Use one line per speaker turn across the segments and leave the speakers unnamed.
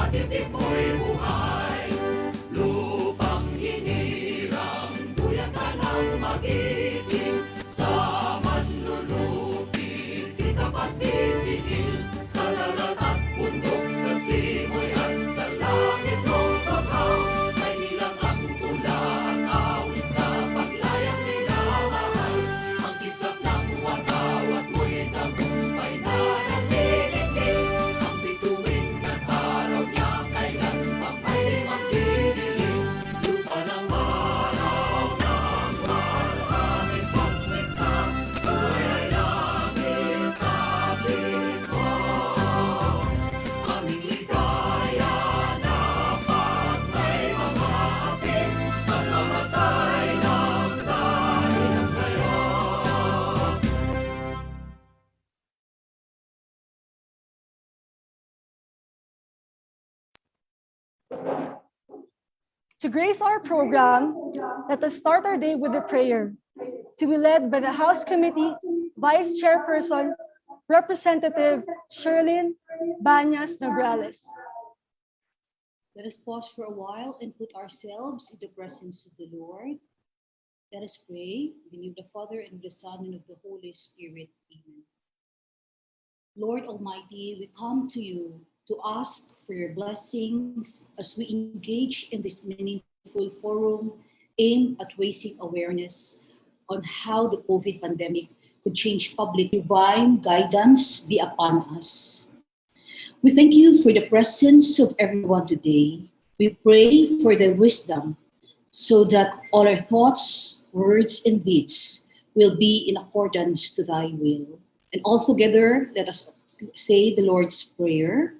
titik mo'y buhay. Lupang hinirang, duyan ka ng magiting. Sa manlulupit, di ka pasisingil. Sa dagat at bundok, sa simoy at sa langit mong paghaw. May nilang ang tula at awit sa paglayang minamahal. Ang kisap ng wagaw at mo'y tagumpay na nagdidikit. Ang bituin at araw niya kailan pa may magdidilim. Lupa ng araw ng maraming pagsikta. Buhay ay langit sa piling mo. Aming ligaya na pag may mga apit. Ang mamatay ng dahil sa'yo.
To grace our program, let us start our day with a prayer, to be led by the House Committee Vice Chairperson, Representative Sherlyn Banyas Nograles.
Let us pause for a while and put ourselves in the presence of the Lord. Let us pray in the name of the Father, and of the Son, and of the Holy Spirit. Amen. Lord Almighty, we come to you to ask for your blessings as we engage in this meaningful forum aimed at raising awareness on how the COVID pandemic could change public. Divine guidance be upon us. We thank you for the presence of everyone today. We pray for the wisdom so that all our thoughts, words, and deeds will be in accordance to thy will. And all together, let us say the Lord's Prayer.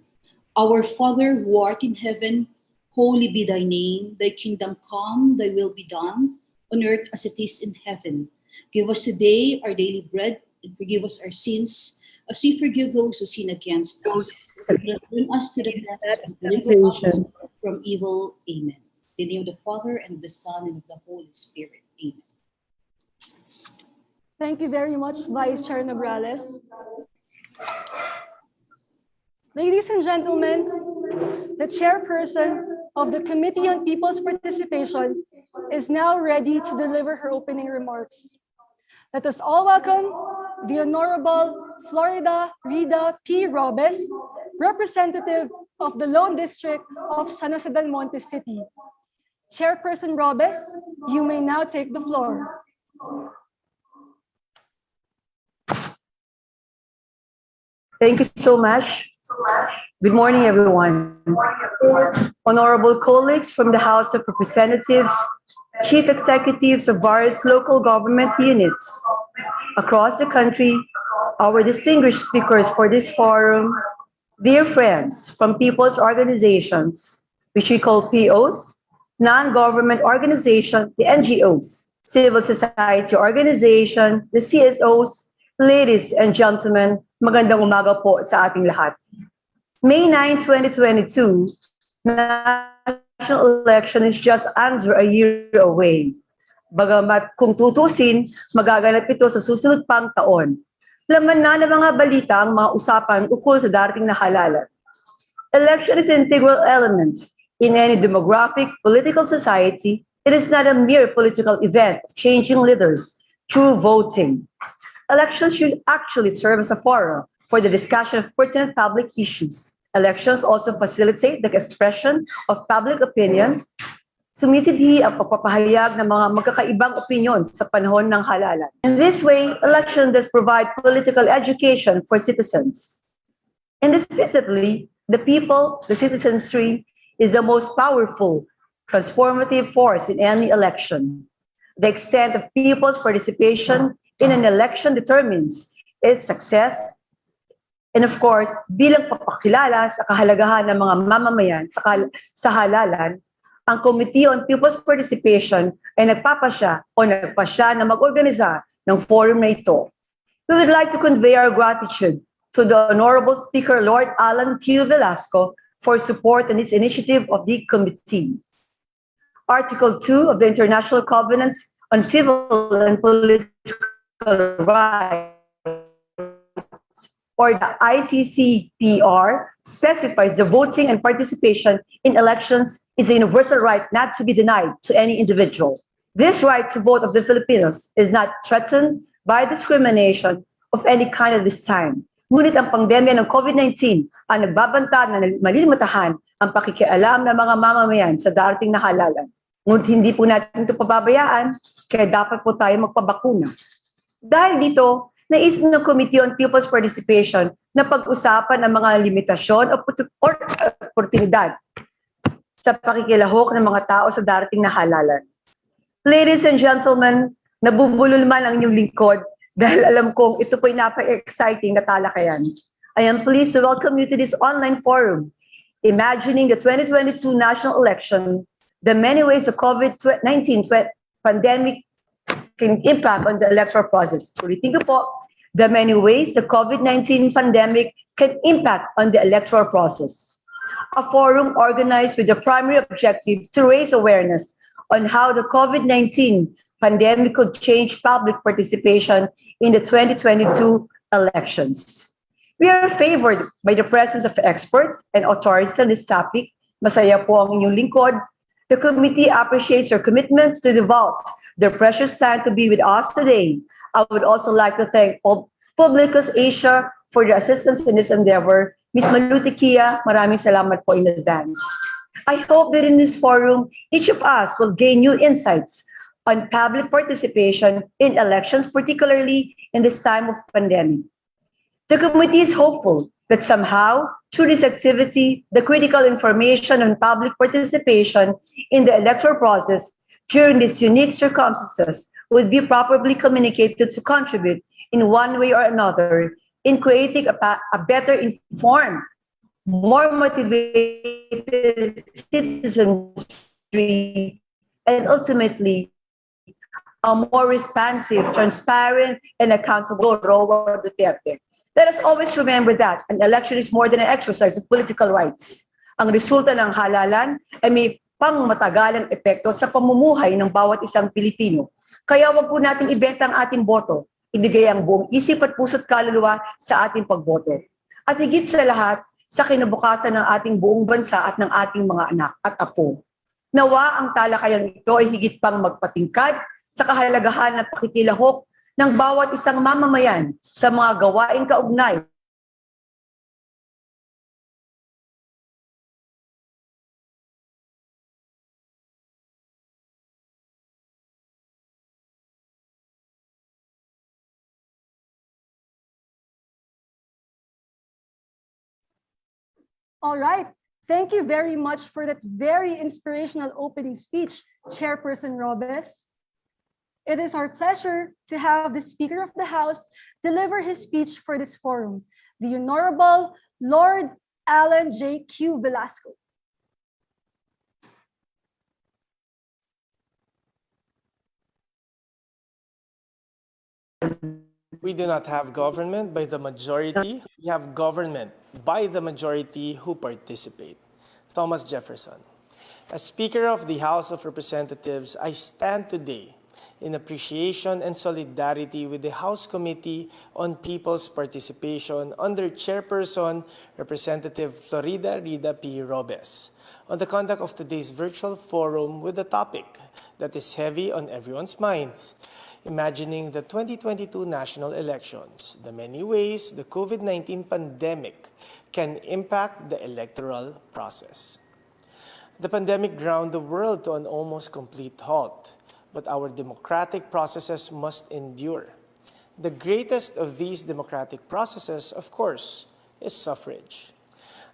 Our Father who art in heaven, holy be thy name. Thy kingdom come, thy will be done, on earth as it is in heaven. Give us today our daily bread, and forgive us our sins, as we forgive those who sin against us. Bring us to the test, and deliver us from evil. Amen. In the name of the Father, and of the Son, and of the Holy Spirit. Amen.
Thank you very much, Vice Chair Nograles. Ladies and gentlemen, the chairperson of the Committee on People's Participation is now ready to deliver her opening remarks. Let us all welcome the Honorable Florida Rida P. Robes, representative of the Lone District of San Jose del Monte City. Chairperson Robes, you may now take the floor.
Thank you so much. Good morning, everyone. Honorable colleagues from the House of Representatives, chief executives of various local government units across the country, our distinguished speakers for this forum, dear friends from people's organizations, which we call POs, non-government organizations, the NGOs, civil society organization, the CSOs, ladies and gentlemen, magandang umaga po sa ating lahat. May 9, 2022, national election is just under a year away. Bagamat kung tutusin, magaganap ito sa susunod pang taon. Laman na ng mga balita ang mga usapan ukol sa darating na halalan. Election is an integral element in any demographic, political society. It is not a mere political event of changing leaders through voting. Elections should actually serve as a forum for the discussion of pertinent public issues. Elections also facilitate the expression of public opinion. Sumisidhi ang pagpapahayag ng mga magkakaibang opinion sa panahon ng halalan. In this way, election does provide political education for citizens. Indisputably, the people, the citizenry, is the most powerful, transformative force in any election. The extent of people's participation in an election determines its success. And of course, bilang papakilala sa kahalagahan ng mga mamamayan sa halalan, ang Committee on People's Participation ay nagpapasya na mag-organiza ng forum na ito. We would like to convey our gratitude to the Honorable Speaker Lord Alan Q. Velasco for support in this initiative of the committee. Article 2 of the International Covenant on Civil and Political Rights or the ICCPR, specifies the voting and participation in elections is a universal right not to be denied to any individual. This right to vote of the Filipinos is not threatened by discrimination of any kind at this time. Ngunit ang pandemya ng COVID-19 ang nagbabanta na malilimitahan ang pakikialam ng mga mamamayan sa darating na halalan. Ngunit hindi po natin ito pababayaan, kaya dapat po tayo magpabakuna. Dahil dito, naisip ng Committee on People's Participation na pag-usapan ang mga limitasyon o oportunidad sa pakikilahok ng mga tao sa darating na halalan. Ladies and gentlemen, nabubulol man ang inyong lingkod dahil alam kong ito po'y napaka-exciting na talakayan. I am pleased to welcome you to this online forum, Imagining the 2022 National Election, the many ways the COVID-19 pandemic can impact on the electoral process. Ulitin ko po, the many ways the COVID-19 pandemic can impact on the electoral process. A forum organized with the primary objective to raise awareness on how the COVID-19 pandemic could change public participation in the 2022 elections. We are favored by the presence of experts and authorities on this topic. Masaya po ang inyong lingkod. The committee appreciates your commitment to devote their precious time to be with us today. I would also like to thank Publicus Asia for their assistance in this endeavor. Ms. Maluti Kia, maraming salamat po in advance. I hope that in this forum, each of us will gain new insights on public participation in elections, particularly in this time of pandemic. The committee is hopeful that somehow, through this activity, the critical information on public participation in the electoral process during these unique circumstances would be properly communicated to contribute in one way or another in creating a better informed, more motivated citizenry, and ultimately a more responsive, transparent, and accountable Roa Duterte. Let us always remember that an election is more than an exercise of political rights. Ang resulta ng halalan ay may pangmatagalang epekto sa pamumuhay ng bawat isang Pilipino. Kaya wag po nating ibenta ang ating boto. Ibigay ang buong isip at puso't kaluluwa sa ating pagboto. At higit sa lahat, sa kinabukasan ng ating buong bansa at ng ating mga anak at apo. Nawa ang talakayang ito ay higit pang magpatingkad sa kahalagahan ng pakikilahok ng bawat isang mamamayan sa mga gawaing kaugnay
All right. Thank you very much for that very inspirational opening speech, Chairperson Robes. It is our pleasure to have the Speaker of the House deliver his speech for this forum, the Honorable Lord Alan J. Q. Velasco.
We do not have government by the majority. We have government by the majority who participate. Thomas Jefferson. As Speaker of the House of Representatives, I stand today in appreciation and solidarity with the House Committee on People's Participation under Chairperson Representative Florida Rida P. Robes on the conduct of today's virtual forum with a topic that is heavy on everyone's minds, imagining the 2022 national elections, the many ways the COVID-19 pandemic can impact the electoral process. The pandemic ground the world to an almost complete halt, but our democratic processes must endure. The greatest of these democratic processes, of course, is suffrage.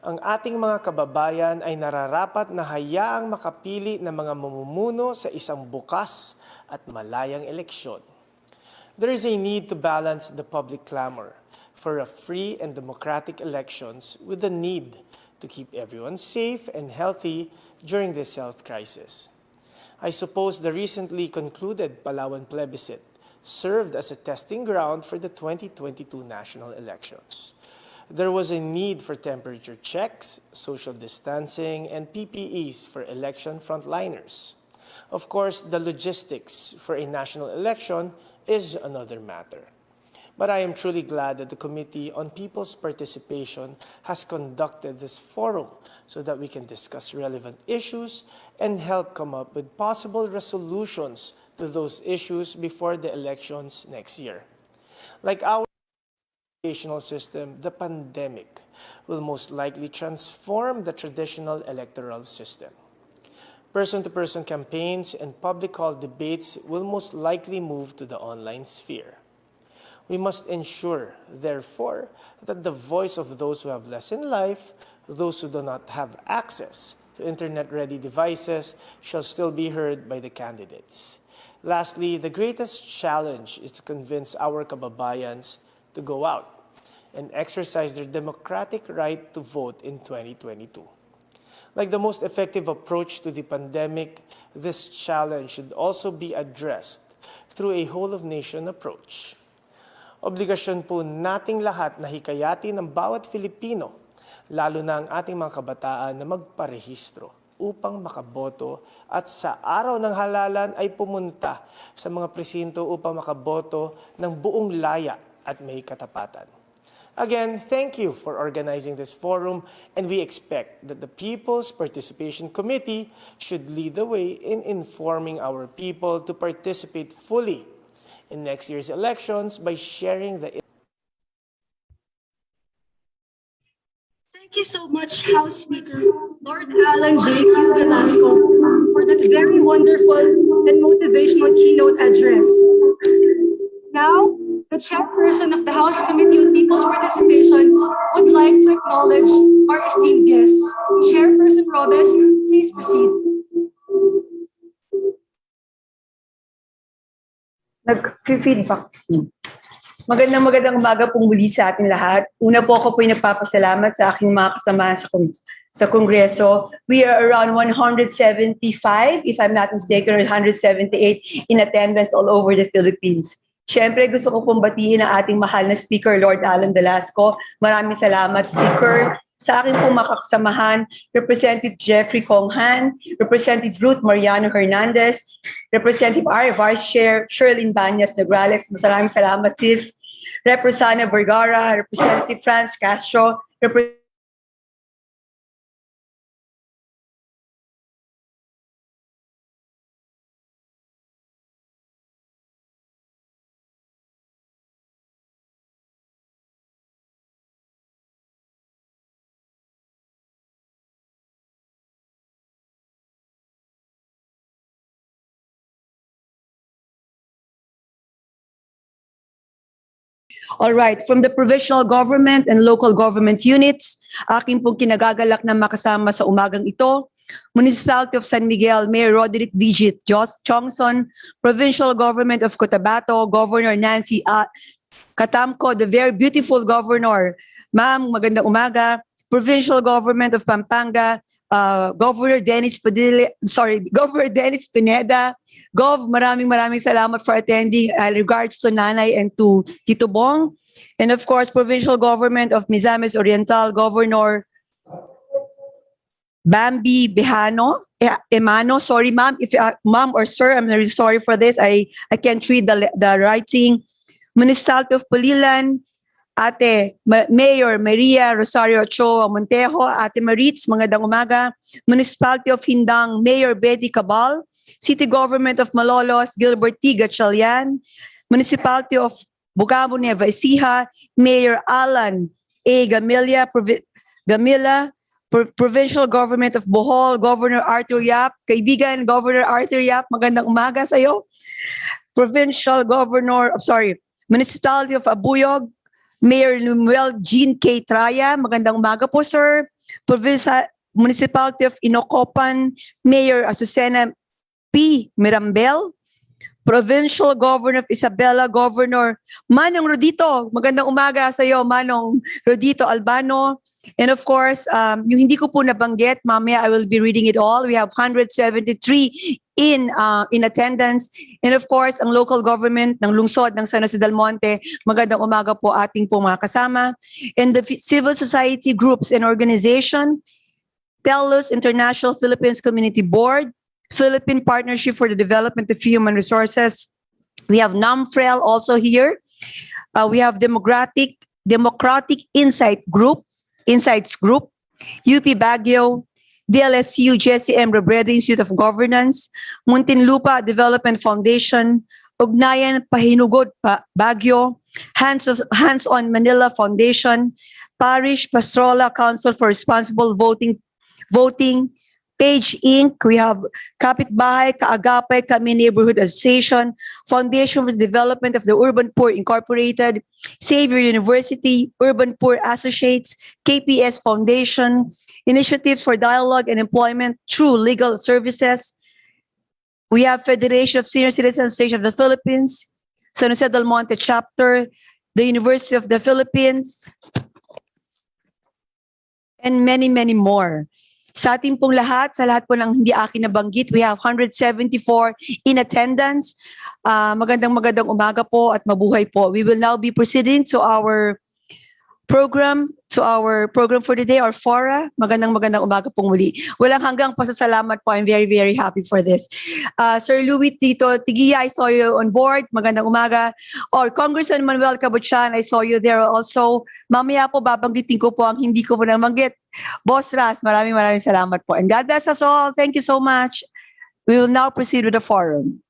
Ang ating mga kababayan ay nararapat na hayaang makapili ng mga mamumuno sa isang bukas at malayang eleksyon. There is a need to balance the public clamor for a free and democratic elections with the need to keep everyone safe and healthy during this health crisis. I suppose the recently concluded Palawan plebiscite served as a testing ground for the 2022 national elections. There was a need for temperature checks, social distancing, and PPEs for election frontliners. Of course, the logistics for a national election is another matter. But I am truly glad that the Committee on People's Participation has conducted this forum so that we can discuss relevant issues and help come up with possible resolutions to those issues before the elections next year. Like our educational system, the pandemic will most likely transform the traditional electoral system. Person-to-person campaigns and public hall debates will most likely move to the online sphere. We must ensure, therefore, that the voice of those who have less in life, those who do not have access to internet-ready devices, shall still be heard by the candidates. Lastly, the greatest challenge is to convince our kababayans to go out and exercise their democratic right to vote in 2022. Like the most effective approach to the pandemic, this challenge should also be addressed through a whole-of-nation approach. Obligasyon po nating lahat na hikayatin ng bawat Filipino, lalo na ang ating mga kabataan na magparehistro upang makaboto at sa araw ng halalan ay pumunta sa mga presinto upang makaboto ng buong laya at may katapatan. Again, thank you for organizing this forum, and we expect that the People's Participation Committee should lead the way in informing our people to participate fully in next year's elections by sharing the
Thank you so much, House Speaker Lord Alan J.Q. Velasco, for that very wonderful and motivational keynote address. Now, the chairperson of the House Committee on People's Participation would like to acknowledge our esteemed guests. Chairperson Robes, please proceed.
Nag-feedback. Magandang umaga pong muli sa ating lahat. Una po ako po'y nagpapasalamat sa aking mga kasamahan sa Kongreso. We are around 175, if I'm not mistaken, or 178 in attendance all over the Philippines. Siyempre, gusto ko pong batiin ang ating mahal na Speaker, Lord Alan Velasco. Maraming salamat, Speaker. Sa aking pong makakasamahan, Representative Jeffrey Conghan, Representative Ruth Mariano Hernandez, Representative R. Vice Chair Sherlyn Banyas Negrales, maraming salamat, sis. Representative Vergara, Representative Franz Castro, all right, from the provincial government and local government units, aking pong kinagagalak na makasama sa umagang ito, Municipality of San Miguel, Mayor Roderick Digit Chongson, Provincial Government of Cotabato, Governor Nancy Katamco, the very beautiful governor. Ma'am, magandang umaga. Provincial Government of Pampanga, Governor Dennis Pineda. Gov, maraming salamat for attending. Regards to Nanay and to Tito Bong. And of course, Provincial Government of Misamis Oriental, Governor Bambi Emano. Sorry, ma'am, if ma'am or sir, I'm really sorry for this. I can't read the writing. Municipality of Pulilan, Ate Mayor Maria Rosario Ochoa Montejo, Ate Maritz, magandang umaga. Municipality of Hindang, Mayor Betty Cabal. City Government of Malolos, Gilbert T. Gatchalian. Municipality of Bugabo Nueva Ecija, Mayor Alan A. Gamila. Provincial Government of Bohol, Governor Arthur Yap. Kaibigan, Governor Arthur Yap, magandang umaga sa iyo. Municipality of Abuyog, Mayor Lumuel Jean K. Traya, magandang umaga po, sir. Municipality of Inocopan, Mayor Azucena P. Mirambel. Provincial Governor of Isabela, Governor Manong Rodito, magandang umaga sa iyo, Manong Rodito Albano. And of course, yung hindi ko po nabanggit, mamaya I will be reading it all. We have 173 in attendance. And of course, ang local government ng lungsod ng San Jose del Monte, magandang umaga po ating po mga kasama. And the civil society groups and organization, TELUS International Philippines Community Board, Philippine Partnership for the Development of Human Resources. We have NAMFREL also here. We have Democratic Insights Group, UP Baguio, DLSU JCM Robredo Institute of Governance, Muntinlupa Development Foundation, Ugnayan Pahinugod Baguio, Hands-on Manila Foundation, Parish Pastoral Council for Responsible Voting, Page Inc. We have Kapitbahay, Kaagapay, Kami Neighborhood Association, Foundation for the Development of the Urban Poor Incorporated, Xavier University, Urban Poor Associates, KPS Foundation, Initiatives for Dialogue and Employment through Legal Services. We have Federation of Senior Citizens Association of the Philippines, San Jose del Monte Chapter, the University of the Philippines, and many, many more. Sa ating pong lahat, sa lahat po ng hindi akin nabanggit, we have 174 in attendance. Magandang umaga po at mabuhay po. We will now be proceeding to our program for the day, our fora. Magandang umaga pong muli. Walang hanggang pasasalamat po. I'm very, very happy for this. Sir Louis Tito Tigia, I saw you on board. Magandang umaga. Or Congressman Manuel Cabuchan, I saw you there also. Mamaya po babanggitin ko po ang hindi ko po nabanggit. Boss Ras, maraming salamat po. And God bless us all. Thank you so much. We will now proceed with the forum.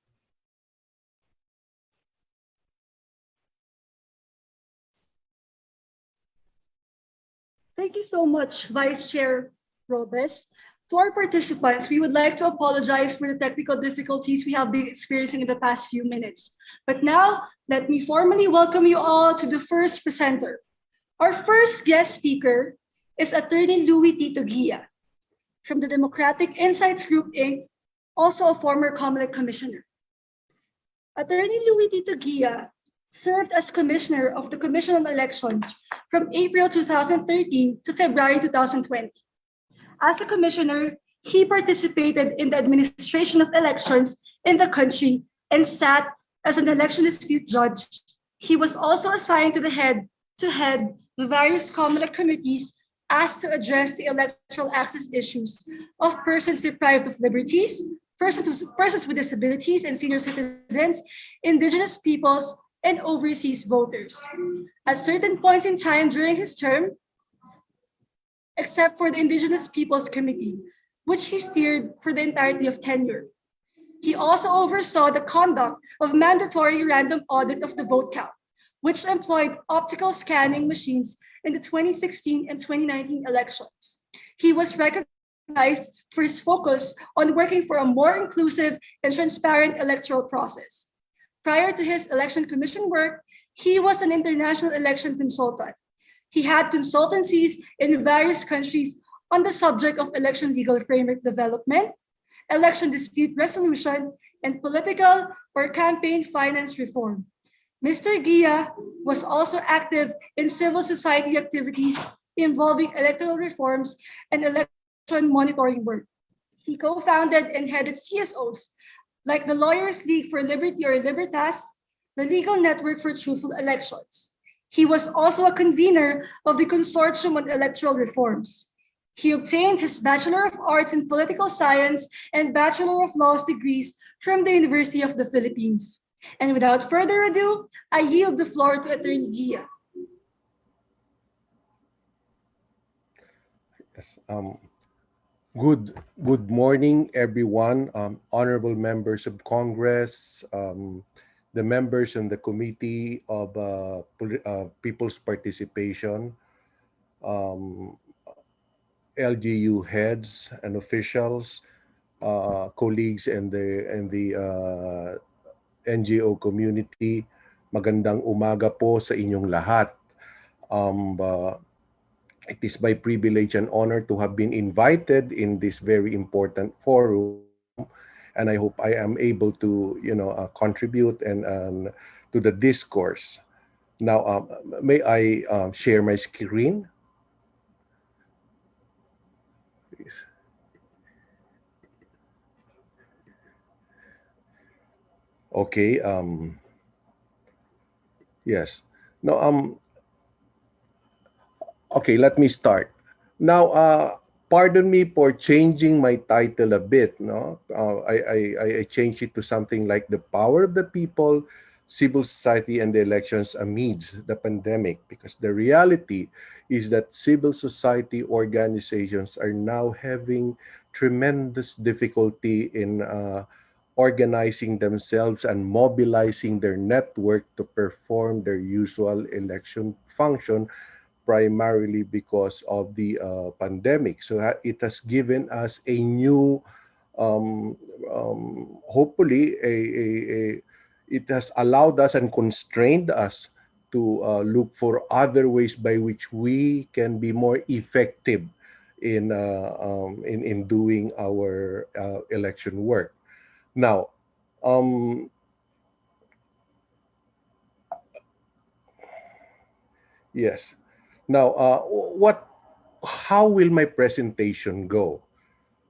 Thank you so much, Vice Chair Robes. To our participants, we would like to apologize for the technical difficulties we have been experiencing in the past few minutes. But now, let me formally welcome you all to the first presenter. Our first guest speaker is Attorney Louis Tito Guia from the Democratic Insights Group, Inc., also a former COMELEC commissioner. Attorney Louis Tito Guia served as commissioner of the Commission on Elections from April 2013 to February 2020. As a commissioner, he participated in the administration of elections in the country and sat as an election dispute judge. He was also assigned to head the various COMELEC committees asked to address the electoral access issues of persons deprived of liberties, persons with disabilities and senior citizens, indigenous peoples, and overseas voters. At certain points in time during his term, except for the Indigenous Peoples Committee, which he steered for the entirety of tenure. He also oversaw the conduct of mandatory random audit of the vote count, which employed optical scanning machines in the 2016 and 2019 elections. He was recognized for his focus on working for a more inclusive and transparent electoral process. Prior to his election commission work, he was an international election consultant. He had consultancies in various countries on the subject of election legal framework development, election dispute resolution, and political or campaign finance reform. Mr. Guia was also active in civil society activities involving electoral reforms and election monitoring work. He co-founded and headed CSOs like the Lawyers League for Liberty or Libertas, the Legal Network for Truthful Elections. He was also a convener of the Consortium on Electoral Reforms. He obtained his Bachelor of Arts in Political Science and Bachelor of Laws degrees from the University of the Philippines. And without further ado, I yield the floor to Attorney Guia.
Yes. Good morning, everyone. Honorable members of Congress, the members on the Committee of People's Participation, LGU heads and officials, colleagues in the NGO community. Magandang umaga po sa inyong lahat. It is my privilege and honor to have been invited in this very important forum, and I hope I am able to, contribute and to the discourse. Now, may I share my screen? Please. Okay. Yes. No. Okay, let me start. Now, pardon me for changing my title a bit. No, I changed it to something like "The Power of the People civil society and the elections amidst the pandemic, because the reality is that civil society organizations are now having tremendous difficulty in organizing themselves and mobilizing their network to perform their usual election function, primarily because of the pandemic. So it has given us a new, hopefully, it has allowed us and constrained us to look for other ways by which we can be more effective in doing our election work. Now, um, yes. Now, what? How will my presentation go?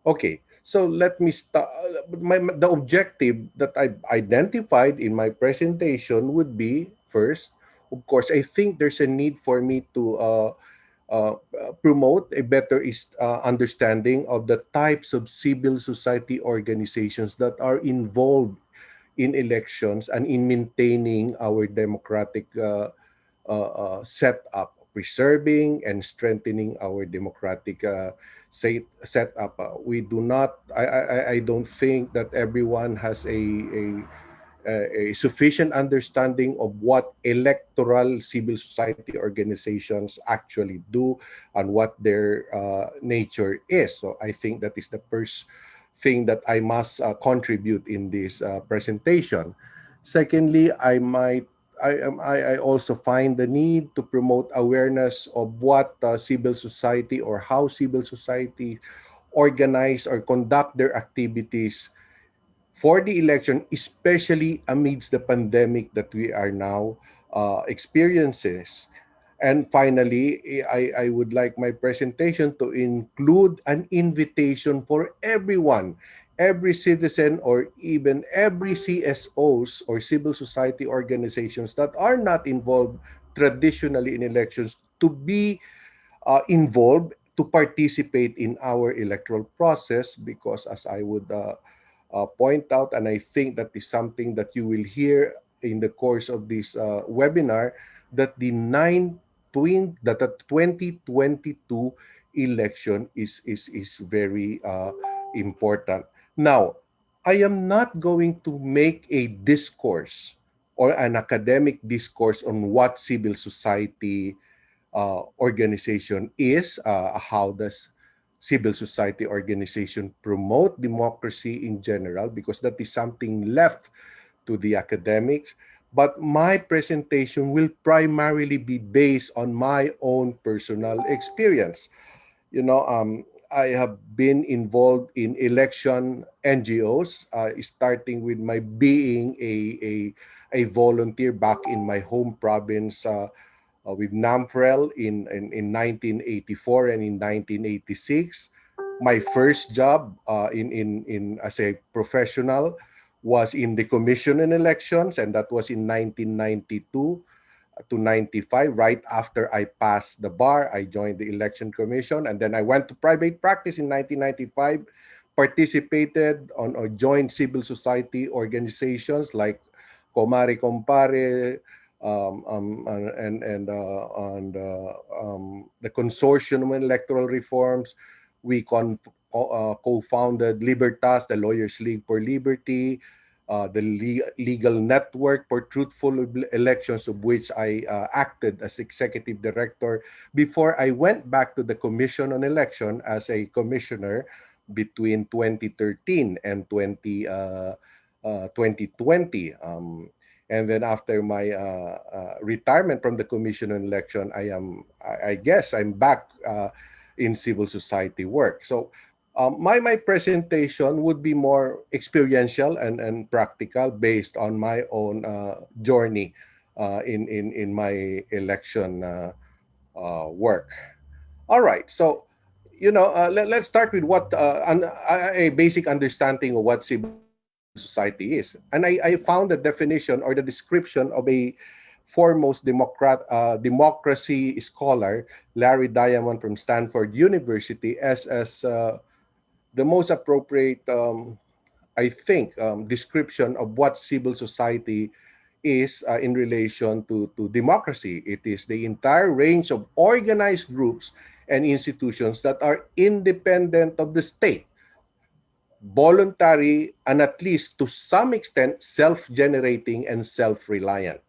Okay, so let me start. The objective that I've identified in my presentation would be first, of course, I think there's a need for me to promote a better understanding of the types of civil society organizations that are involved in elections and in maintaining our democratic setup, preserving and strengthening our democratic setup. We do not. I don't think that everyone has a sufficient understanding of what electoral civil society organizations actually do and what their nature is. So I think that is the first thing that I must contribute in this presentation. Secondly, I also find the need to promote awareness of what civil society or how civil society organize or conduct their activities for the election, especially amidst the pandemic that we are now experiences. And finally, I would like my presentation to include an invitation for everyone, every citizen, or even every CSOs or civil society organizations that are not involved traditionally in elections to be involved, to participate in our electoral process, because as I would point out, and I think that is something that you will hear in the course of this webinar, that that the 2022 election is very important. Now, I am not going to make a discourse or an academic discourse on what civil society organization is, how does civil society organization promote democracy in general, because that is something left to the academics. But my presentation will primarily be based on my own personal experience. I have been involved in election NGOs, starting with my being a volunteer back in my home province with NAMFREL in 1984 and in 1986. My first job in as a professional was in the Commission on Elections, and that was in 1992 to 95. Right after I passed the bar, I joined the Election Commission, and then I went to private practice in 1995, participated on or joined civil society organizations like Comare Compare, the Consortium on Electoral Reforms. We co-founded Libertas, the Lawyers League for Liberty, the Legal Network for Truthful Elections, of which I acted as executive director before I went back to the Commission on Election as a commissioner between 2013 and 2020. And then after my retirement from the Commission on Election, I guess I'm back in civil society work. So my presentation would be more experiential and practical, based on my own journey in my election work. All right, so let's start with a basic understanding of what civil society is. And I found the definition or the description of a foremost democracy scholar, Larry Diamond from Stanford University, as the most appropriate, I think, description of what civil society is in relation to democracy. It is the entire range of organized groups and institutions that are independent of the state, voluntary, and at least to some extent self-generating and self-reliant.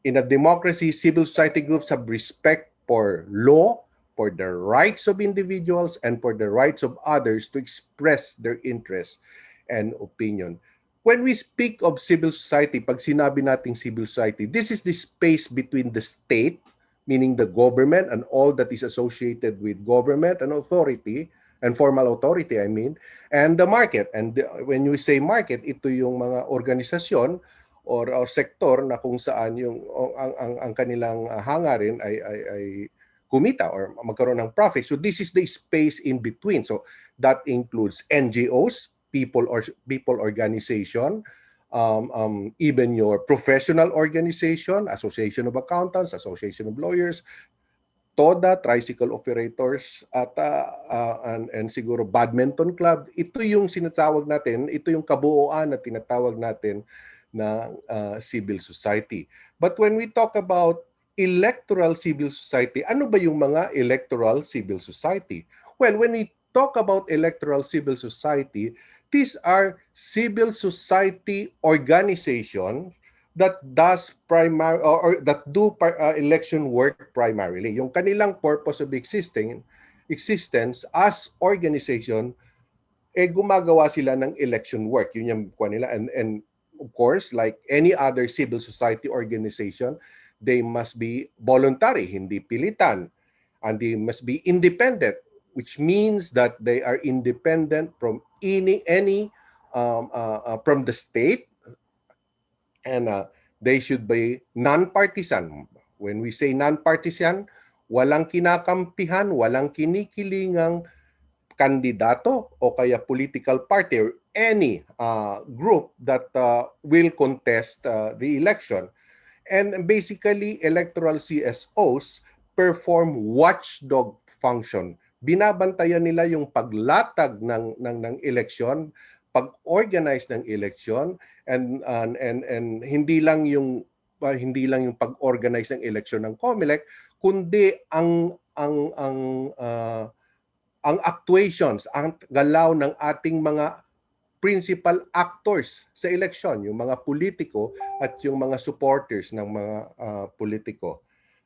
In a democracy, civil society groups have respect for law, for the rights of individuals, and for the rights of others to express their interests and opinion. When we speak of civil society, pag sinabi nating civil society, this is the space between the state, meaning the government and all that is associated with government and authority, and formal authority, I mean, and the market. And when you say market, ito yung mga organisasyon or sektor na kung saan yung ang kanilang hangarin ay kumita or magkaroon ng profit. So this is the space in between. So that includes NGOs, people organization, even your professional organization, Association of Accountants, Association of Lawyers, TODA, tricycle operators, at and siguro badminton club. Ito yung sinatawag natin, ito yung kabuuan na tinatawag natin na civil society. But when we talk about electoral civil society, ano ba yung mga electoral civil society? Well, when we talk about electoral civil society, these are civil society organizations that does primary or that do election work primarily. Yung kanilang purpose of existence as organization, gumagawa sila ng election work. Yun yung kuha nila. And of course, like any other civil society organization, they must be voluntary, hindi pilitan. And they must be independent, which means that they are independent from any from the state, and they should be non-partisan. When we say non-partisan, walang kinakampihan, walang kinikilingang kandidato o kaya political party or any group that will contest the election. And basically, electoral CSOs perform watchdog function. Binabantayan nila yung paglatag ng eleksyon, pag-organize ng eleksyon, and hindi lang yung pag-organize ng eleksyon ng COMELEC, kundi ang actuations, ang galaw ng ating mga principal actors sa eleksyon, yung mga politiko at yung mga supporters ng mga politiko.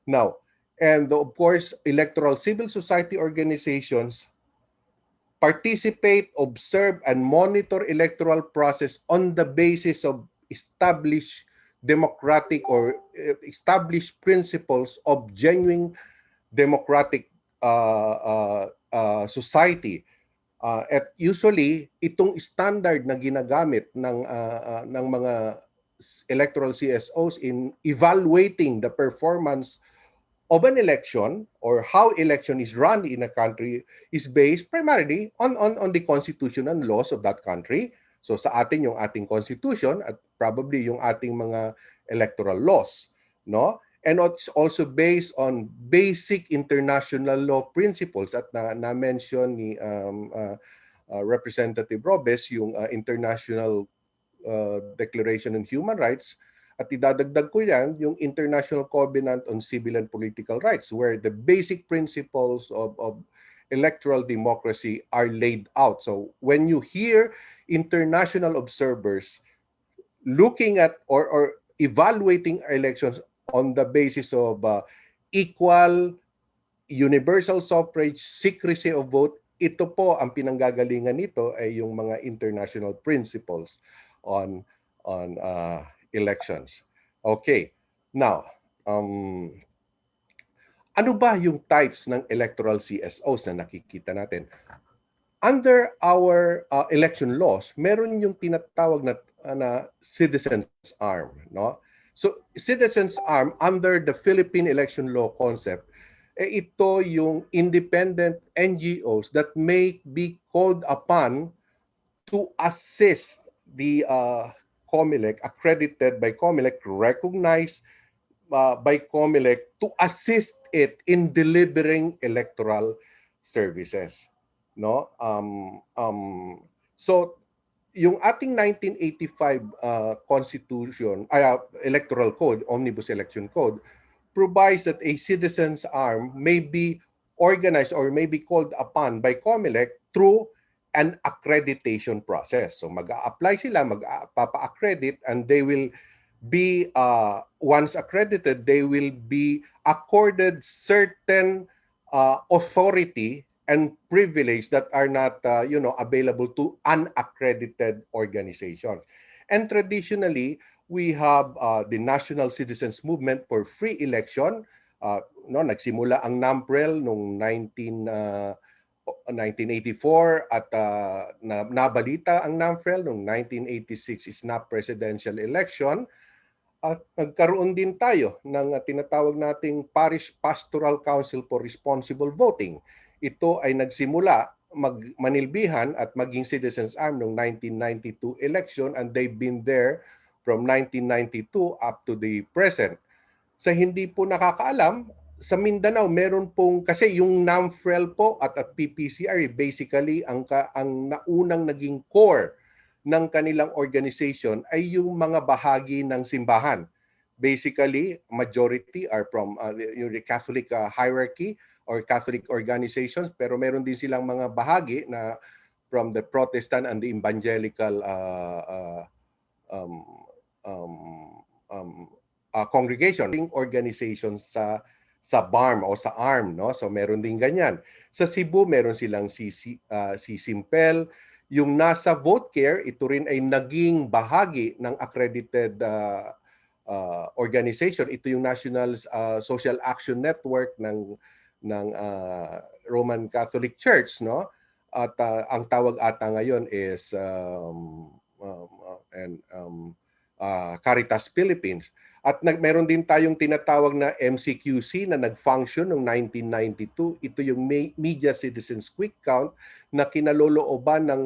Now, and of course, electoral civil society organizations participate, observe, and monitor electoral process on the basis of established democratic or established principles of genuine democratic society. At usually, itong standard na ginagamit ng mga electoral CSOs in evaluating the performance of an election or how election is run in a country is based primarily on the constitution and laws of that country. So sa atin yung ating constitution at probably yung ating mga electoral laws, no? And it's also based on basic international law principles at na-mention ni Representative Robes yung International Declaration on Human Rights. At idadagdag ko yan, yung International Covenant on Civil and Political Rights, where the basic principles of electoral democracy are laid out. So when you hear international observers looking at or evaluating elections on the basis of equal, universal suffrage, secrecy of vote, ito po ang pinanggagalingan nito ay yung mga international principles on elections. Okay. Now, ano ba yung types ng electoral CSOs na nakikita natin? Under our election laws, meron yung tinatawag na citizens arm, no? So, citizens arm under the Philippine election law concept, ito yung independent NGOs that may be called upon to assist the COMELEC, accredited by COMELEC, recognized by COMELEC to assist it in delivering electoral services. No? So yung ating 1985 Constitution, Electoral Code, Omnibus Election Code, provides that a citizen's arm may be organized or may be called upon by COMELEC through an accreditation process. So mag-a-apply sila, magpapa-accredit, and they will be, once accredited, they will be accorded certain authority and privilege that are not available to unaccredited organizations. And traditionally, we have the National Citizens Movement for Free Election. Nagsimula ang NAMPREL noong 1984 at nabalita ang NAMPREL noong 1986 snap presidential election. At nagkaroon din tayo ng tinatawag nating Parish Pastoral Council for Responsible Voting. Ito ay nagsimula manilbihan at maging citizens arm noong 1992 election, and they've been there from 1992 up to the present. Sa hindi po nakakaalam, sa Mindanao meron pong, kasi yung NAMFREL po at PPCR basically ang naunang naging core ng kanilang organization ay yung mga bahagi ng simbahan. Basically, majority are from the Catholic hierarchy or Catholic organizations, pero meron din silang mga bahagi na from the Protestant and the Evangelical congregation, organizations sa BARM o sa ARM, no? So meron din ganyan. Sa Cebu meron silang si Simpel. Yung nasa VoteCare, ito rin ay naging bahagi ng accredited organization. Ito yung National Social Action Network ng Roman Catholic Church, no? At ang tawag ata ngayon is Caritas Philippines. At meron din tayong tinatawag na MCQC na nag-function noong 1992. Ito yung Media Citizens Quick Count na kinalolooban ng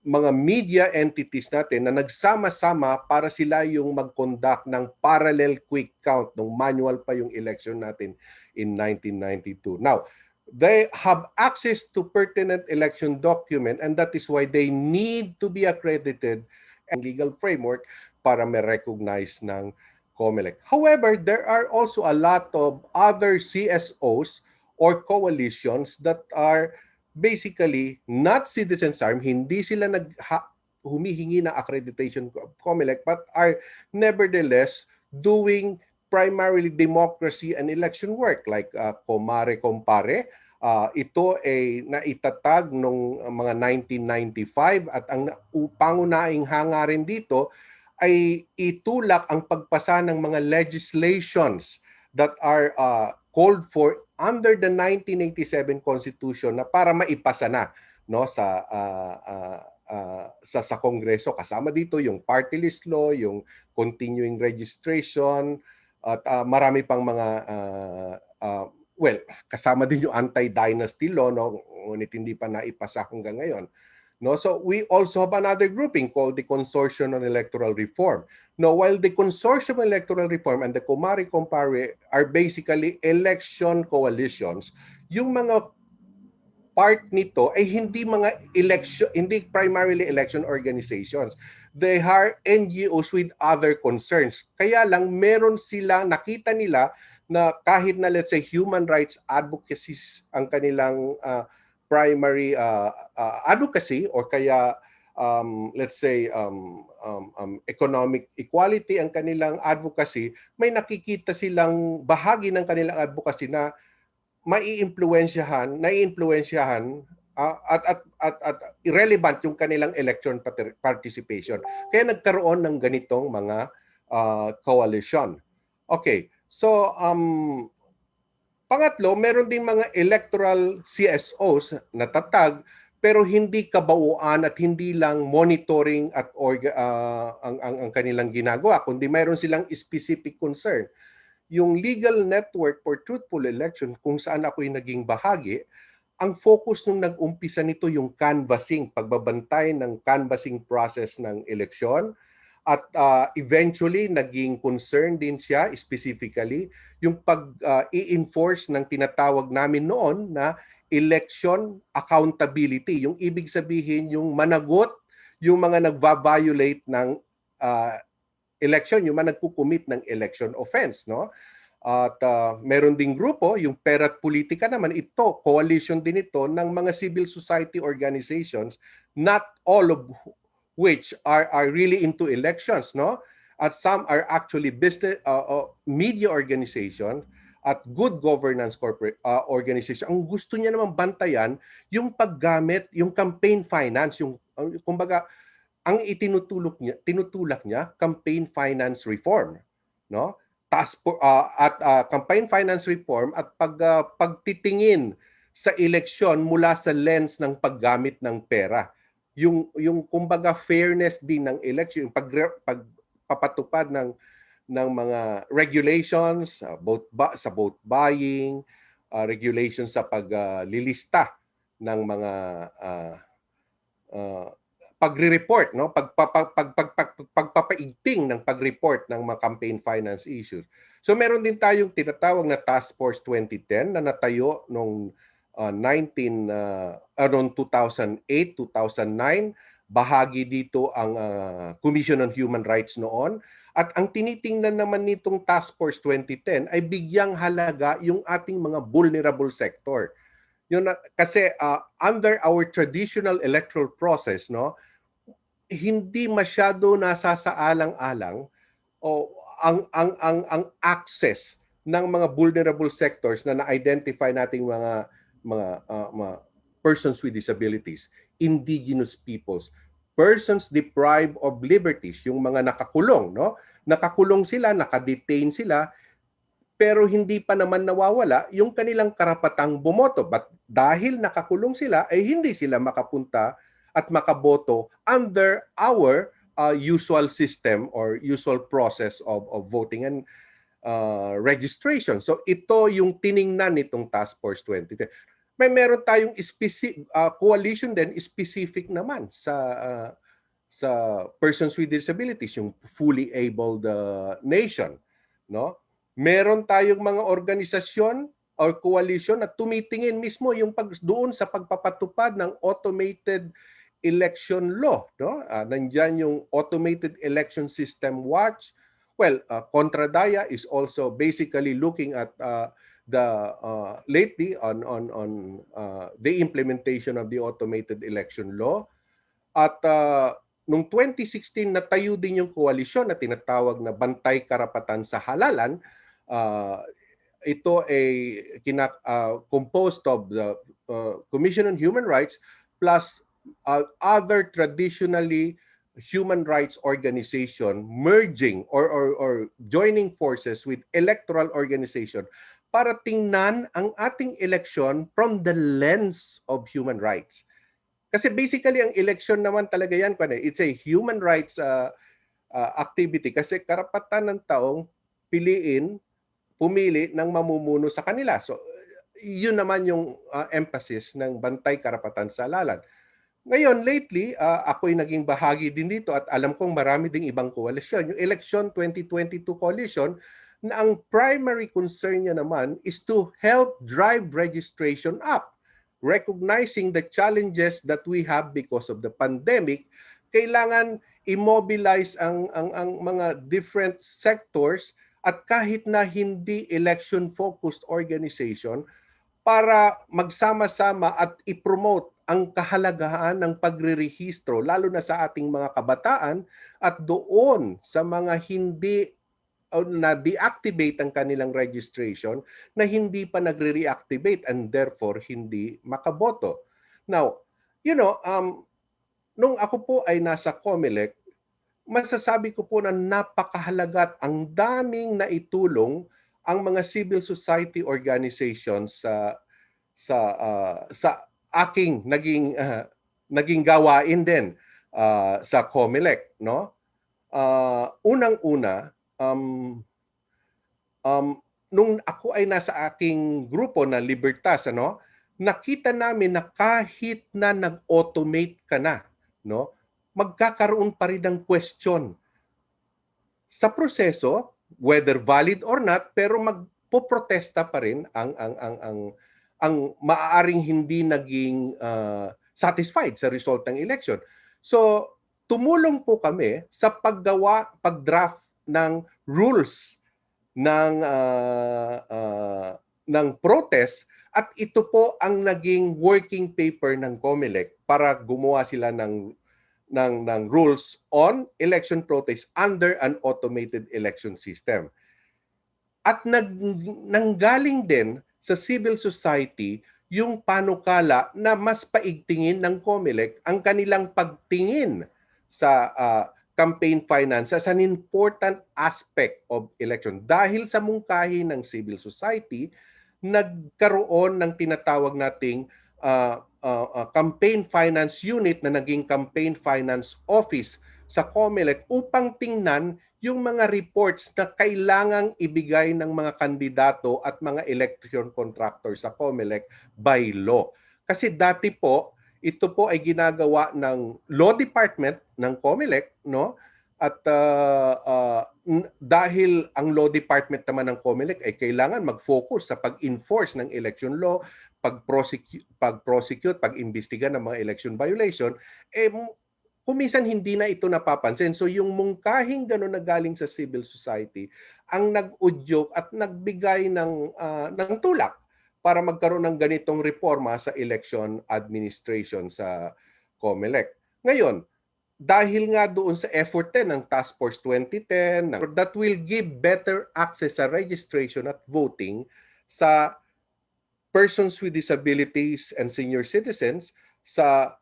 mga media entities natin na nagsama-sama para sila yung mag-conduct ng parallel quick count nung manual pa yung election natin in 1992. Now, they have access to pertinent election document, and that is why they need to be accredited and legal framework para ma-recognize ng COMELEC. However, there are also a lot of other CSOs or coalitions that are basically not citizens arm, hindi sila humihingi ng accreditation of COMELEC, but are nevertheless doing primarily democracy and election work like Comare Compare. Ito ay naitatag noong mga 1995 at ang pangunahing hangarin dito ay itulak ang pagpasa ng mga legislations that are called for under the 1987 Constitution na para maipasa na, no, sa Kongreso. Kasama dito yung party list law, yung continuing registration, at marami pang mga kasama din yung anti-dynasty law, no, ngunit hindi pa naipasa hanggang ngayon. No, so we also have another grouping called the Consortium on Electoral Reform. Now, while the Consortium on Electoral Reform and the Comare Compare are basically election coalitions, yung mga part nito ay hindi primarily election organizations. They are NGOs with other concerns. Kaya lang meron sila, nakita nila na kahit na let's say human rights advocacy ang kanilang primary advocacy, or kaya let's say economic equality ang kanilang advocacy, may nakikita silang bahagi ng kanilang advocacy na naiimpluwensyahan at irrelevant yung kanilang election participation. Kaya nagkaroon ng ganitong mga coalition. Okay, so pangatlo, meron din mga electoral CSOs na tatag pero hindi kabauan at hindi lang monitoring at ang kanilang ginagawa, kundi mayroon silang specific concern. Yung Legal Network for Truthful Election, kung saan ako'y naging bahagi, ang focus nung nag-umpisa nito yung canvassing, pagbabantay ng canvassing process ng eleksyon, At eventually, naging concern din siya specifically yung pag-i-enforce ng tinatawag namin noon na election accountability. Yung ibig sabihin, yung managot yung mga nagva-violate ng election, yung mga nagkukumit ng election offense, no? At meron ding grupo, yung Perat Politika naman, ito, coalition din ito ng mga civil society organizations, not all of which are really into elections, no? At some are actually business, media organizations at good governance corporate organization. Ang gusto niya naman bantayan yung paggamit, yung campaign finance, yung kumbaga ang tinutulak niya campaign finance reform, no? Campaign finance reform at pagtitingin sa eleksyon mula sa lens ng paggamit ng pera. Yung kumbaga fairness din ng election, yung pagpapatupad ng mga regulations sa vote buying, regulations sa paglilista ng mga pagre-report, no? Pagpapaigting ng pag-report ng mga campaign finance issues. So meron din tayong tinatawag na Task Force 2010 na natayo noong 2008, 2009. Bahagi dito ang Commission on Human Rights noon. At ang tinitingnan naman nitong Task Force 2010 ay bigyang halaga yung ating mga vulnerable sector. Yun, kasi under our traditional electoral process, no, hindi masyado nasasaalang-alang o ang access ng mga vulnerable sectors na na-identify nating mga persons with disabilities, indigenous peoples, persons deprived of liberties, yung mga nakakulong, no? Nakakulong sila, nakadetain sila, pero hindi pa naman nawawala yung kanilang karapatang bumoto. But dahil nakakulong sila, ay hindi sila makapunta at makaboto under our usual system or usual process of voting and registration. So ito yung tiningnan nitong Task Force 2010. Meron tayong coalition din specific naman sa persons with disabilities, yung fully abled nation, no? Meron tayong mga organisasyon or coalition na tumitingin mismo yung doon sa pagpapatupad ng automated election law, no? Nandiyan yung Automated Election System Watch. Well, Contradaya is also basically looking at lately on the implementation of the automated election law. At noong 2016 natayo din yung koalisyon na tinatawag na Bantay Karapatan sa Halalan. Ito ay composed of the Commission on Human Rights plus other traditionally human rights organization merging or joining forces with electoral organization para tingnan ang ating election from the lens of human rights. Kasi basically ang election naman talaga yan, it's a human rights activity kasi karapatan ng taong pumili ng mamumuno sa kanila. So yun naman yung emphasis ng Bantay Karapatan sa Halalan. Ngayon, lately, ako'y naging bahagi din dito at alam kong marami ding ibang koalisyon. Yung Election 2022 Coalition, na ang primary concern niya naman is to help drive registration up. Recognizing the challenges that we have because of the pandemic, kailangan immobilize ang mga different sectors at kahit na hindi election-focused organization para magsama-sama at i-promote ang kahalagahan ng pagrerehistro lalo na sa ating mga kabataan at doon sa mga hindi na deactivate ang kanilang registration na hindi pa nagre-reactivate and therefore hindi makaboto. Now, nung ako po ay nasa COMELEC, masasabi ko po na napakahalaga at ang daming naitulong ang mga civil society organizations sa aking naging gawain din sa COMELEC, no? Unang-una, nung ako ay nasa aking grupo na Libertas, nakita namin na kahit na nag-automate ka na, no, magkakaroon pa rin ng question sa proseso, whether valid or not, pero magpoprotesta pa rin ang maaaring hindi naging satisfied sa result ng election. So, tumulong po kami sa pagdraft ng rules ng protest, at ito po ang naging working paper ng COMELEC para gumawa sila ng rules on election protest under an automated election system. At nanggaling din sa civil society yung panukala na mas paigtingin ng COMELEC ang kanilang pagtingin sa campaign finance as an important aspect of election. Dahil sa mungkahi ng civil society, nagkaroon ng tinatawag nating campaign finance unit na naging campaign finance office sa COMELEC upang tingnan yung mga reports na kailangang ibigay ng mga kandidato at mga election contractors sa COMELEC by law. Kasi dati po, ito po ay ginagawa ng law department ng COMELEC, no? At dahil ang law department naman ng COMELEC ay kailangan mag-focus sa pag-enforce ng election law, pag-prosecute, pag-imbestiga ng mga election violation, kumisan hindi na ito napapansin. So yung mungkahing gano'n na galing sa civil society ang nag-udyok at nagbigay ng tulak para magkaroon ng ganitong reforma sa election administration sa COMELEC. Ngayon, dahil nga doon sa effort ng Task Force 2010 that will give better access sa registration at voting sa persons with disabilities and senior citizens, sa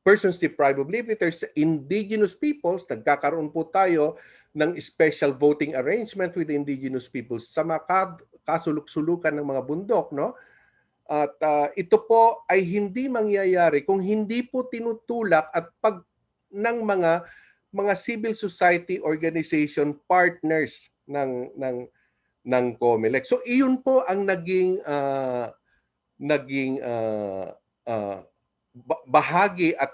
persons deprived of liberty, sa indigenous peoples, nagkakaroon po tayo ng special voting arrangement with indigenous peoples sa mga kasuluk-sulukan ng mga bundok, no? At ito po ay hindi mangyayari kung hindi po tinutulak at ng mga civil society organization partners ng COMELEC. So iyon po ang naging bahagi at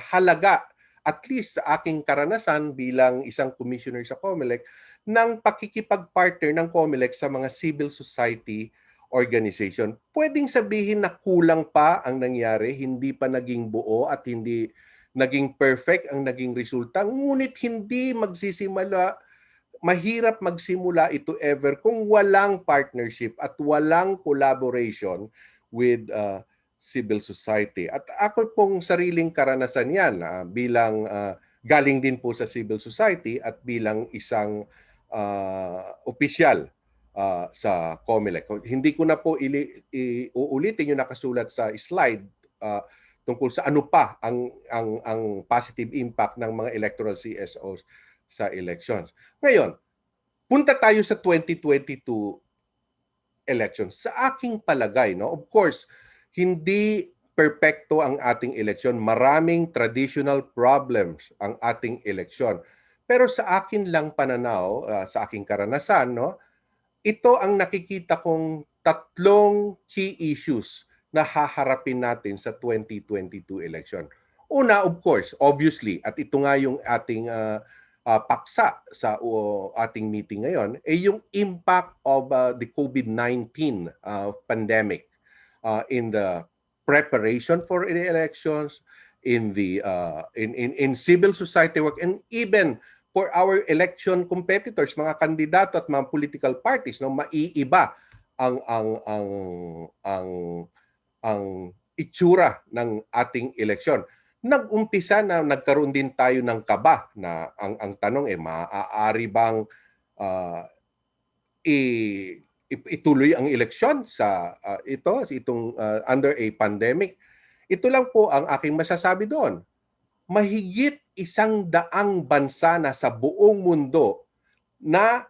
halaga, at least sa aking karanasan bilang isang commissioner sa COMELEC, ng pakikipag-partner ng COMELEC sa mga civil society organization. Pwedeng sabihin na kulang pa ang nangyari, hindi pa naging buo at hindi naging perfect ang naging resulta. Ngunit hindi mahirap magsimula ito ever kung walang partnership at walang collaboration with civil society. At ako pong sariling karanasan yan bilang galing din po sa civil society at bilang isang opisyal sa COMELEC. Hindi ko na po uulitin yung nakasulat sa slide tungkol sa ano pa ang positive impact ng mga electoral CSOs sa elections. Ngayon, punta tayo sa 2022 elections. Sa aking palagay, no, of course, hindi perpekto ang ating eleksyon. Maraming traditional problems ang ating eleksyon. Pero sa akin lang pananaw, sa aking karanasan, no, ito ang nakikita kong tatlong key issues na haharapin natin sa 2022 election. Una, of course, obviously, at ito nga yung ating paksa sa ating meeting ngayon, ay yung impact of the COVID-19 pandemic in the preparation for the elections, in civil society work, and even for our election competitors, mga kandidato at mga political parties, no, maiiba ang itsura ng ating eleksyon. Nag-umpisa na nagkaroon din tayo ng kaba na ang tanong maaari bang ituloy ang eleksyon sa itong under a pandemic. Ito lang po ang aking masasabi doon. Mahigit 100 bansa na sa buong mundo na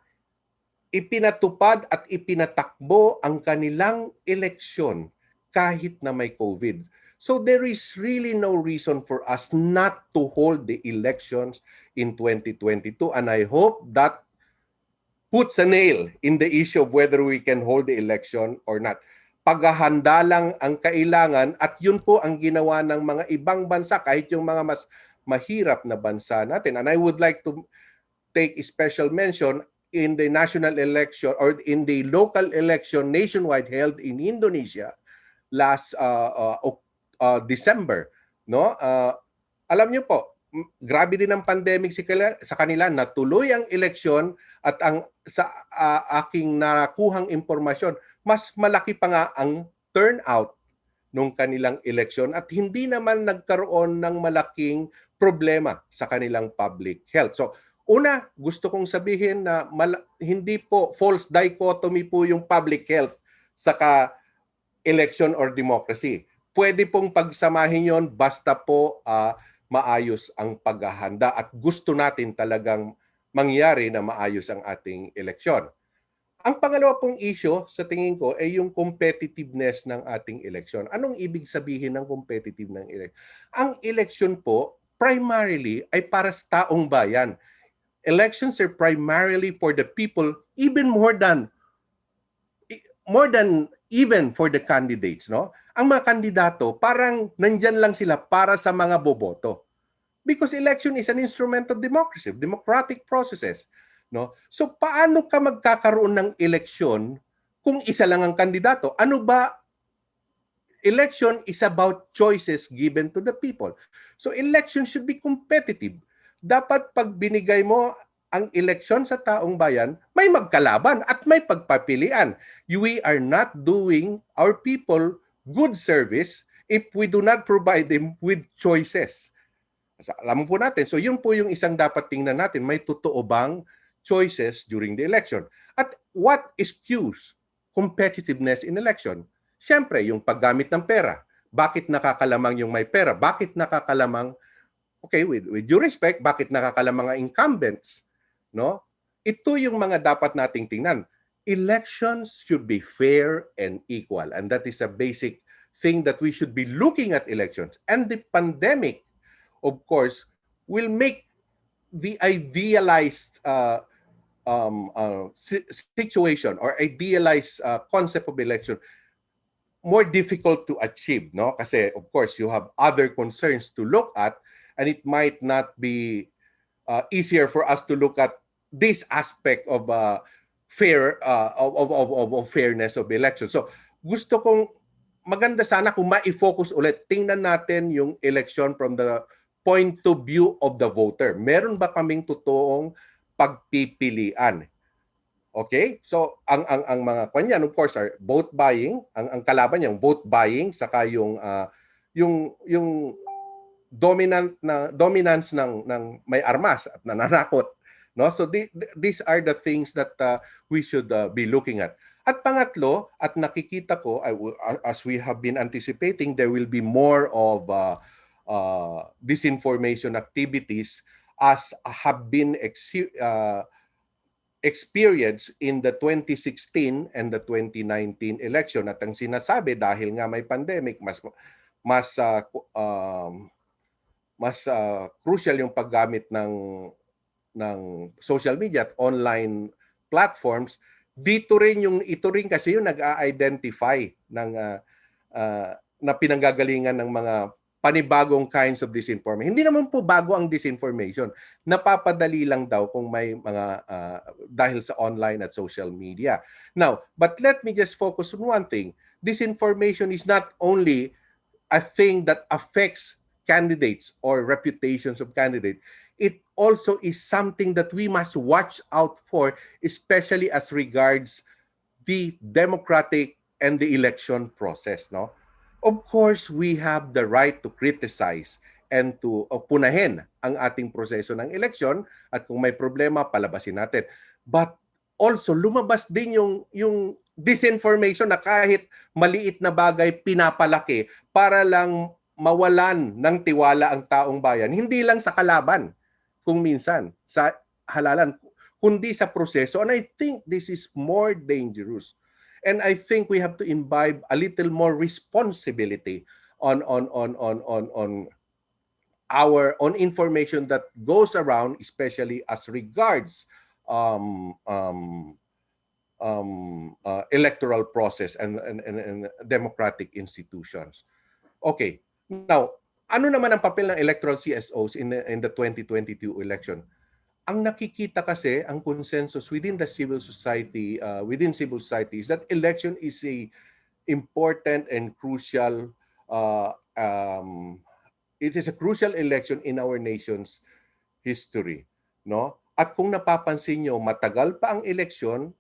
ipinatupad at ipinatakbo ang kanilang eleksyon kahit na may COVID. So there is really no reason for us not to hold the elections in 2022, and I hope that puts a nail in the issue of whether we can hold the election or not. Paghahanda lang ang kailangan, at yun po ang ginawa ng mga ibang bansa, kahit yung mga mas mahirap na bansa natin. And I would like to take special mention in the national election or in the local election nationwide held in Indonesia last December, no? Alam niyo po, grabe din ang pandemic sa kanila, natuloy ang eleksyon at ang sa aking nakuhang impormasyon, mas malaki pa nga ang turnout nung kanilang eleksyon at hindi naman nagkaroon ng malaking problema sa kanilang public health. So, una, gusto kong sabihin na hindi po false dichotomy po yung public health saka election or democracy. Pwede pong pagsamahin yon basta po maayos ang paghahanda at gusto natin talagang mangyari na maayos ang ating eleksyon. Ang pangalawa pong issue sa tingin ko ay yung competitiveness ng ating eleksyon. Anong ibig sabihin ng competitive ng eleksyon? Ang eleksyon po primarily ay para sa taong bayan. Elections are primarily for the people, even more than even for the candidates, no? Ang mga kandidato parang nandyan lang sila para sa mga boboto. Because election is an instrument of democracy, democratic processes, no? So paano ka magkakaroon ng eleksyon kung isa lang ang kandidato? Ano ba? Election is about choices given to the people. So election should be competitive. Dapat pag binigay mo ang eleksyon sa taong bayan, may magkalaban at may pagpapilian. We are not doing our people good service if we do not provide them with choices. Alam po natin, so yun po yung isang dapat tingnan natin, may totoo bang choices during the election? At what skews competitiveness in election? Siyempre, yung paggamit ng pera. Bakit nakakalamang yung may pera? Bakit nakakalamang, okay, with due respect, bakit nakakalamang ang incumbents? No? Ito yung mga dapat nating tingnan. Elections should be fair and equal. And that is a basic thing that we should be looking at elections. And the pandemic, of course, will make the idealized situation or idealized concept of election more difficult to achieve, no? Kasi of course you have other concerns to look at, and it might not be easier for us to look at this aspect of fairness of election. So gusto kong maganda sana kung ma-focus ulit, tingnan natin yung election from the point of view of the voter. Meron ba kaming totoong pagpipilian? Okay? So ang mga kanyan of course are vote buying, ang kalaban niya, vote buying saka yung dominance ng may armas at nananakot, no? So these are the things that we should be looking at. At pangatlo, at nakikita ko as we have been anticipating, there will be more of disinformation activities as have been experience in the 2016 and the 2019 election. At ang sinasabi, dahil nga may pandemic, mas crucial yung paggamit ng social media at online platforms. Ito rin kasi yung nag-a-identify ng na pinanggagalingan ng mga panibagong kinds of disinformation. Hindi naman po bago ang disinformation. Napapadali lang daw kung may mga dahil sa online at social media. Now, but let me just focus on one thing. Disinformation is not only a thing that affects candidates or reputations of candidates. It also is something that we must watch out for, especially as regards the democratic and the election process, no? Of course, we have the right to criticize and to punahin ang ating proseso ng eleksyon at kung may problema, palabasin natin. But also, lumabas din yung disinformation na kahit maliit na bagay pinapalaki para lang mawalan ng tiwala ang taong bayan. Hindi lang sa kalaban, kung minsan, sa halalan, kundi sa proseso. And I think this is more dangerous. And I think we have to imbibe a little more responsibility on information that goes around, especially as regards electoral process and democratic institutions. Okay, now ano naman ang papel ng electoral CSOs in the 2022 election? Ang nakikita kasi, ang consensus within the civil society, is that election is a important and crucial, it is a crucial election in our nation's history, no? At kung napapansin nyo, matagal pa ang eleksyon,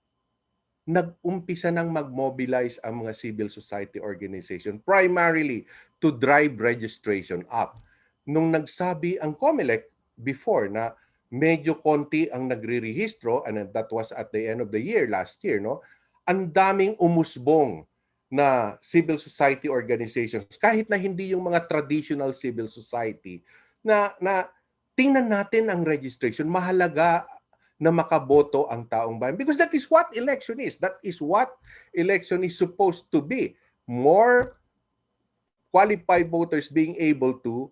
nag-umpisa nang mag-mobilize ang mga civil society organization primarily to drive registration up. Nung nagsabi ang COMELEC before na medyo konti ang nagre-rehistro, and that was at the end of the year last year, no? Ang daming umusbong na civil society organizations, kahit na hindi yung mga traditional civil society, na tingnan natin ang registration, mahalaga na makaboto ang taong bayan. Because that is what election is. That is what election is supposed to be. More qualified voters being able to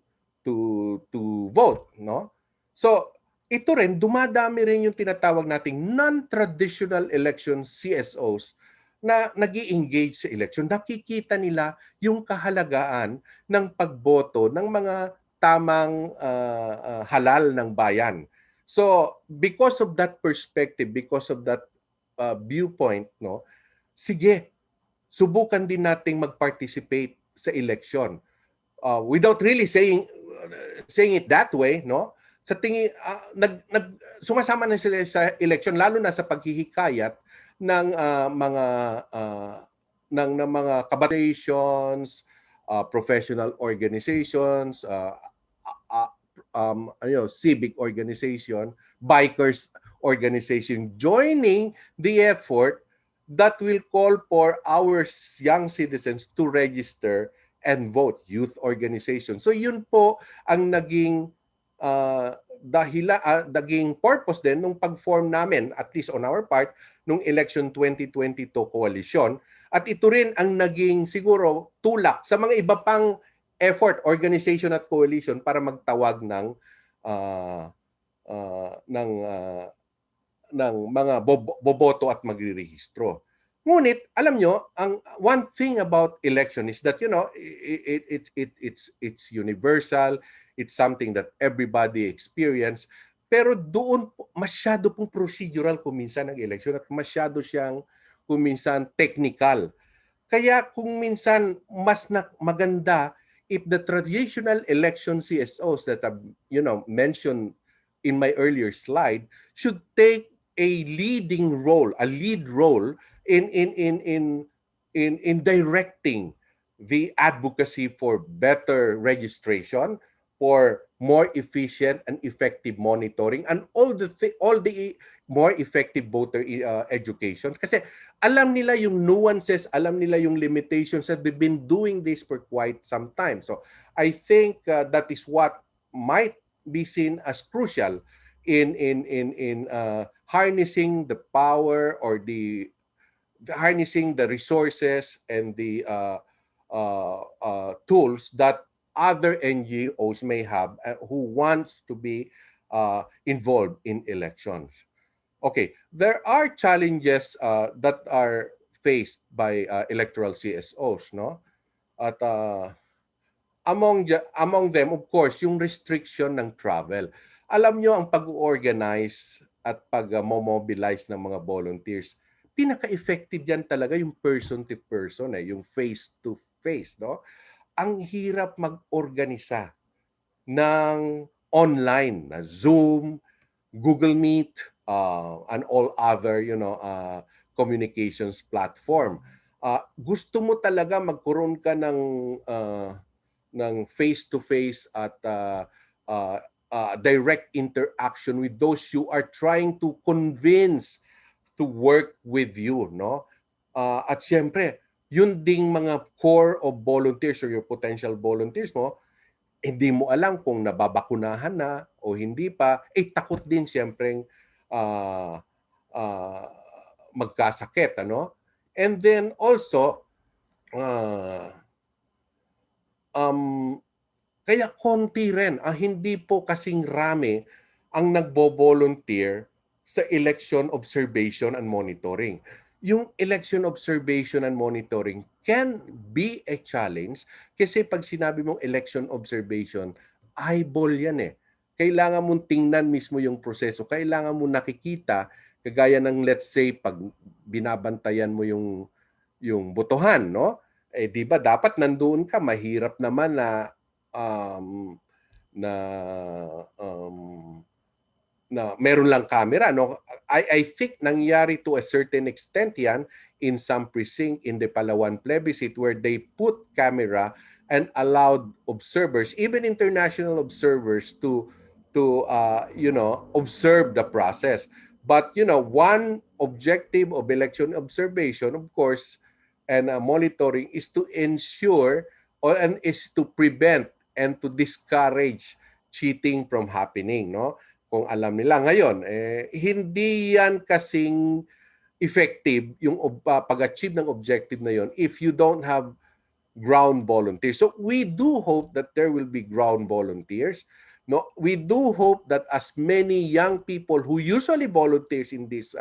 vote, no? So, ito rin, dumadami rin yung tinatawag nating non-traditional election CSOs na nag-i-engage sa election. Nakikita nila yung kahalagaan ng pagboto ng mga tamang halal ng bayan. So, because of that perspective, because of that viewpoint, no, sige, subukan din nating mag-participate sa election. Without really saying it that way, no? Sa tingin sumasama na sila sa election, lalo na sa paghihikayat ng mga kabataan, professional organizations, civic organization, bikers organization, joining the effort that will call for our young citizens to register and vote, youth organization. So yun po ang naging naging purpose din nung pag-form namin, at least on our part, nung election 2022 coalition. At ito rin ang naging siguro tulak sa mga iba pang effort, organization at coalition para magtawag ng mga boboto at magrirehistro. Ngunit alam nyo, ang one thing about election is that it's universal, it's something that everybody experience, pero doon masyado pong procedural kuminsan ang election at masyado siyang kuminsan technical. Kaya kung minsan mas maganda if the traditional election CSOs that I've mentioned in my earlier slide should take a lead role in directing the advocacy for better registration, for more efficient and effective monitoring, and all the more effective voter education. Kasi alam nila yung nuances, alam nila yung limitations, that they've been doing this for quite some time. So I think that is what might be seen as crucial in harnessing the power or harnessing the resources and the tools that other NGOs may have who want to be involved in elections. Okay, there are challenges that are faced by electoral CSOs, no? At among them, of course, yung restriction ng travel. Alam nyo, ang pag-organize at pag-mobilize ng mga volunteers, pinaka-effective yan talaga yung person-to-person, yung face-to-face, no? Ang hirap mag-organisa ng online, na Zoom, Google Meet, and all other, communications platform. Gusto mo talaga magkaroon ka ng face-to-face at direct interaction with those you are trying to convince to work with you, no? At syempre, yun ding mga core of volunteers or your potential volunteers mo, hindi mo alam kung nababakunahan na o hindi pa, takot din syempre magkasakit, ano? And then also, kaya konti rin, hindi po kasing rami ang nagbo-volunteer sa election observation and monitoring. yung election observation and monitoring can be a challenge kasi pag sinabi mong election observation, eyeball yan eh. Kailangan mong tingnan mismo yung proseso. Kailangan mo nakikita, kagaya ng let's say, pag binabantayan mo yung botohan, no? Eh di ba dapat nandoon ka, mahirap naman um, na um, na meron lang camera, no? I think nangyari to a certain extent yan in some precinct in the Palawan plebiscite where they put camera and allowed observers, even international observers, to observe the process. But one objective of election observation, of course, and monitoring is to ensure and is to prevent and to discourage cheating from happening, no? Kung alam nila ngayon, hindi yan kasing effective yung pag-achieve ng objective na yon if you don't have ground volunteers. So we do hope that there will be ground volunteers. No, we do hope that as many young people who usually volunteers in this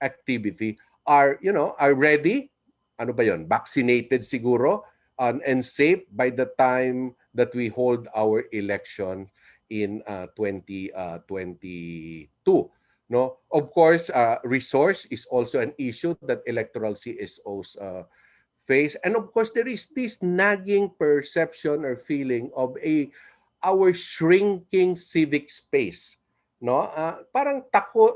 activity are ready. Ano ba yon? Vaccinated siguro and safe by the time that we hold our election in 2022. No, of course, resource is also an issue that electoral CSOs face, and of course, there is this nagging perception or feeling of our shrinking civic space. No, parang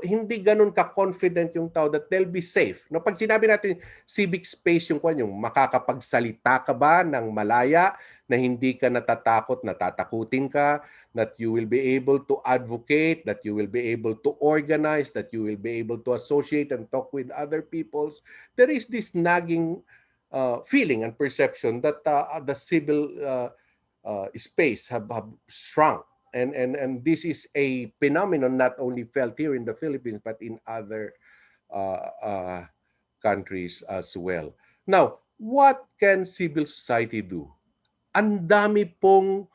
hindi ganun ka-confident yung tao that they'll be safe. No, pag sinabi natin civic space, yung makakapagsalita ka ba ng malaya na hindi ka natatakot, natatakutin ka, that you will be able to advocate, that you will be able to organize, that you will be able to associate and talk with other peoples. There is this nagging feeling and perception that the civil space have shrunk. And this is a phenomenon not only felt here in the Philippines, but in other countries as well. Now, what can civil society do? Ang dami pong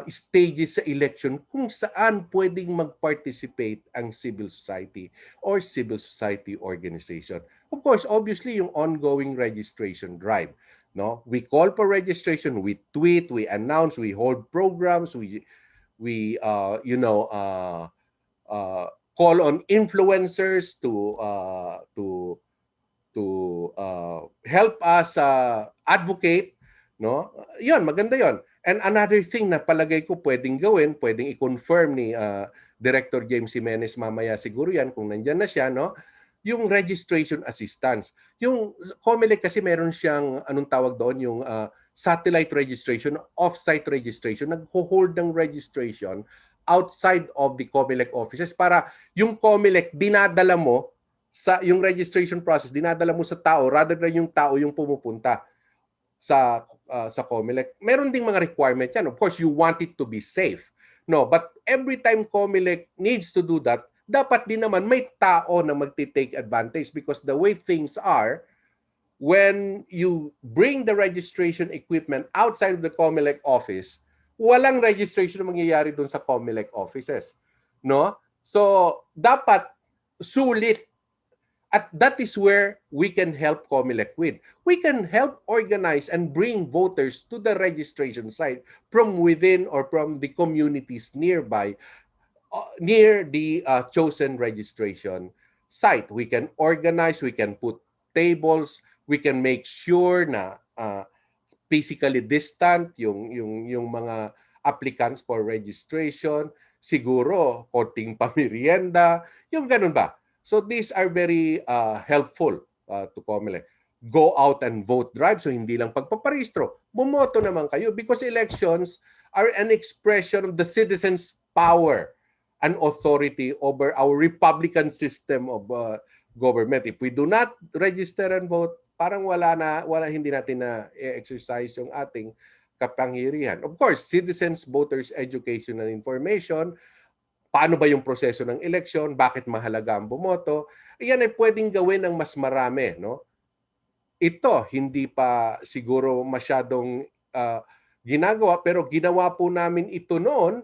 stages sa election kung saan pwedeng mag-participate ang civil society or civil society organization. Of course, obviously, yung ongoing registration drive. No, we call for registration, we tweet, we announce, we hold programs, we call on influencers to help us advocate, no? Yon, maganda yon. And another thing na palagay ko pwedeng gawin, pwedeng i-confirm ni Director James Jimenez mamaya siguro yan kung nandiyan na siya, no? Yung registration assistance. Yung COMELEC kasi meron siyang anong tawag doon, yung satellite registration, off-site registration, nagho-hold ng registration outside of the COMELEC offices para yung COMELEC dinadala mo sa yung registration process, dinadala mo sa tao rather than yung tao yung pumupunta sa COMELEC. Meron ding mga requirement yan. Of course, you want it to be safe. No, but every time COMELEC needs to do that, dapat din naman may tao na magti-take advantage because the way things are, when you bring the registration equipment outside of the COMELEC office, walang registration na mangyayari doon sa COMELEC offices. No? So, dapat sulit. At that is where we can help COMELEC with. We can help organize and bring voters to the registration site from within or from the communities nearby, near the chosen registration site. We can organize, we can put tables, we can make sure na physically distant yung mga applicants for registration, siguro konting pamerienda, yung ganun ba. So these are very helpful to COMELEC. Go out and vote drive, so hindi lang pagpaparehistro, bumoto naman kayo because elections are an expression of the citizens' power and authority over our Republican system of government. If we do not register and vote, parang hindi natin na exercise yung ating kapangyarihan. Of course, citizens, voters, education and information, paano ba yung proseso ng eleksyon, bakit mahalaga ang bumoto, iyan ay pwedeng gawin ng mas marami. No? Ito, hindi pa siguro masyadong ginagawa, pero ginawa po namin ito noon,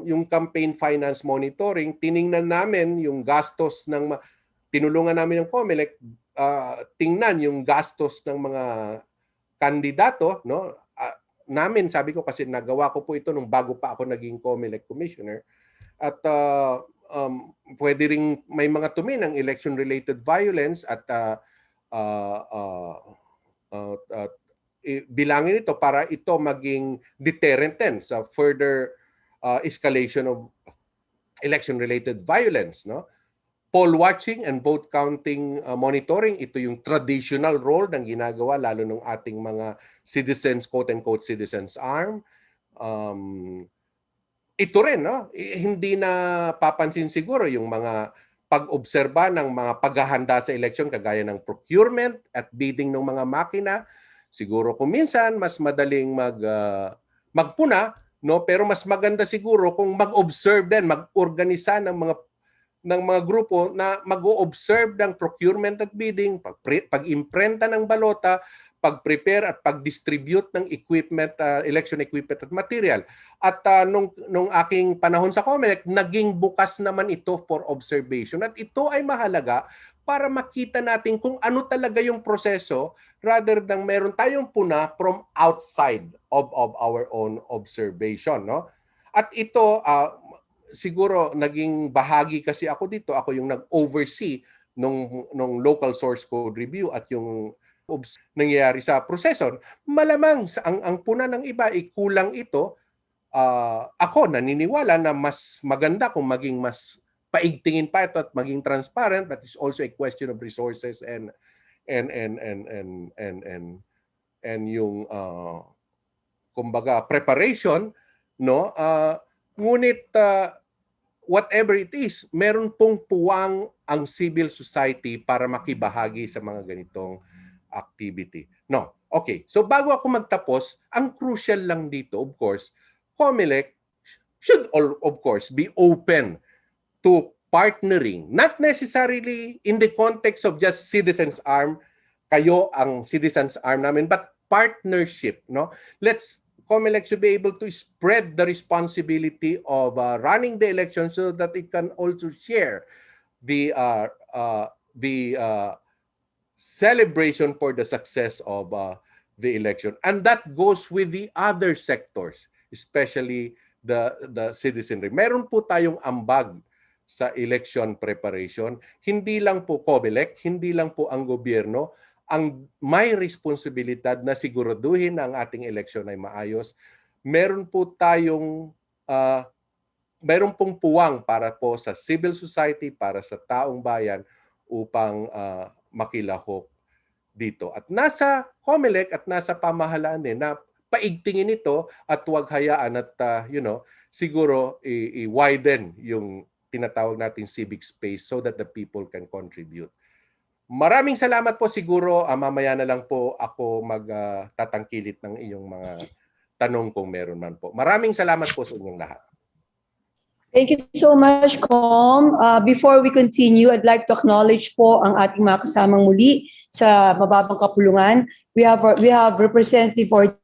yung campaign finance monitoring, tiningnan namin yung gastos ng tinulungan namin ng COMELEC tingnan yung gastos ng mga kandidato, no? Namin, sabi ko kasi nagawa ko po ito nung bago pa ako naging COMELEC commissioner. At pwede ring may mga tumi ng election-related violence at bilangin ito para ito maging deterrent din sa further escalation of election-related violence, no? Poll watching and vote counting monitoring, ito yung traditional role ng ginagawa lalo ng ating mga citizens, quote-unquote citizens arm. Ito rin, no? Hindi na papansin siguro yung mga pag-obserba ng mga paghahanda sa election kagaya ng procurement at bidding ng mga makina. Siguro kung minsan mas madaling magpuna, no? Pero mas maganda siguro kung mag-observe din, mag-organisa ng mga grupo na mag-o-observe ng procurement at bidding, pag-imprenta ng balota, pag-prepare at pag-distribute ng equipment, election equipment at material. At nung aking panahon sa COMELEC, naging bukas naman ito for observation. At ito ay mahalaga para makita natin kung ano talaga yung proseso rather than meron tayong puna from outside of our own observation, no? At ito, siguro naging bahagi kasi ako dito, ako yung nag-oversee nung local source code review at yung nangyayari sa proseso. Malamang ang puna ng iba ay kulang ito. Ako naniniwala na mas maganda kung maging mas paigtingin pa ito at maging transparent, but it's also a question of resources and yung kumbaga preparation, no? Ngunit whatever it is, meron pong puwang ang civil society para makibahagi sa mga ganitong activity. No. Okay. So bago ako magtapos, ang crucial lang dito, of course, COMELEC should of course be open to partnering, not necessarily in the context of just citizens arm, kayo ang citizens arm namin, but partnership, no? COMELEC should be able to spread the responsibility of running the election so that it can also share the celebration for the success of the election. And that goes with the other sectors, especially the citizenry. Meron po tayong ambag sa election preparation. Hindi lang po COMELEC, hindi lang po ang gobyerno ang may responsibilidad na siguraduhin na ang ating eleksyon ay maayos. Meron po tayong meron pong puwang para po sa civil society, para sa taong bayan upang makilahok dito. At nasa COMELEC at nasa pamahalaan din na paigtingin ito at huwag hayaan at siguro i-widen yung tinatawag nating civic space so that the people can contribute. Maraming salamat po. Siguro mamaya na lang po ako magtatangkilit ng iyong mga tanong kung meron man po. Maraming salamat po sa inyong lahat.
Thank you so much, Com. Before we continue, I'd like to acknowledge po ang ating mga kasamang muli sa mababang kapulungan. We have Representative for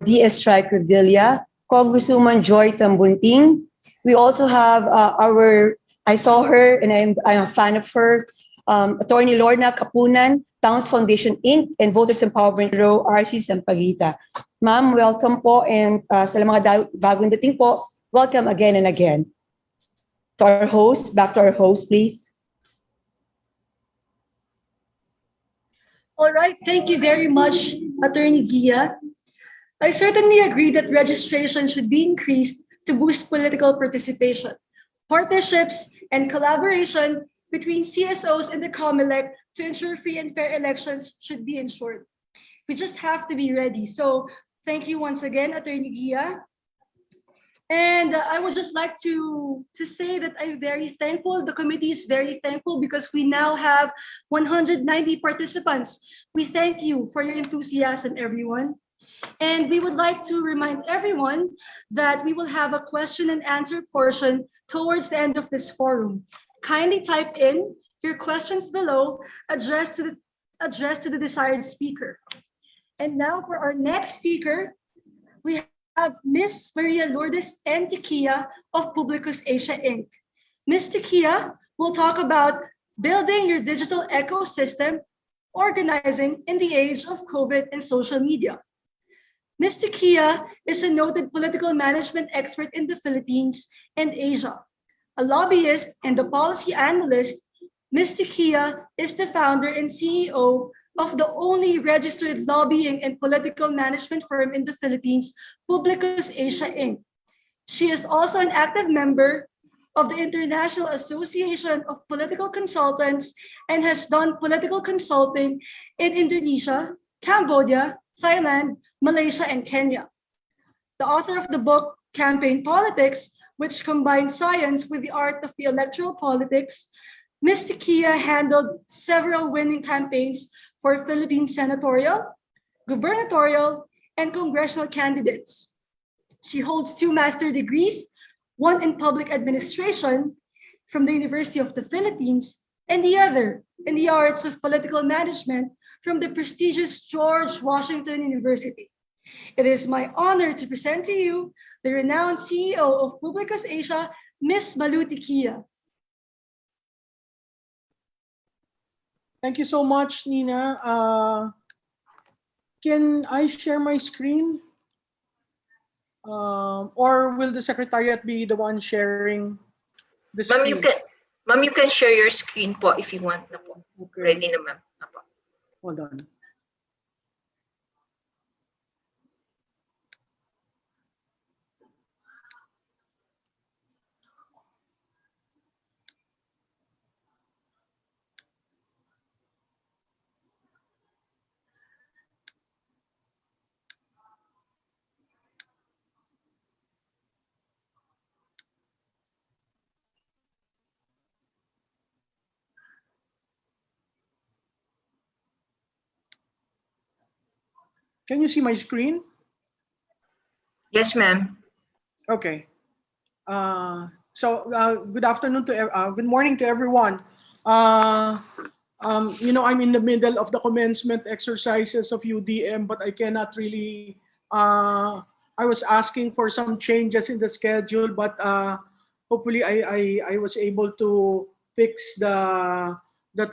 DS Striker Villa, Congresswoman Joy Tambunting. We also have I saw her and I'm a fan of her, Attorney Lorna Kapunan, Towns Foundation Inc. and Voters Empowerment Bureau, RC Sampaguita. Ma'am, welcome po, and sa mga bagong dating po, welcome again and again. To our host, back to our host, please.
All right, thank you very much, Attorney Gia. I certainly agree that registration should be increased to boost political participation. Partnerships and collaboration between CSOs and the COMELEC to ensure free and fair elections should be ensured. We just have to be ready. So thank you once again, Attorney Gia. And I would just like to say that I'm very thankful. The committee is very thankful because we now have 190 participants. We thank you for your enthusiasm, everyone. And we would like to remind everyone that we will have a question and answer portion towards the end of this forum. Kindly type in your questions below, addressed to the desired speaker. And now for our next speaker, we have Ms. Maria Lourdes N. Tiquia of Publicus Asia Inc. Ms. Tiquia will talk about building your digital ecosystem, organizing in the age of COVID and social media. Ms. Tequia is a noted political management expert in the Philippines and Asia. A lobbyist and a policy analyst, Ms. Tequia is the founder and CEO of the only registered lobbying and political management firm in the Philippines, Publicus Asia Inc. She is also an active member of the International Association of Political Consultants and has done political consulting in Indonesia, Cambodia, Thailand, Malaysia, and Kenya. The author of the book Campaign Politics, which combines science with the art of the electoral politics, Ms. Tequia handled several winning campaigns for Philippine senatorial, gubernatorial, and congressional candidates. She holds 2 master's degrees, one in public administration from the University of the Philippines, and the other in the arts of political management from the prestigious George Washington University. It is my honor to present to you the renowned CEO of Publicus Asia, Ms. Malu Tequia.
Thank you so much, Nina. Can I share my screen? Or will the secretariat be the one sharing the
Ma'am,
screen?
you can share your screen po if you want na po.
Okay.
Ready na, ma'am. Na po.
Hold on. Can you see my screen?
Yes, ma'am.
Okay. Good afternoon good morning to everyone. I'm in the middle of the commencement exercises of UDM, but I cannot really. I was asking for some changes in the schedule, but hopefully I was able to fix the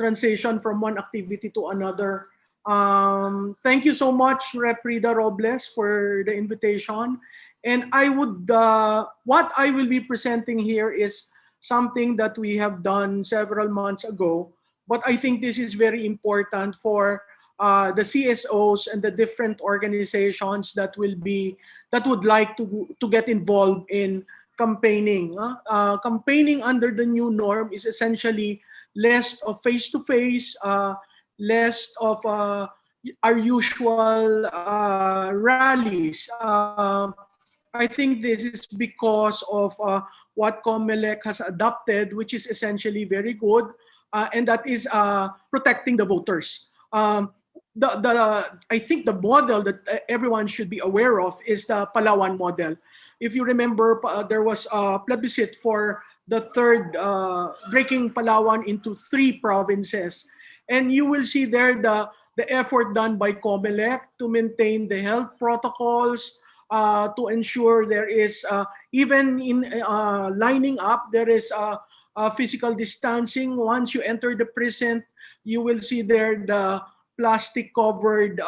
transition from one activity to another. Thank you so much, Rep. Rida Robles, for the invitation. And what I will be presenting here is something that we have done several months ago, but I think this is very important for the CSOs and the different organizations that would like to get involved in campaigning. Campaigning under the new norm is essentially less of face-to-face, less of our usual rallies. I think this is because of what COMELEC has adopted, which is essentially very good, and that is protecting the voters. I think the model that everyone should be aware of is the Palawan model. If you remember, there was a plebiscite for the third, breaking Palawan into 3 provinces. And you will see there the effort done by COMELEC to maintain the health protocols, to ensure there is, even in lining up, there is physical distancing. Once you enter the precinct, you will see there the plastic covered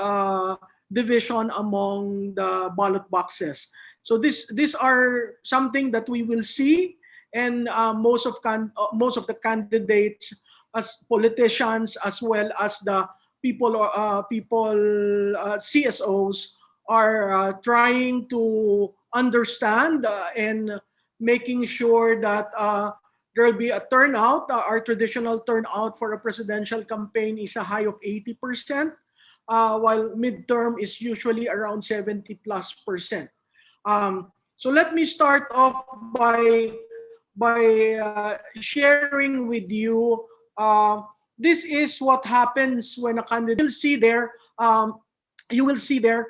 division among the ballot boxes. So these are something that we will see, and most of the candidates, as politicians as well as the CSOs, are trying to understand and making sure that there will be a turnout. Our traditional turnout for a presidential campaign is a high of 80%, while midterm is usually around 70+%. So let me start off by sharing with you. This is what happens when a candidate. You will see there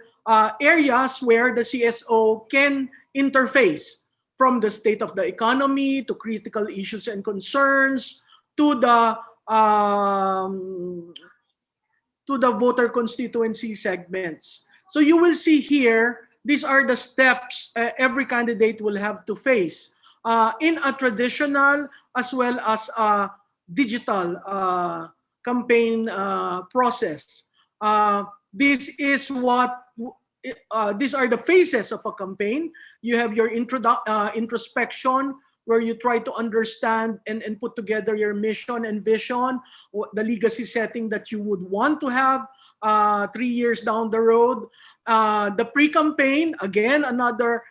areas where the CSO can interface, from the state of the economy to critical issues and concerns to the voter constituency segments. So you will see here, these are the steps every candidate will have to face in a traditional as well as digital campaign process. This is what these are the phases of a campaign. You have your introspection, where you try to understand and put together your mission and vision, the legacy setting that you would want to have 3 years down the road. The pre-campaign, again, another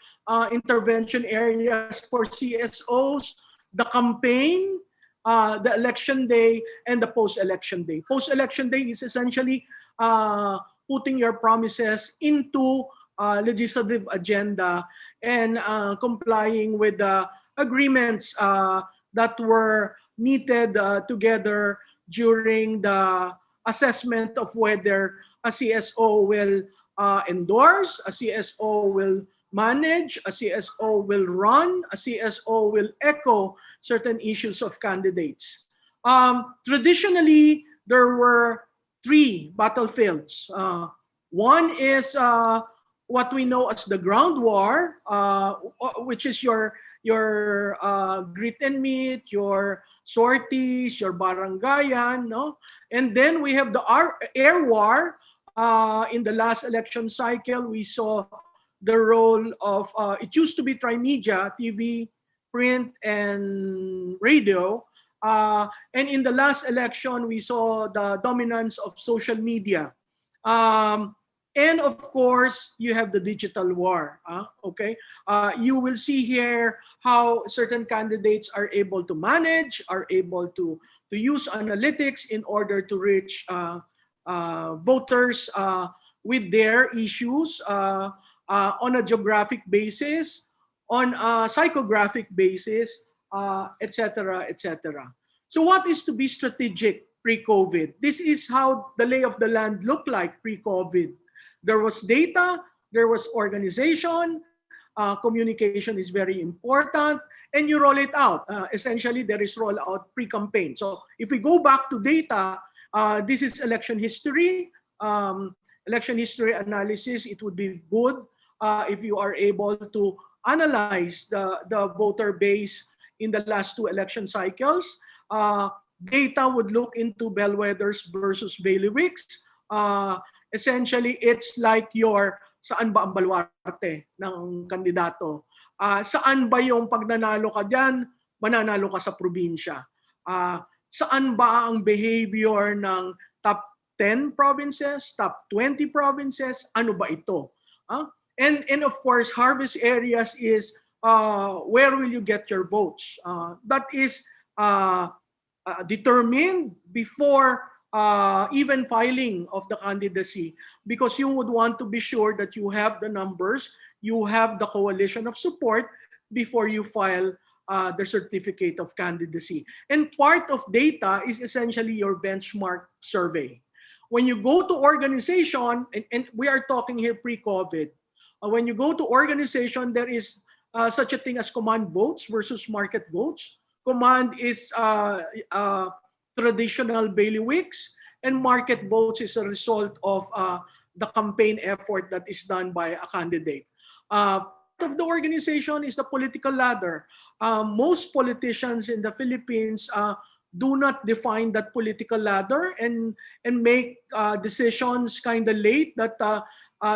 intervention areas for CSOs, the campaign, the election day, and the post-election day. Post-election day is essentially putting your promises into legislative agenda and complying with the agreements that were meted together during the assessment of whether a CSO will endorse, a CSO will manage, a CSO will run, a CSO will echo certain issues of candidates. Traditionally, there were 3 battlefields. One is what we know as the ground war, which is your grit and meet, your sorties, your barangayan, no? And then we have the air war. In the last election cycle, we saw the role of, it used to be trimedia, TV, print, and radio. And in the last election, we saw the dominance of social media. And of course, you have the digital war. Okay, you will see here how certain candidates are able to manage, are able to use analytics in order to reach voters with their issues on a geographic basis, on a psychographic basis, etc., etc. So what is to be strategic pre-COVID? This is how the lay of the land looked like pre-COVID. There was data, there was organization, communication is very important, and you roll it out. Essentially, there is rollout pre-campaign. So if we go back to data, this is election history. Election history analysis, it would be good if you are able to analyze the voter base in the last 2 election cycles. Data would look into bellwethers versus bailiwicks. Essentially, it's like your saan ba ang baluarte ng kandidato? Saan ba yung pag nanalo ka dyan, mananalo ka sa probinsya? Saan ba ang behavior ng top 10 provinces, top 20 provinces? Ano ba ito? And of course, harvest areas is where will you get your votes? That is determined before even filing of the candidacy, because you would want to be sure that you have the numbers, you have the coalition of support before you file the certificate of candidacy. And part of data is essentially your benchmark survey. When you go to organization, and we are talking here pre-COVID, when you go to organization, there is such a thing as command votes versus market votes. Command is traditional bailiwicks, and market votes is a result of the campaign effort that is done by a candidate. Part of the organization is the political ladder. Most politicians in the Philippines do not define that political ladder and make decisions kind of late that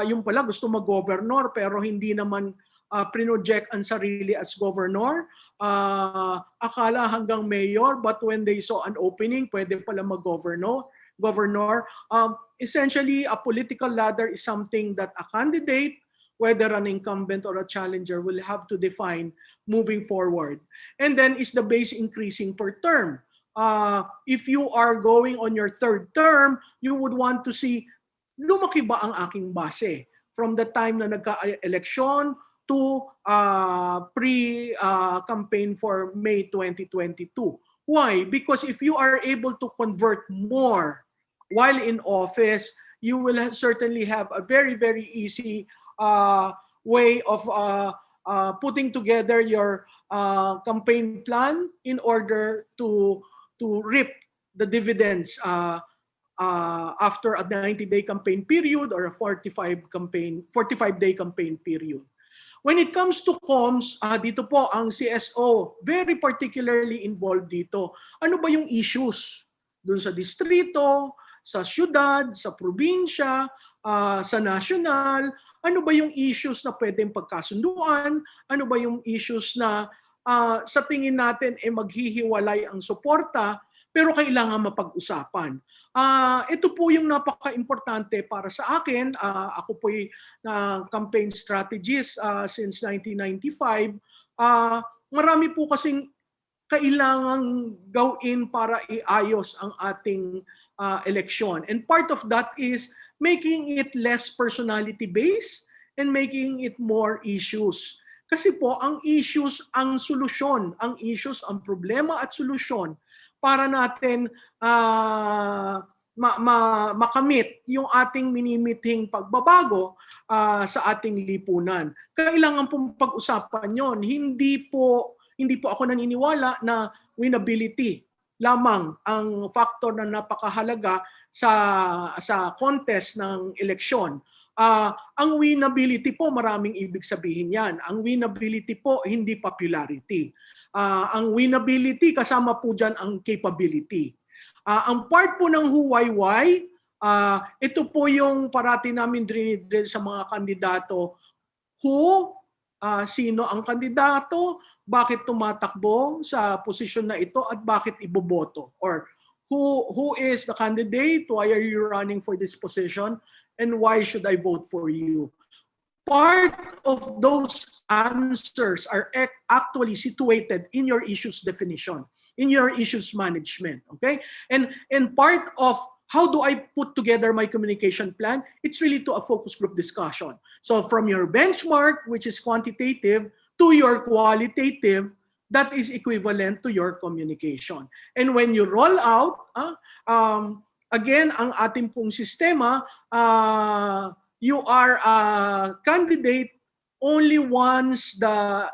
yung pala gusto mag-governor pero hindi naman project ang sarili as governor. Akala hanggang mayor, but when they saw an opening, pwede pala mag-governor. Essentially, a political ladder is something that a candidate, whether an incumbent or a challenger, will have to define moving forward. And then is the base increasing per term? If you are going on your 3rd term, you would want to see, lumaki ba ang aking base from the time na nagka-eleksyon to pre-campaign for May 2022. Why? Because if you are able to convert more while in office, you will certainly have a very, very easy way of putting together your campaign plan in order to reap the dividends after a 90-day campaign period or a 45-day campaign period. When it comes to comms, dito po ang CSO very particularly involved dito. Ano ba yung issues doon sa distrito, sa syudad, sa probinsya, sa national? Ano ba yung issues na pwedeng pagkasunduan? Ano ba yung issues na sa tingin natin maghihiwalay ang suporta pero kailangan mapag-usapan? Ito po yung napaka-importante para sa akin. Ako po ay campaign strategist since 1995. Marami po kasing kailangang gawin para iayos ang ating eleksyon. And part of that is making it less personality-based and making it more issues. Kasi po, ang issues, ang solusyon, ang issues, ang problema at solusyon para natin makamit yung ating minimiting pagbabago sa ating lipunan. Kailangan pong pag-usapan yon. Hindi po ako naniniwala na winnability lamang ang factor na napakahalaga sa contest ng eleksyon. Ang winnability po, maraming ibig sabihin yan. Ang winnability po, hindi popularity. Ang winnability, kasama po dyan ang capability. Ang part po ng huwayway, ito po yung parati namin dinidrill sa mga kandidato. Sino ang kandidato, bakit tumatakbo sa posisyon na ito, at bakit iboboto? Or who is the candidate, why are you running for this position, and why should I vote for you? Part of those answers are actually situated in your issues definition, in your issues management, okay? And part of how do I put together my communication plan, it's really to a focus group discussion. So from your benchmark, which is quantitative, to your qualitative, that is equivalent to your communication. And when you roll out, again, ang ating pong sistema, you are a candidate only once the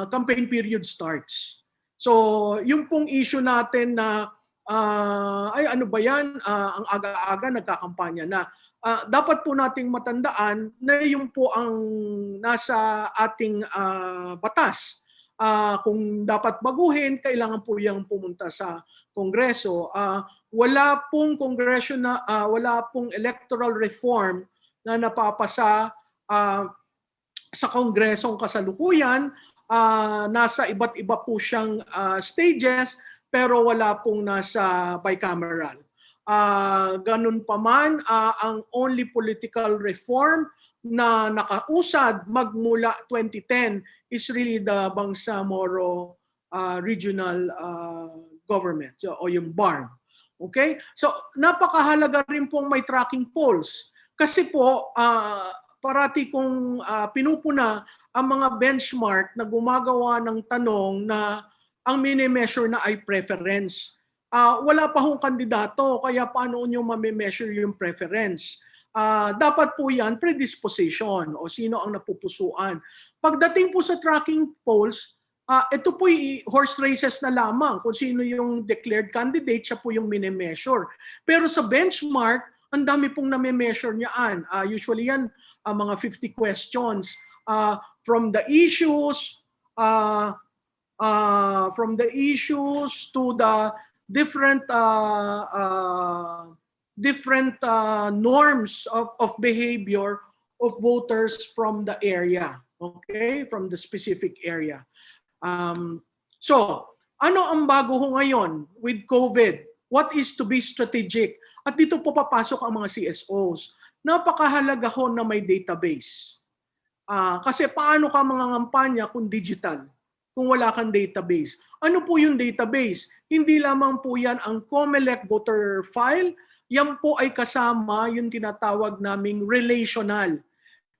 campaign period starts. So, yung pong issue natin na, ano ba yan, ang aga-aga nagkakampanya na, dapat po nating matandaan na yung po ang nasa ating batas. Kung dapat baguhin, kailangan po yung pumunta sa Kongreso. Wala pong wala pong electoral reform na napapasa sa Kongresong kasalukuyan. Nasa iba't iba po siyang stages, pero wala pong nasa bicameral. Ganun pa man, ang only political reform na nakausad magmula 2010 is really the Bangsamoro Regional Government o yung BARM. Okay? So napakahalaga rin pong may tracking polls. Kasi po, parati kong pinupuna ang mga benchmark na gumagawa ng tanong na ang mini-measure na ay preference. Wala pa hong kandidato, kaya paano nyo mami-measure yung preference? Dapat po yan predisposition o sino ang napupusuan. Pagdating po sa tracking polls, ito po horse races na lamang. Kung sino yung declared candidate, siya po yung mini-measure. Pero sa benchmark, ang dami pong nami-measure niyaan. Usually yan, mga 50 questions. From the issues to the different norms of behavior of voters from the area, okay, from the specific area. So, ano ang bago ho ngayon with COVID? What is to be strategic? At dito po papasok ang mga CSOs. Napakahalaga ho na may database. Kasi paano ka mangangampanya kung digital? Kung wala kang database. Ano po yung database? Hindi lamang po yan ang COMELEC voter file. Yan po ay kasama yung tinatawag naming relational.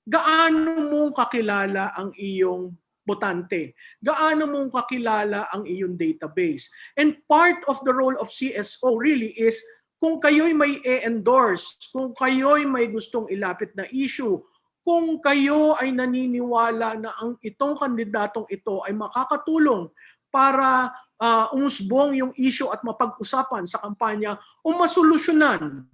Gaano mong kakilala ang iyong botante? Gaano mong kakilala ang iyong database? And part of the role of CSO really is kung kayo'y may e-endorse, kung kayo'y may gustong ilapit na issue, kung kayo ay naniniwala na ang itong kandidatong ito ay makakatulong para umusbong yung issue at mapag-usapan sa kampanya o masolusyonan,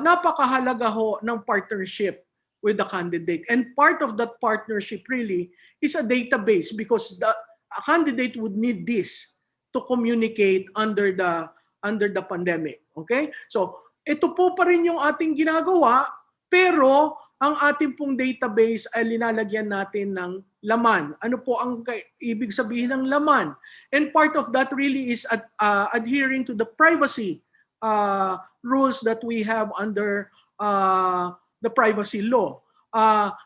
napakahalaga ho ng partnership with the candidate. And part of that partnership really is a database, because a candidate would need this to communicate under the pandemic. Okay? So ito po pa rin yung ating ginagawa, pero ang ating pong database ay linalagyan natin ng laman. Ano po ang ibig sabihin ng laman? And part of that really is adhering to the privacy rules that we have under the privacy law.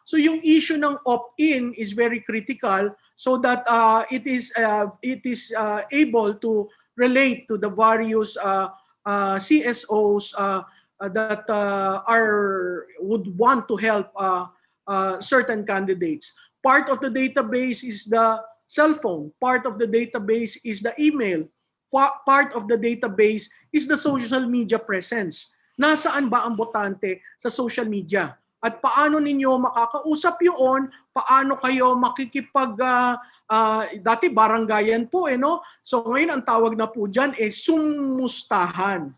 So yung issue ng opt-in is very critical, so that it is able to relate to the various CSOs that would want to help certain candidates. Part of the database is the cell phone. Part of the database is the email. Part of the database is the social media presence. Nasaan ba ang botante sa social media? At paano ninyo makakausap yun? Paano kayo makikipag... dati baranggayan po, no? So ngayon ang tawag na po dyan sumustahan.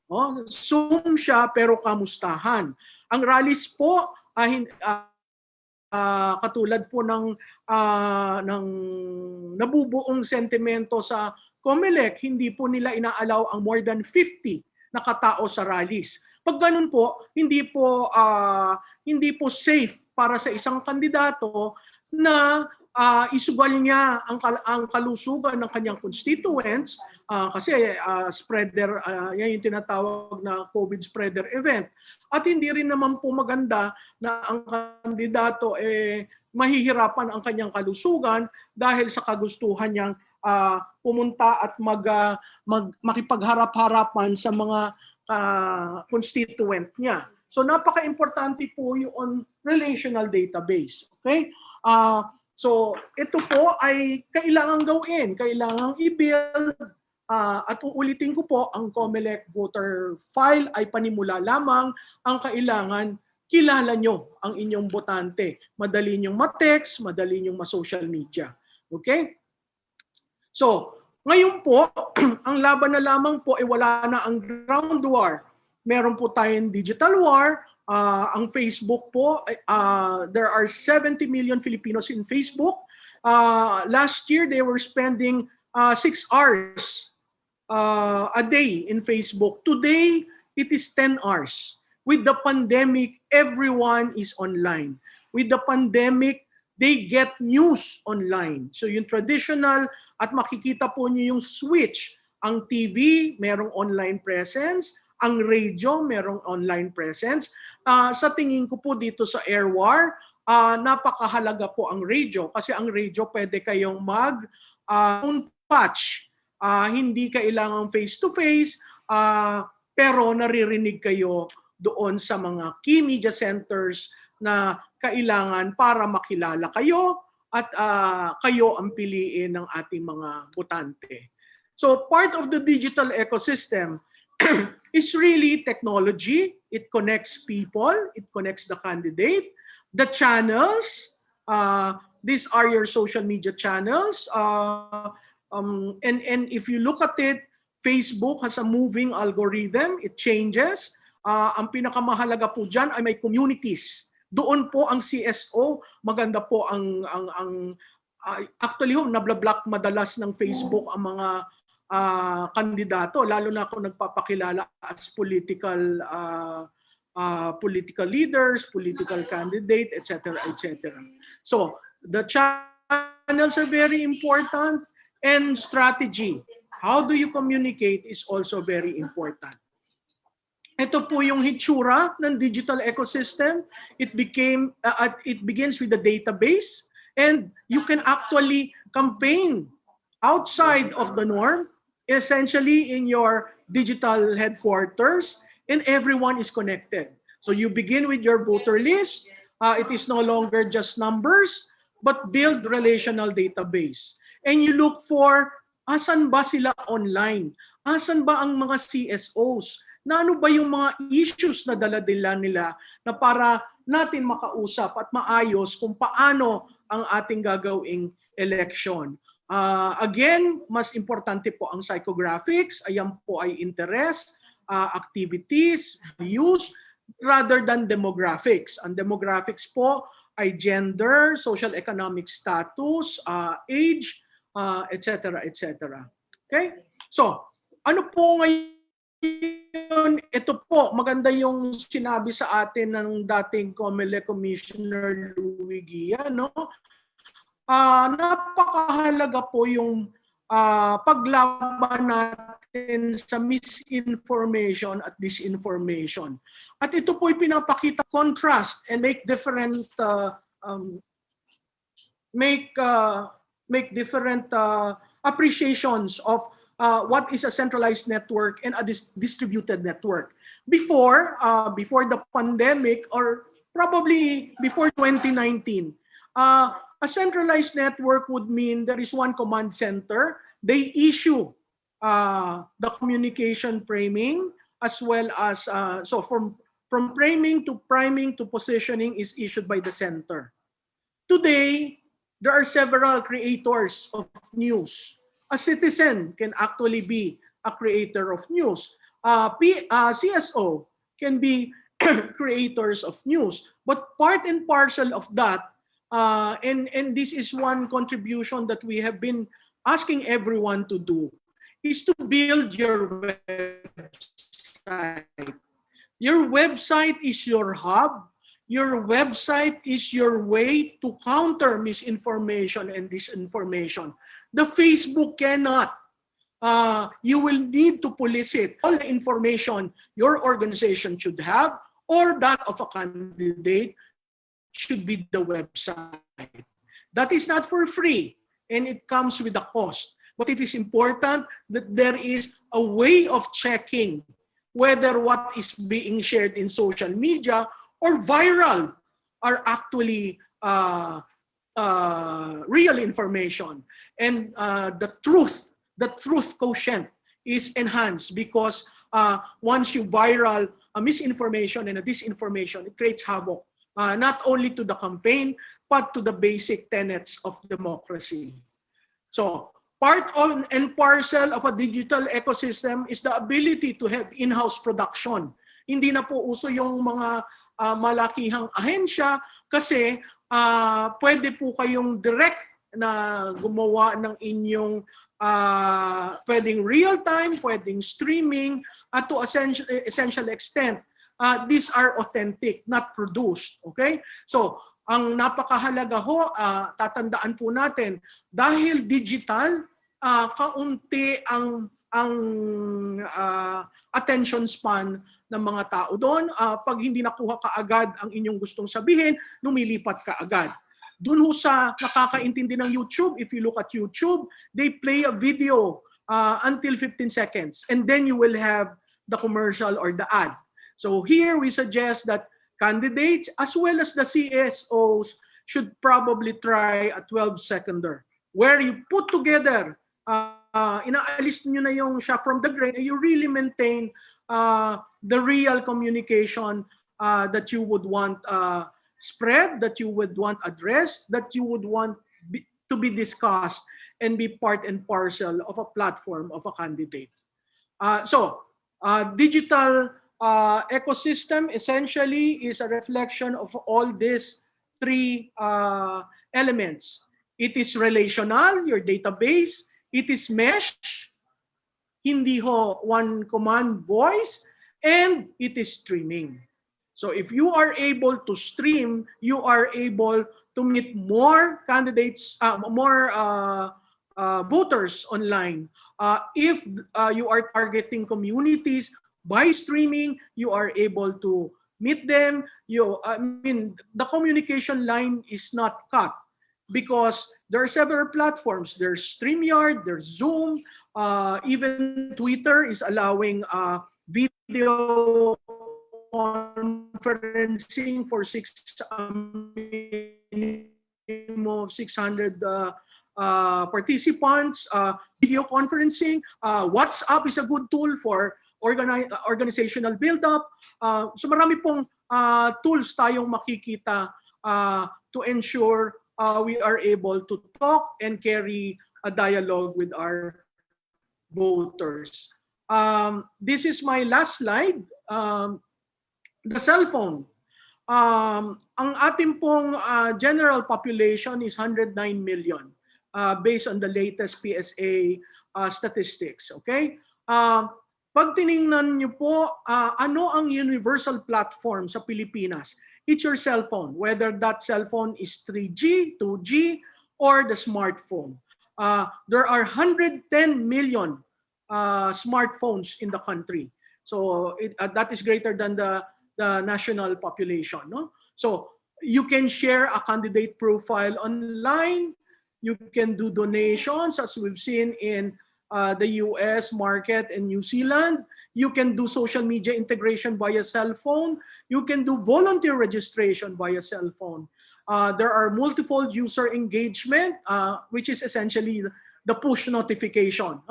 Oh, Zoom siya pero kamustahan. Ang rallies po, katulad po ng nabubuong sentimento sa COMELEC, hindi po nila inaalaw ang more than 50 na katao sa rallies. Pag ganun po, hindi po safe para sa isang kandidato na isugal niya ang kalusugan ng kanyang constituents, kasi spreader, yan yung tinatawag na COVID spreader event. At hindi rin naman po maganda na ang kandidato mahihirapan ang kanyang kalusugan dahil sa kagustuhan niyang pumunta at makipagharap-harapan sa mga constituent niya. So napaka-importante po yung relational database. Okay? So ito po ay kailangang gawin, kailangang i-build, at uulitin ko po, ang COMELEC voter file ay panimula lamang. Ang kailangan, kilala nyo ang inyong botante. Madali nyong ma-text, madali nyong ma-social media. Okay? So, ngayon po, ang laban na lamang po ay wala na ang ground war. Meron po tayong digital war. Ang Facebook po, there are 70 million Filipinos in Facebook. Last year, they were spending 6 hours a day in Facebook. Today, it is 10 hours. With the pandemic, everyone is online. With the pandemic, they get news online. So yung traditional, at makikita po niyo yung switch. Ang TV, merong online presence. Ang radio, merong online presence. Sa tingin ko po dito sa air war, napakahalaga po ang radio. Kasi ang radio, pwede kayong patch. Hindi kailangang face-to-face, pero naririnig kayo doon sa mga key media centers na kailangan para makilala kayo at kayo ang piliin ng ating mga botante. So part of the digital ecosystem is really technology. It connects people, it connects the candidate, the channels. These are your social media channels. And if you look at it, Facebook has a moving algorithm. It changes. Ang pinakamahalaga po dyan ay may communities. Doon po ang CSO, maganda po actually nabla-block madalas ng Facebook ang mga kandidato, lalo na kung nagpapakilala as political leaders, political candidate, etc., etc. So the channels are very important. And strategy, how do you communicate is also very important. Ito po yung hitsura ng digital ecosystem. It begins with the database, and you can actually campaign outside of the norm, essentially in your digital headquarters, and everyone is connected. So you begin with your voter list. It is no longer just numbers, but build relational database. And you look for, asan ba sila online? Asan ba ang mga CSOs? Na ano ba yung mga issues na dala-dala nila na para natin makausap at maayos kung paano ang ating gagawing election. Again, mas importante po ang psychographics. Ayan po ay interest, activities, views. rather than demographics. Ang demographics po ay gender, social economic status, age, etc. etc. Okay? So, ano po ngayon, ito po, maganda yung sinabi sa atin ng dating COMELEC Commissioner Louis Guia, no? Napakahalaga po yung paglaban natin sa misinformation at disinformation. At ito po ay pinapakita contrast and make different appreciations of what is a centralized network and a distributed network. Before the pandemic, or probably before 2019, a centralized network would mean there is one command center. They issue the communication framing, as well as so from framing to priming to positioning is issued by the center. Today, there are several creators of news. A citizen can actually be a creator of news. CSO can be creators of news. But part and parcel of that, and this is one contribution that we have been asking everyone to do, is to build your website. Your website is your hub. Your website is your way to counter misinformation and disinformation. The Facebook cannot. You will need to police it. All the information your organization should have or that of a candidate should be the website. That is not for free, and it comes with a cost. But it is important that there is a way of checking whether what is being shared in social media or viral are actually real information. And the truth quotient is enhanced because once you viral a misinformation and a disinformation, it creates havoc, not only to the campaign, but to the basic tenets of democracy. So, part of and parcel of a digital ecosystem is the ability to have in-house production. Hindi na po uso yung mga malakihang ahensya kasi pwede po kayong direct na gumawa ng inyong pwedeng real-time, pwedeng streaming, at to essential extent, these are authentic, not produced. Okay? So, ang napakahalaga ho, tatandaan po natin, dahil digital, kaunti ang attention span ng mga tao doon. Pag hindi nakuha kaagad ang inyong gustong sabihin, lumilipat ka agad. Doon ho sa nakakaintindi ng YouTube, if you look at YouTube, they play a video until 15 seconds. And then you will have the commercial or the ad. So here we suggest that candidates as well as the CSOs should probably try a 12-seconder where you put together, inaalis nyo na yung siya from the grain, you really maintain the real communication that you would want spread, that you would want addressed, that you would want to be discussed and be part and parcel of a platform of a candidate. Digital ecosystem essentially is a reflection of all these three elements. It is relational, your database. It is mesh, hindi ho one command voice, and it is streaming. So if you are able to stream, you are able to meet more candidates, more voters online. If you are targeting communities by streaming, you are able to meet them. The communication line is not cut because there are several platforms. There's StreamYard, there's Zoom, even Twitter is allowing video conferencing for minimum of 600 participants. Video conferencing, WhatsApp is a good tool for organizational build-up. So marami pong tools tayong makikita to ensure we are able to talk and carry a dialogue with our voters. This is my last slide. the cell phone. Ang ating pong general population is 109 million based on the latest PSA statistics. Okay? Pag tiningnan nyo po, ano ang universal platform sa Pilipinas? It's your cell phone, whether that cell phone is 3G, 2G, or the smartphone. There are 110 million smartphones in the country. So that is greater than the national population. No? So you can share a candidate profile online. You can do donations, as we've seen in the US market and New Zealand. You can do social media integration via cell phone. You can do volunteer registration via cell phone. There are multiple user engagement, which is essentially the push notification.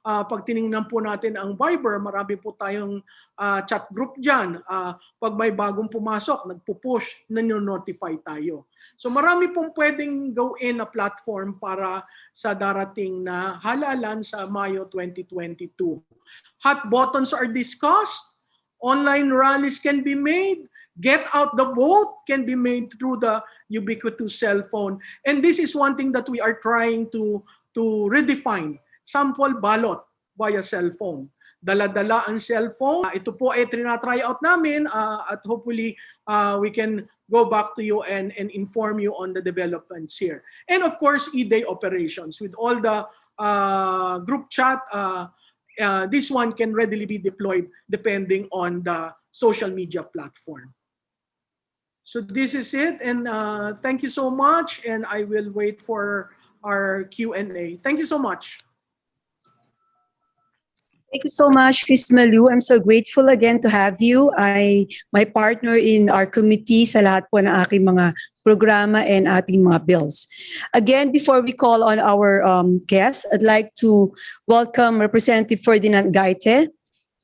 Pag tinignan po natin ang Viber, marami po tayong chat group dyan. Pag may bagong pumasok, nagpo-push, nano-notify tayo. So marami pong pwedeng gawin na platform para sa darating na halalan sa Mayo 2022. Hot buttons are discussed. Online rallies can be made. Get out the vote can be made through the ubiquitous cell phone. And this is one thing that we are trying to redefine. Sample ballot via cell phone. Dala-dala ang cell phone. Ito po ay trinatry out namin at hopefully we can go back to you and inform you on the developments here. And of course, e-day operations. With all the group chat, this one can readily be deployed depending on the social media platform. So this is it, and thank you so much, and I will wait for our Q&A. Thank you so much.
Thank you so much, Ms. Malu. I'm so grateful again to have you. My partner in our committee sa lahat po ng aking mga programa and ating mga bills. Again, before we call on our guests, I'd like to welcome Representative Ferdinand Gaite,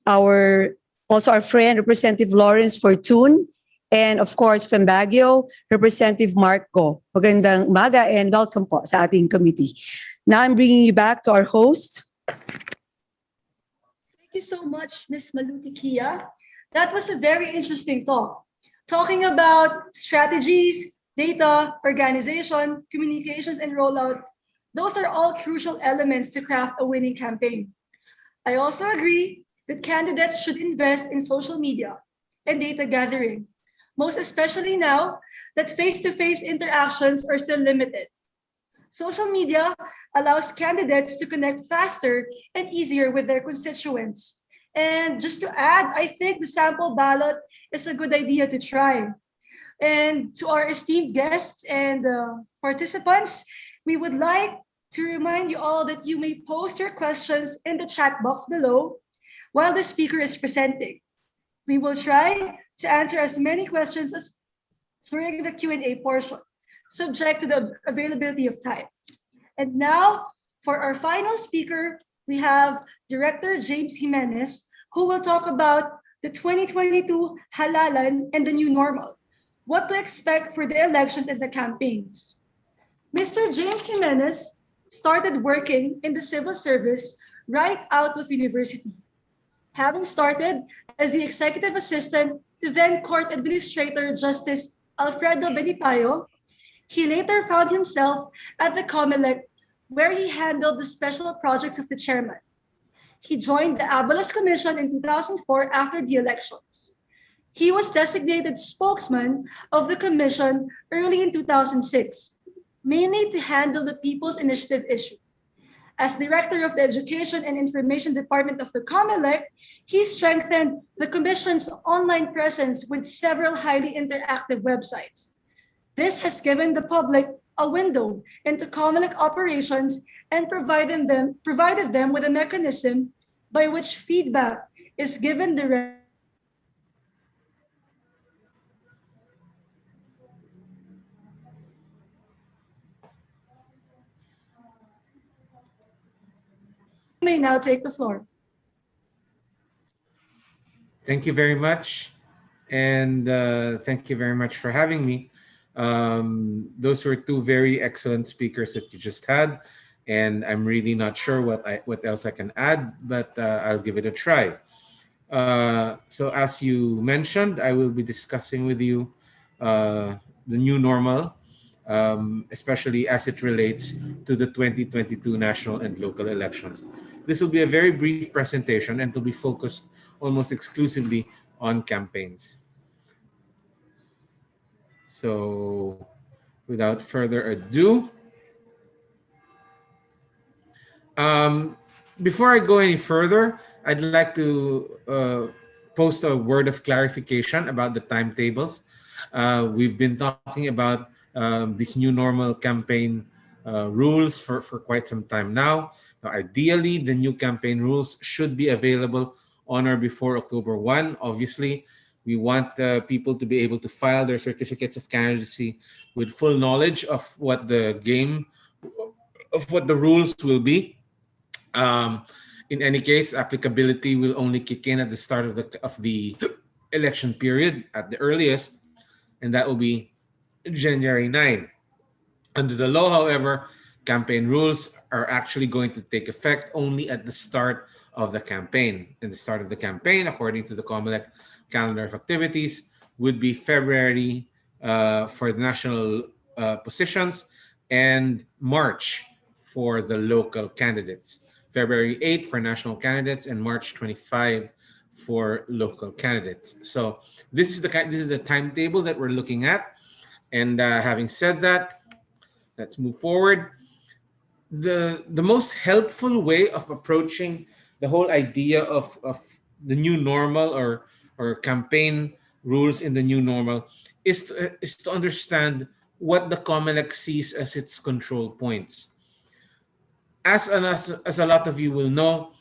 also our friend, Representative Lawrence Fortune, and of course, from Baguio, Representative Marco. Magandang umaga and welcome po sa ating committee. Now I'm bringing you back to our host.
Thank you so much, Ms. Malutikia. That was a very interesting talk. Talking about strategies, data, organization, communications, and rollout. Those are all crucial elements to craft a winning campaign. I also agree that candidates should invest in social media and data gathering, most especially now that face-to-face interactions are still limited. Social media allows candidates to connect faster and easier with their constituents. And just to add, I think the sample ballot is a good idea to try. And to our esteemed guests and participants, we would like to remind you all that you may post your questions in the chat box below while the speaker is presenting. We will try to answer as many questions as during the Q&A portion, subject to the availability of time. And now, for our final speaker, we have Director James Jimenez, who will talk about the 2022 halalan and the new normal, what to expect for the elections and the campaigns. Mr. James Jimenez started working in the civil service right out of university, having started as the executive assistant to then Court Administrator Justice Alfredo Benipayo. He later found himself at the COMELEC, where he handled the special projects of the chairman. He joined the Abalos Commission in 2004 after the elections. He was designated spokesman of the commission early in 2006, mainly to handle the People's Initiative issue. As director of the Education and Information Department of the COMELEC, he strengthened the commission's online presence with several highly interactive websites. This has given the public a window into COMELEC operations and provided them with a mechanism by which feedback is given directly. You may now take the floor.
Thank you very much. And thank you very much for having me. Those were two very excellent speakers that you just had. And I'm really not sure what else I can add, but I'll give it a try. So as you mentioned, I will be discussing with you the new normal, especially as it relates to the 2022 national and local elections. This will be a very brief presentation and will be focused almost exclusively on campaigns. So without further ado, Um, before I go any further, I'd like to post a word of clarification about the timetables. We've been talking about these new normal campaign rules for quite some time now. Now, ideally, the new campaign rules should be available on or before October 1. Obviously, we want people to be able to file their certificates of candidacy with full knowledge of what the game, of what the rules will be. um, in any case, applicability will only kick in at the start of the election period at the earliest, and that will be January 9. Under the law, however, campaign rules are actually going to take effect only at the start of the campaign. And the start of the campaign, according to the COMELEC calendar of activities, would be February for the national positions and March for the local candidates. February 8 for national candidates and March 25 for local candidates. So this is the timetable that we're looking at. And having said that, let's move forward. The most helpful way of approaching the whole idea of the new normal or campaign rules in the new normal is to understand what the COMELEC sees as its control points. As a lot of you will know,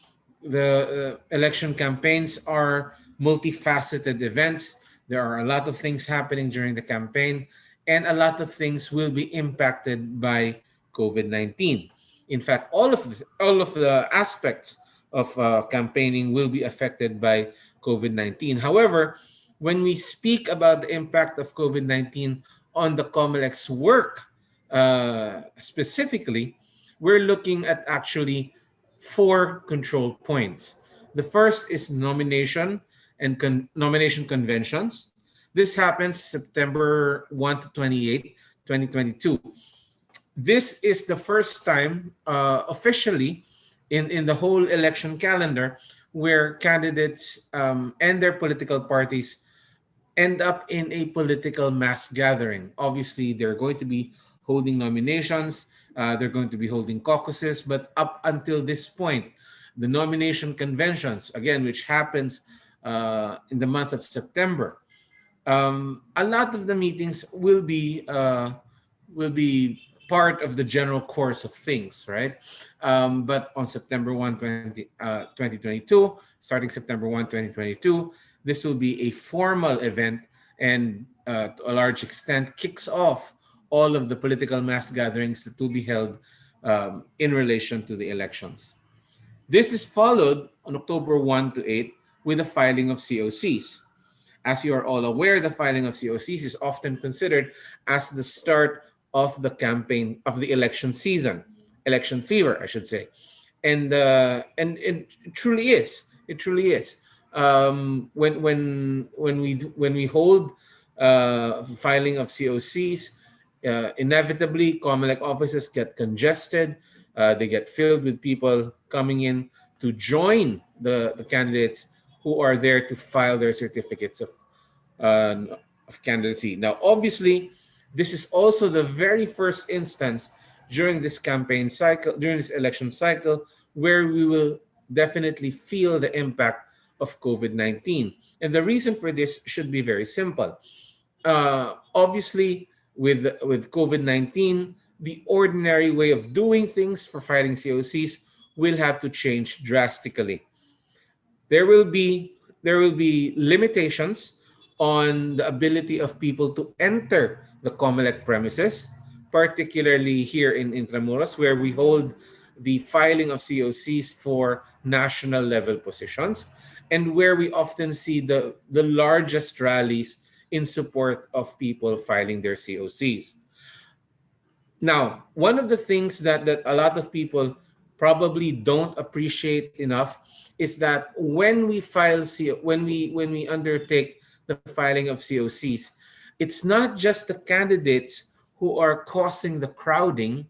the election campaigns are multifaceted events. There are a lot of things happening during the campaign, and a lot of things will be impacted by COVID-19. In fact, all of the aspects of campaigning will be affected by COVID-19. However, when we speak about the impact of COVID-19 on the COMELEC's work specifically, we're looking at actually 4 control points. The first is nomination and nomination conventions. This happens September 1 to 28, 2022. This is the first time officially in the whole election calendar where candidates and their political parties end up in a political mass gathering. Obviously, they're going to be holding nominations, they're going to be holding caucuses, but up until this point, the nomination conventions, again, which happens in the month of September, a lot of the meetings will be part of the general course of things, right? But on September 1, 2022, starting September 1, 2022, this will be a formal event and to a large extent kicks off all of the political mass gatherings that will be held in relation to the elections. This is followed on October 1 to 8 with the filing of COCs. As you are all aware, the filing of COCs is often considered as the start of the campaign of the election season, election fever, I should say, and it truly is. It truly is. When we hold filing of COCs, inevitably COMELEC offices get congested. They get filled with people coming in to join the candidates who are there to file their certificates of candidacy. Now, obviously, this is also the very first instance during this campaign cycle, during this election cycle, where we will definitely feel the impact of COVID-19. And the reason for this should be very simple. Obviously, with COVID-19, the ordinary way of doing things for filing COCs will have to change drastically. There will be limitations on the ability of people to enter the COMELEC premises, particularly here in Intramuros, where we hold the filing of COCs for national level positions, and where we often see the largest rallies in support of people filing their COCs. Now, one of the things that a lot of people probably don't appreciate enough is that when we when we undertake the filing of COCs, it's not just the candidates who are causing the crowding.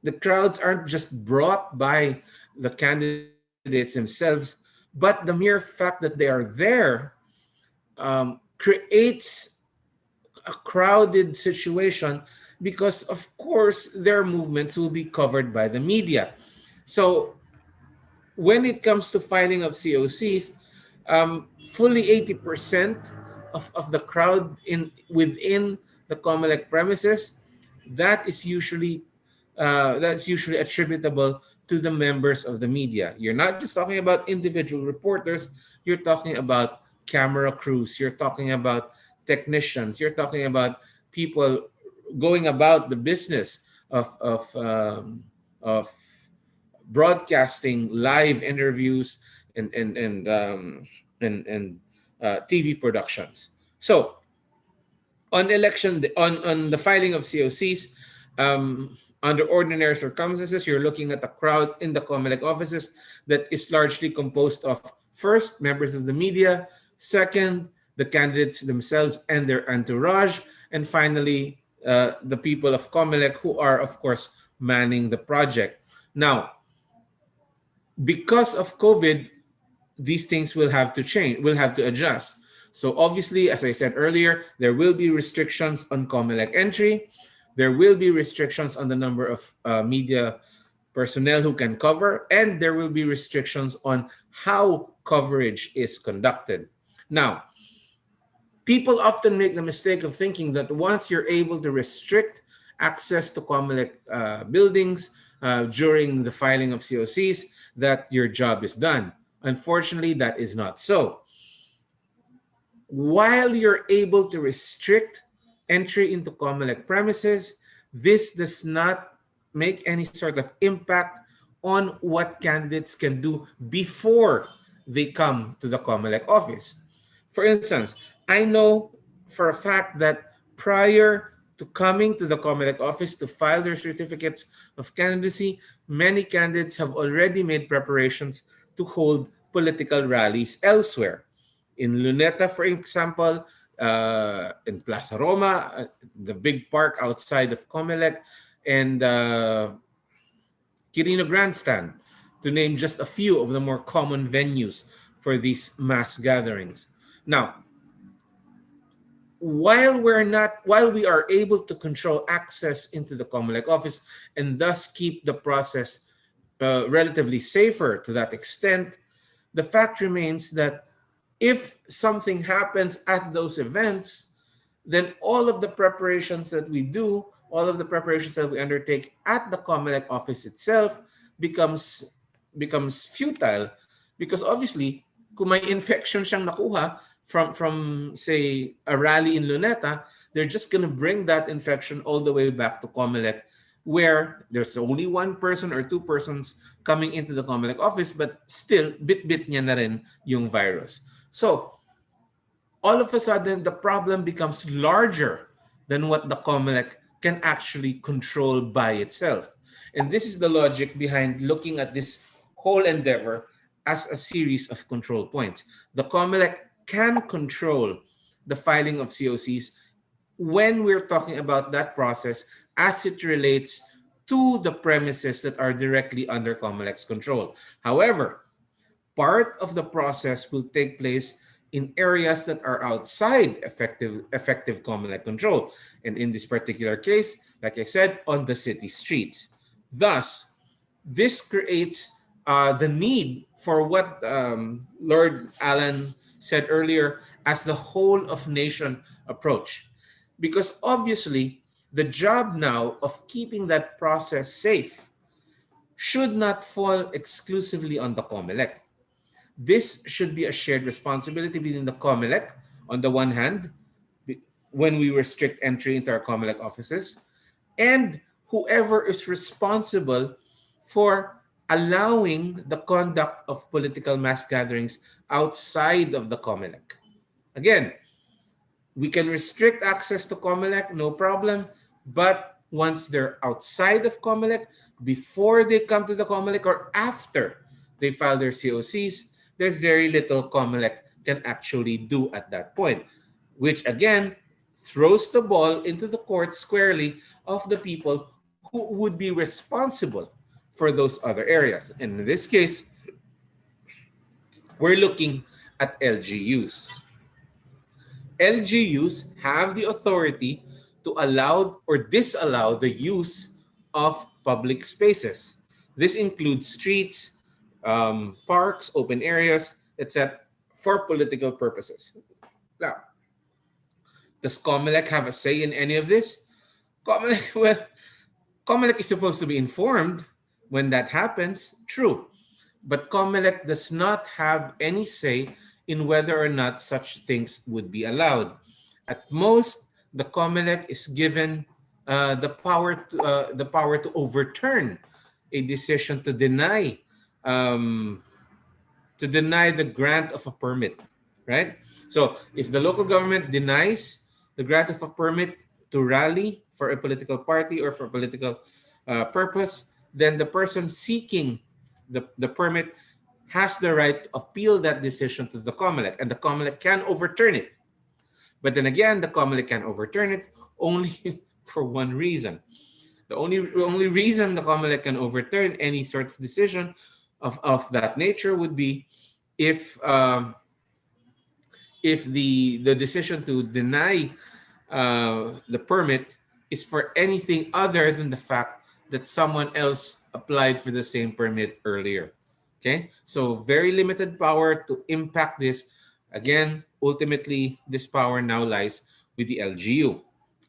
The crowds aren't just brought by the candidates themselves, but the mere fact that they are there creates a crowded situation because, of course, their movements will be covered by the media. So when it comes to filing of COCs, fully 80% of the crowd within the COMELEC premises, that is usually that's usually attributable to the members of the media. You're not just talking about individual reporters, you're talking about camera crews, you're talking about technicians, you're talking about people going about the business of broadcasting live interviews and TV productions. So on the filing of COCs, under ordinary circumstances, you're looking at a crowd in the COMELEC offices that is largely composed of, first, members of the media, second, the candidates themselves and their entourage, and finally, the people of COMELEC who are, of course, manning the project. Now, because of COVID, these things will have to change, will have to adjust. So obviously, as I said earlier, there will be restrictions on COMELEC entry. There will be restrictions on the number of media personnel who can cover, and there will be restrictions on how coverage is conducted. Now, people often make the mistake of thinking that once you're able to restrict access to COMELEC buildings during the filing of COCs, that your job is done. Unfortunately, that is not so. While you're able to restrict entry into COMELEC premises, this does not make any sort of impact on what candidates can do before they come to the COMELEC office. For instance, I know for a fact that prior to coming to the COMELEC office to file their certificates of candidacy, many candidates have already made preparations to hold political rallies elsewhere. In Luneta, for example, in Plaza Roma, the big park outside of COMELEC, and Quirino Grandstand, to name just a few of the more common venues for these mass gatherings. Now, while we are able to control access into the COMELEC office and thus keep the process relatively safer to that extent, the fact remains that if something happens at those events, then all of the preparations that we do, all of the preparations that we undertake at the COMELEC office itself becomes futile, because obviously, kung may infection siyang nakuha from say a rally in Luneta, they're just going to bring that infection all the way back to COMELEC, where there's only one person or two persons coming into the COMELEC office, but still bit-bit niya na rin yung virus. So all of a sudden, the problem becomes larger than what the COMELEC can actually control by itself. And this is the logic behind looking at this whole endeavor as a series of control points. The COMELEC can control the filing of COCs when we're talking about that process as it relates to the premises that are directly under COMELEC's control. However, part of the process will take place in areas that are outside effective COMELEC control. And in this particular case, like I said, on the city streets. Thus, this creates the need for what Lord Alan said earlier as the whole of nation approach. Because obviously, the job now of keeping that process safe should not fall exclusively on the COMELEC. This should be a shared responsibility between the COMELEC, on the one hand, when we restrict entry into our COMELEC offices, and whoever is responsible for allowing the conduct of political mass gatherings outside of the COMELEC. Again, we can restrict access to COMELEC, no problem, but once they're outside of COMELEC, before they come to the COMELEC or after they file their COCs, there's very little COMELEC can actually do at that point, which again throws the ball into the court squarely of the people who would be responsible for those other areas. And in this case, we're looking at LGUs. LGUs have the authority to allow or disallow the use of public spaces. This includes streets, parks, open areas, etc., for political purposes. Now, does COMELEC have a say in any of this? COMELEC, well, COMELEC is supposed to be informed when that happens, true. But COMELEC does not have any say in whether or not such things would be allowed. At most, the COMELEC is given the power to overturn a decision to deny the grant of a permit, right? So if the local government denies the grant of a permit to rally for a political party or for a political purpose, then the person seeking the permit has the right to appeal that decision to the COMELEC, and the COMELEC can overturn it. But then again, the COMELEC can overturn it only for one reason. The only reason the COMELEC can overturn any sort of decision of that nature would be if the decision to deny the permit is for anything other than the fact that someone else applied for the same permit earlier. Okay, so very limited power to impact this. Again, ultimately, this power now lies with the LGU.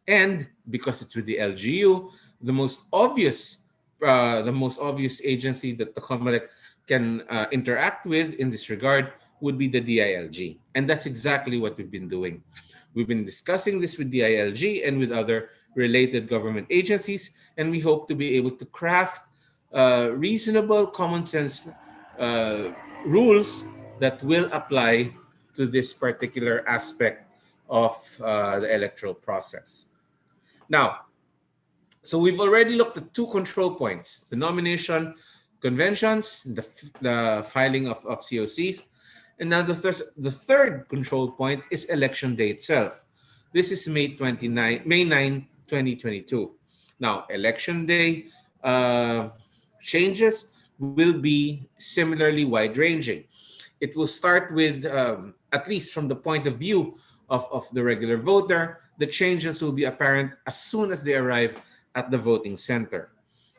And because it's with the LGU, the most obvious agency that the COMELEC can interact with in this regard would be the DILG. And that's exactly what we've been doing. We've been discussing this with DILG and with other related government agencies, and we hope to be able to craft reasonable, common sense rules that will apply to this particular aspect of the electoral process. Now, so we've already looked at two control points: the nomination conventions, the filing of COCs, and now the third control point is election day itself. This is May 9, 2022. Now, election day changes will be similarly wide-ranging. It will start with, at least from the point of view of the regular voter, the changes will be apparent as soon as they arrive at the voting center.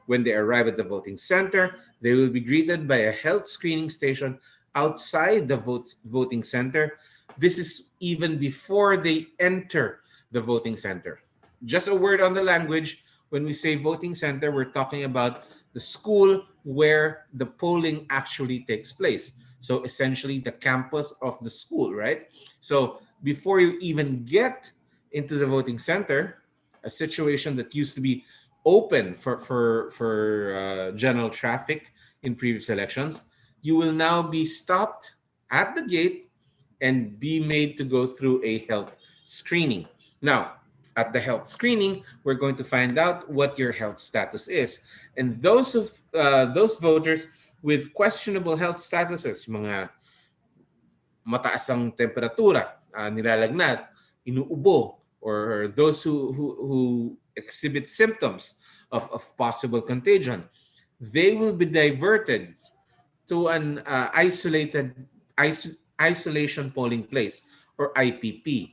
When they arrive at the voting center, they will be greeted by a health screening station outside the voting center. This is even before they enter the voting center. Just a word on the language. When we say voting center, we're talking about the school where the polling actually takes place. So essentially the campus of the school, right? So before you even get into the voting center, a situation that used to be open for general traffic in previous elections, you will now be stopped at the gate and be made to go through a health screening. Now, at the health screening, we're going to find out what your health status is. And those voters with questionable health statuses, mga mataas ang temperatura, nilalagnat, inuubo, or those who exhibit symptoms of possible contagion, they will be diverted to an isolation polling place, or IPP.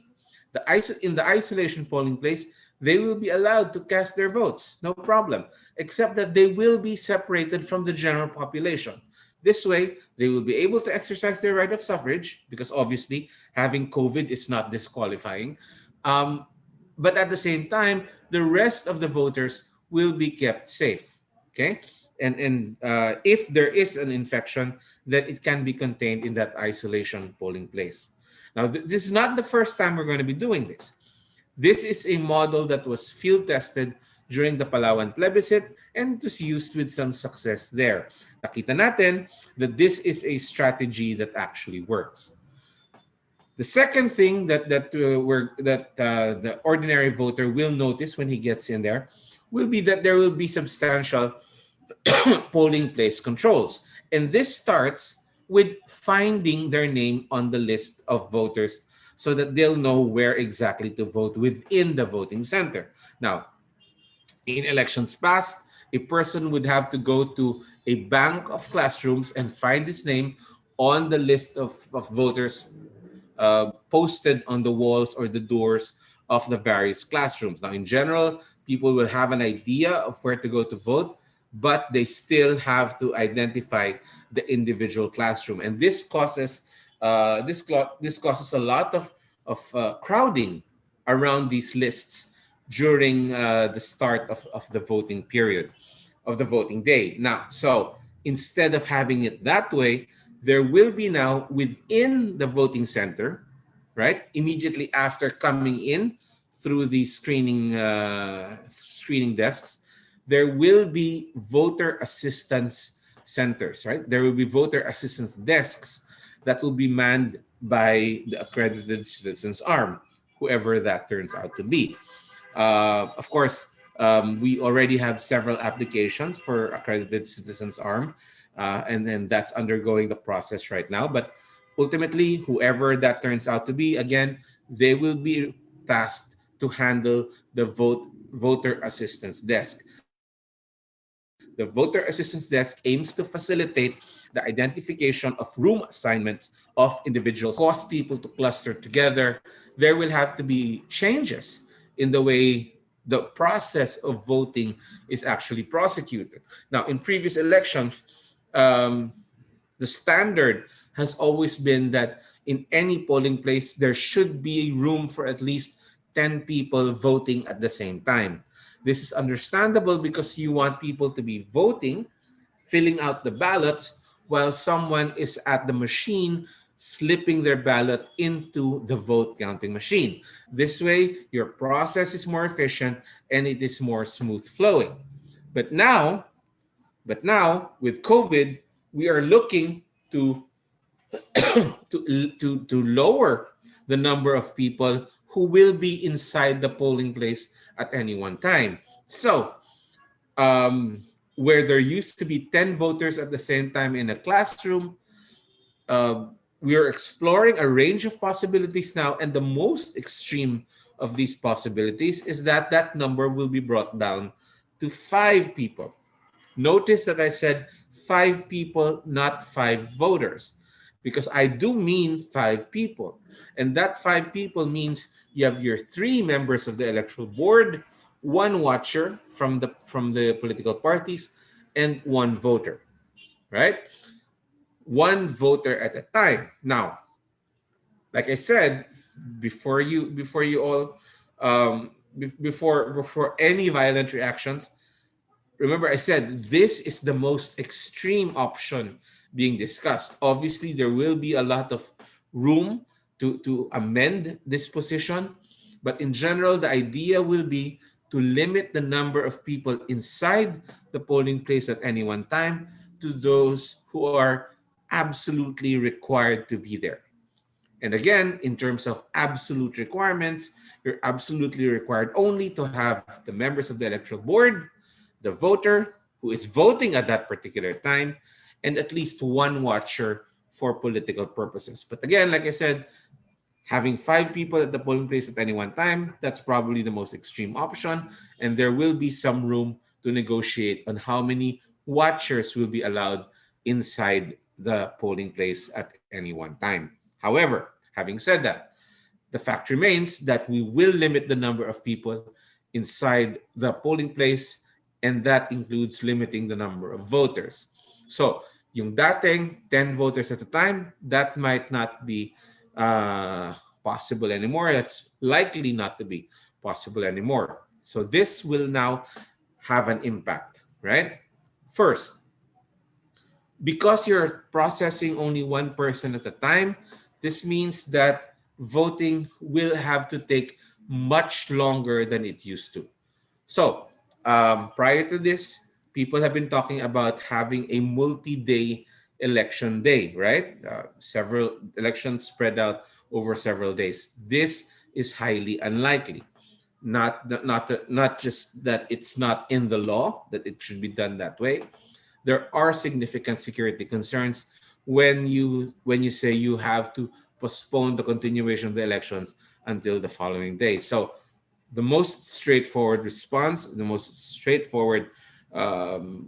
In the isolation polling place, they will be allowed to cast their votes, no problem, except that they will be separated from the general population. This way, they will be able to exercise their right of suffrage, because obviously having COVID is not disqualifying. But at the same time, the rest of the voters will be kept safe. Okay, and if there is an infection, then it can be contained in that isolation polling place. Now, this is not the first time we're going to be doing this. This is a model that was field tested during the Palawan plebiscite, and it was used with some success there. Nakita natin that this is a strategy that actually works. The second thing that the ordinary voter will notice when he gets in there will be that there will be substantial polling place controls. And this starts with finding their name on the list of voters so that they'll know where exactly to vote within the voting center. Now, in elections past, a person would have to go to a bank of classrooms and find his name on the list of voters posted on the walls or the doors of the various classrooms. Now, in general, people will have an idea of where to go to vote, but they still have to identify the individual classroom, and this causes this causes a lot of crowding around these lists during the start of the voting period of the voting day. Now, so instead of having it that way, there will be now within the voting center, right? Immediately after coming in through the screening desks, there will be voter assistance centers, right? There will be voter assistance desks that will be manned by the accredited citizens arm, whoever that turns out to be. Of course, we already have several applications for accredited citizens arm, and then that's undergoing the process right now. But ultimately, whoever that turns out to be, again, they will be tasked to handle the voter assistance desk. The voter assistance desk aims to facilitate the identification of room assignments of individuals, cause people to cluster together. There will have to be changes in the way the process of voting is actually prosecuted. Now, in previous elections, um, the standard has always been that in any polling place, there should be room for at least 10 people voting at the same time. This is understandable because you want people to be voting, filling out the ballots, while someone is at the machine slipping their ballot into the vote counting machine. This way, your process is more efficient and it is more smooth flowing. But now, with COVID, we are looking to to lower the number of people who will be inside the polling place at any one time. So, where there used to be 10 voters at the same time in a classroom, uh, we are exploring a range of possibilities now, and the most extreme of these possibilities is that that number will be brought down to 5 people. Notice that I said 5 people, not 5 voters, because I do mean 5 people. And that 5 people means you have your 3 members of the electoral board, 1 watcher from the political parties, and 1 voter, right? 1 voter at a time. Now, like I said, before you all before any violent reactions, remember I said this is the most extreme option being discussed. Obviously, there will be a lot of room to amend this position, but in general, the idea will be to limit the number of people inside the polling place at any one time to those who are absolutely required to be there. And again, in terms of absolute requirements, you're absolutely required only to have the members of the electoral board, the voter who is voting at that particular time, and at least 1 watcher for political purposes. But again, like I said, having 5 people at the polling place at any one time, that's probably the most extreme option. And there will be some room to negotiate on how many watchers will be allowed inside the polling place at any one time. However, having said that, the fact remains that we will limit the number of people inside the polling place, and that includes limiting the number of voters. So, yung dating 10 voters at a time, that might not be possible anymore. That's likely not to be possible anymore. So this will now have an impact, right? First, because you're processing only 1 person at a time, this means that voting will have to take much longer than it used to. So, prior to this, people have been talking about having a multi-day election day, right? Several elections spread out over several days. This is highly unlikely. not just that it's not in the law that it should be done that way. There are significant security concerns when you say you have to postpone the continuation of the elections until the following day. So the most straightforward response, the most straightforward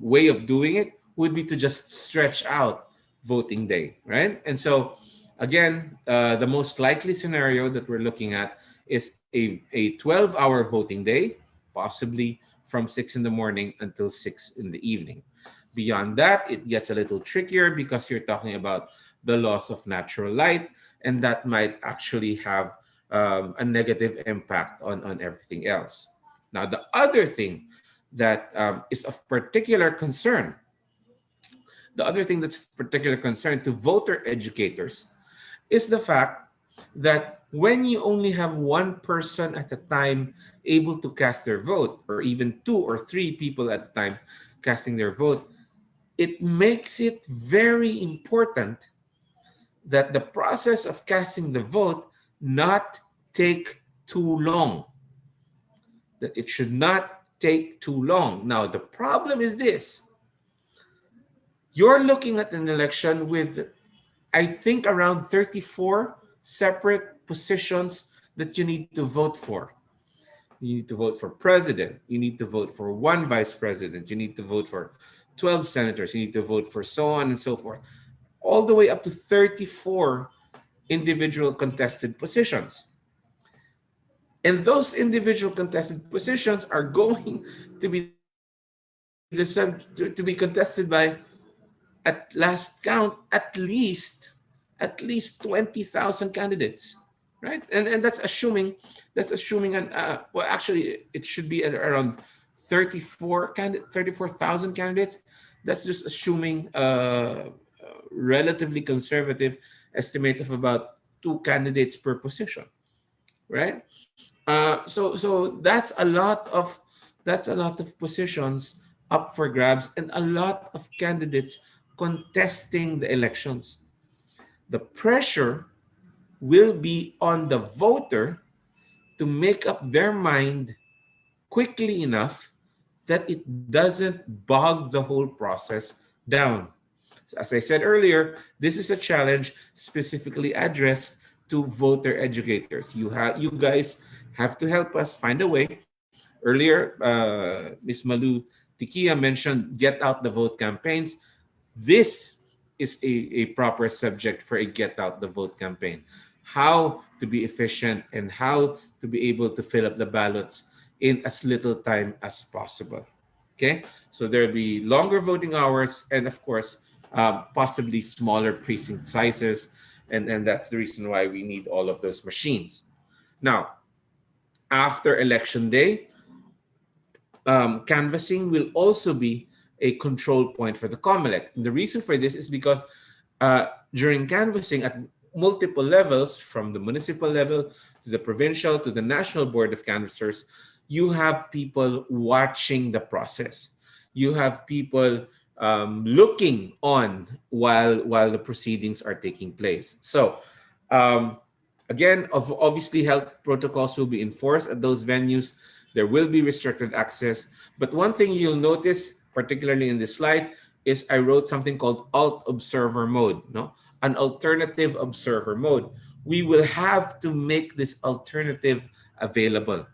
way of doing it would be to just stretch out voting day, right? And so, again, the most likely scenario that we're looking at is a 12-hour voting day, possibly from 6 in the morning until 6 in the evening. Beyond that, it gets a little trickier because you're talking about the loss of natural light, and that might actually have a negative impact on everything else. Now, the other thing that is of particular concern, the other thing that's particular concern to voter educators is the fact that when you only have one person at a time able to cast their vote, or even 2 or 3 people at a time casting their vote, it makes it very important that the process of casting the vote not take too long. That it should not take too long. Now, the problem is this. You're looking at an election with, I think, around 34 separate positions that you need to vote for. You need to vote for president. You need to vote for 1 vice president. You need to vote for 12 senators. You need to vote for so on and so forth. All the way up to 34 individual contested positions. And those individual contested positions are going to be contested by, at last count, at least 20,000 candidates, right? And that's assuming an well, actually it should be at around 34,000 candidates. That's just assuming a relatively conservative estimate of about 2 candidates per position, right? So that's a lot of positions up for grabs and a lot of candidates contesting the elections. The pressure will be on the voter to make up their mind quickly enough that it doesn't bog the whole process down. As I said earlier, this is a challenge specifically addressed to voter educators. You guys have to help us find a way. Earlier, Ms. Malu Tikia mentioned get out the vote campaigns. This is a proper subject for a get out the vote campaign. How to be efficient and how to be able to fill up the ballots in as little time as possible. Okay, so there'll be longer voting hours and, of course, possibly smaller precinct sizes, and that's the reason why we need all of those machines. Now, after election day, canvassing will also be a control point for the COMELEC. And the reason for this is because during canvassing at multiple levels, from the municipal level to the provincial to the National Board of Canvassers, you have people watching the process. You have people looking on while the proceedings are taking place. So again, obviously health protocols will be enforced at those venues. There will be restricted access. But one thing you'll notice, particularly in this slide, is I wrote something called alt observer mode, an alternative observer mode. We will have to make this alternative available.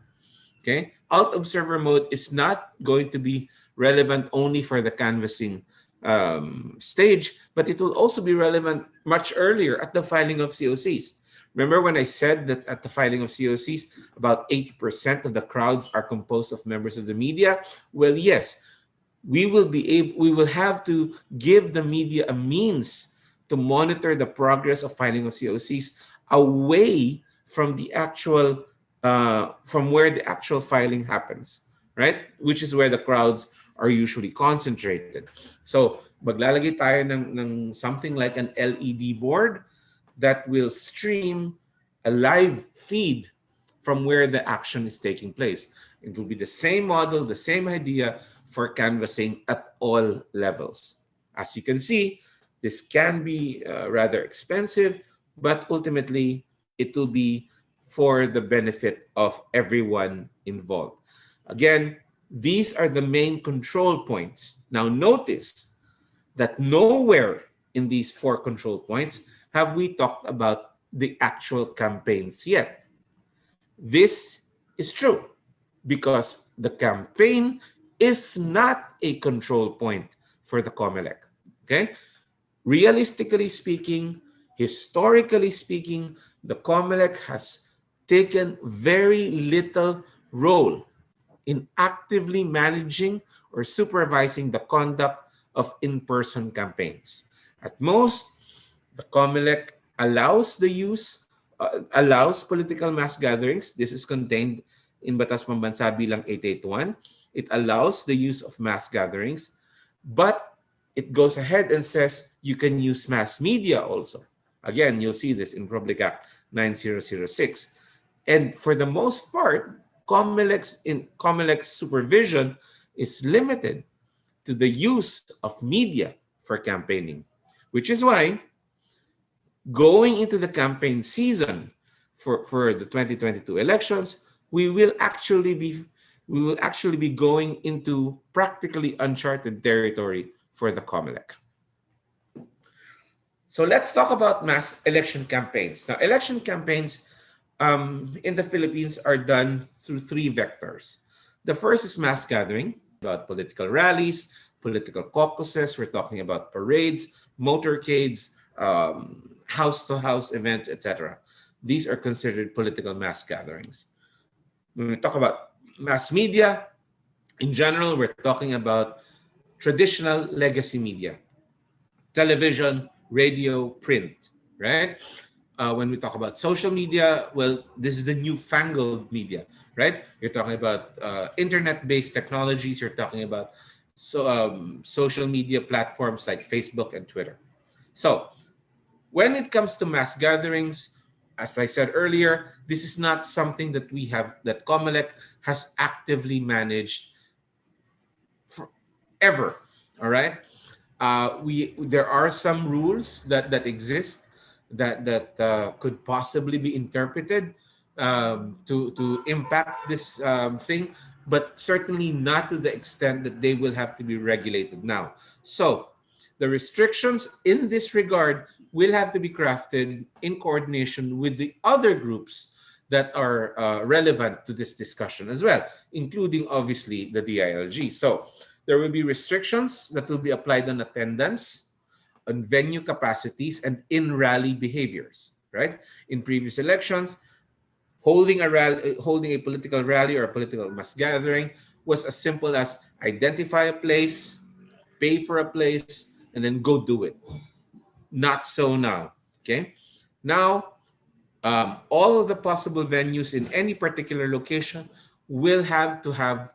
Okay, alt observer mode is not going to be relevant only for the canvassing stage, but it will also be relevant much earlier at the filing of COCs. Remember when I said that at the filing of COCs, about 80% of the crowds are composed of members of the media? Well, yes, we will have to give the media a means to monitor the progress of filing of COCs away from the actual from where the actual filing happens, right? Which is where the crowds are usually concentrated. So maglalagay tayo ng something like an LED board that will stream a live feed from where the action is taking place. It will be the same model, the same idea for canvassing at all levels. As you can see, this can be rather expensive, but ultimately it will be for the benefit of everyone involved. Again, these are the main control points. Now notice that nowhere in these 4 control points have we talked about the actual campaigns yet. This is true because the campaign is not a control point for the COMELEC. Okay? Realistically speaking, historically speaking, the COMELEC has taken very little role in actively managing or supervising the conduct of in-person campaigns. At most, the COMELEC allows political mass gatherings. This is contained in Batas Pambansa bilang 881. It allows the use of mass gatherings, but it goes ahead and says you can use mass media also. Again, you'll see this in Public Act 9006. And for the most part, COMELEC's supervision is limited to the use of media for campaigning, which is why going into the campaign season for the 2022 elections, we will actually be going into practically uncharted territory for the COMELEC. So let's talk about mass election campaigns. Now, election campaigns in the Philippines are done through 3 vectors. The first is mass gathering, about political rallies, political caucuses. We're talking about parades, motorcades, house-to-house events, etc. These are considered political mass gatherings. When we talk about mass media, in general, we're talking about traditional legacy media, television, radio, print, right? When we talk about social media, well, this is the newfangled media, right? You're talking about internet-based technologies. You're talking about social media platforms like Facebook and Twitter. So when it comes to mass gatherings, as I said earlier, this is not something that that COMELEC has actively managed forever, all right? There are some rules that exist that could possibly be interpreted to impact this thing, but certainly not to the extent that they will have to be regulated now. So the restrictions in this regard will have to be crafted in coordination with the other groups that are relevant to this discussion as well, including obviously the DILG. So there will be restrictions that will be applied on attendance, on venue capacities, and in rally behaviors, right? In previous elections, holding a political rally or a political mass gathering was as simple as identify a place, pay for a place, and then go do it. Not so now, okay? Now, all of the possible venues in any particular location will have to have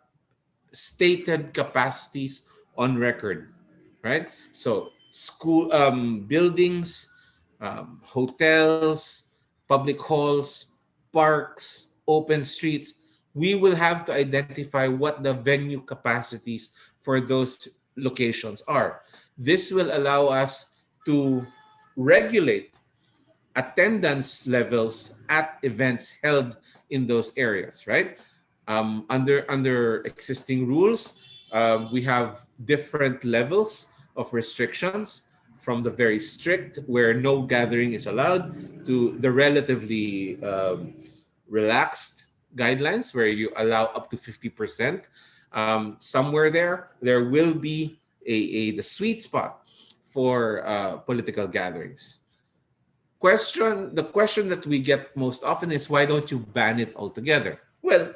stated capacities on record, right? So school buildings, hotels, public halls, parks, open streets, we will have to identify what the venue capacities for those locations are. This will allow us to regulate attendance levels at events held in those areas, right? Under existing rules, we have different levels of restrictions, from the very strict, where no gathering is allowed, to the relatively relaxed guidelines, where you allow up to 50%. Somewhere there will be the sweet spot for political gatherings. The question that we get most often is, why don't you ban it altogether? Well,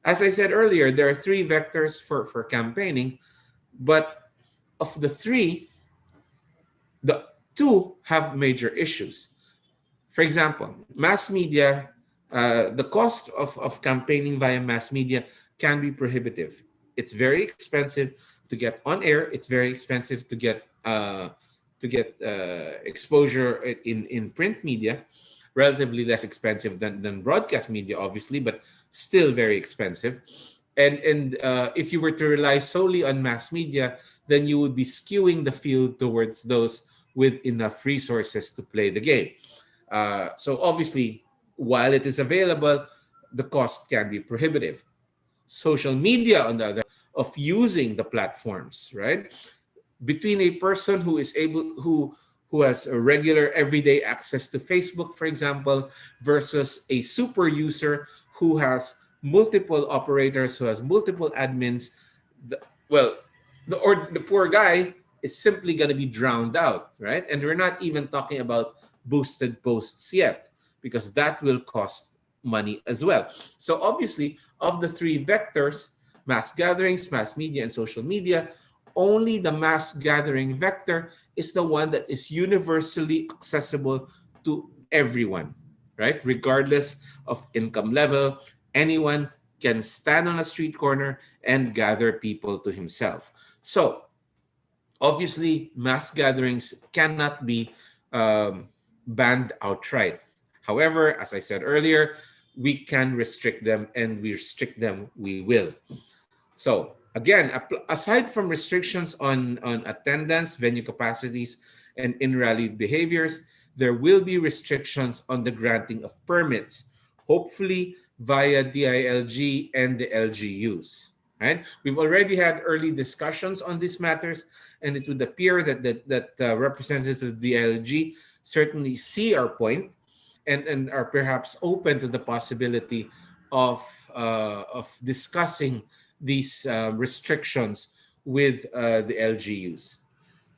as I said earlier, there are 3 vectors for campaigning, but of the 3, the 2 have major issues. For example, mass media, the cost of campaigning via mass media can be prohibitive. It's very expensive to get on air. It's very expensive to get exposure in print media, relatively less expensive than broadcast media, obviously, but still very expensive. And if you were to rely solely on mass media, then you would be skewing the field towards those with enough resources to play the game. So obviously, while it is available, the cost can be prohibitive. social media, on the other, of using the platforms, right? Between a person who is able who has a regular everyday access to Facebook, for example, versus a super user who has multiple operators, who has multiple admins, the, well, the poor guy is simply going to be drowned out, right? And we're not even talking about boosted posts yet, because that will cost money as well. So obviously, of the three vectors, mass gatherings, mass media, and social media, only the mass gathering vector is the one that is universally accessible to everyone, right? Regardless of income level, anyone can stand on a street corner and gather people to himself. So obviously, mass gatherings cannot be um, banned outright. However, as I said earlier, we can restrict them, and we restrict them, we will. So again, aside from restrictions on attendance, venue capacities, and in-rally behaviors, there will be restrictions on the granting of permits, hopefully via DILG and the LGUs. Right? We've already had early discussions on these matters, and it would appear that representatives of the DILG certainly see our point, and are perhaps open to the possibility of discussing these restrictions with the LGUs.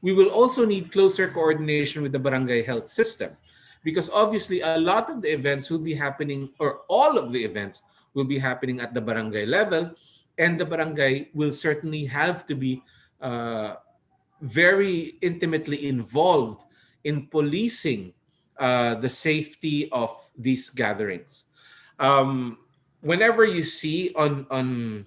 We will also need closer coordination with the barangay health system, because obviously a lot of the events will be happening, or all of the events will be happening at the barangay level, and the barangay will certainly have to be very intimately involved in policing the safety of these gatherings. Um, Whenever you see on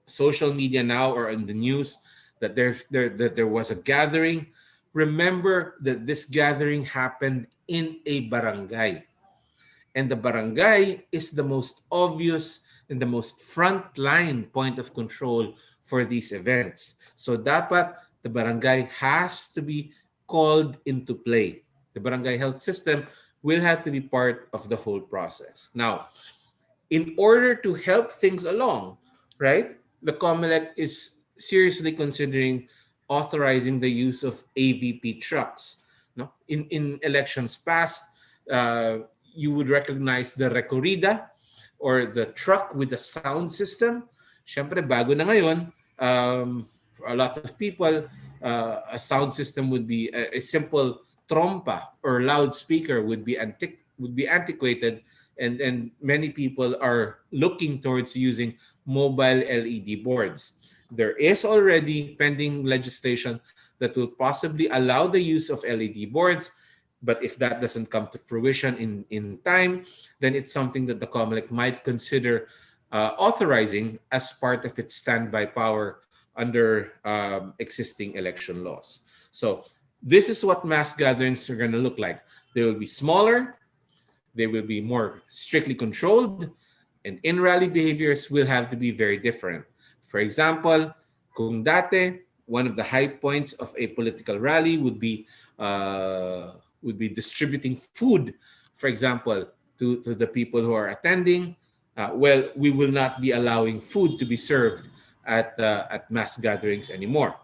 social media now, or in the news, that there was a gathering, remember that this gathering happened in a barangay, and the barangay is the most obvious and the most frontline point of control for these events. So dapat the barangay has to be called into play. The barangay health system will have to be part of the whole process. Now, in order to help things along, right, the COMELEC is seriously considering authorizing the use of AVP trucks. No? In elections past, you would recognize the recorrida, or the truck with the sound system. Siyempre, bago na ngayon, for a lot of people, a sound system would be a simple trompa or loudspeaker would be antiquated, and many people are looking towards using mobile LED boards. There is already pending legislation that will possibly allow the use of LED boards, but if that doesn't come to fruition in time, then it's something that the COMELEC might consider authorizing as part of its standby power under existing election laws. So this is what mass gatherings are going to look like. They will be smaller, they will be more strictly controlled, and in-rally behaviors will have to be very different. For example, kung dati, one of the high points of a political rally would be distributing food, for example, to the people who are attending. Well, we will not be allowing food to be served at mass gatherings anymore.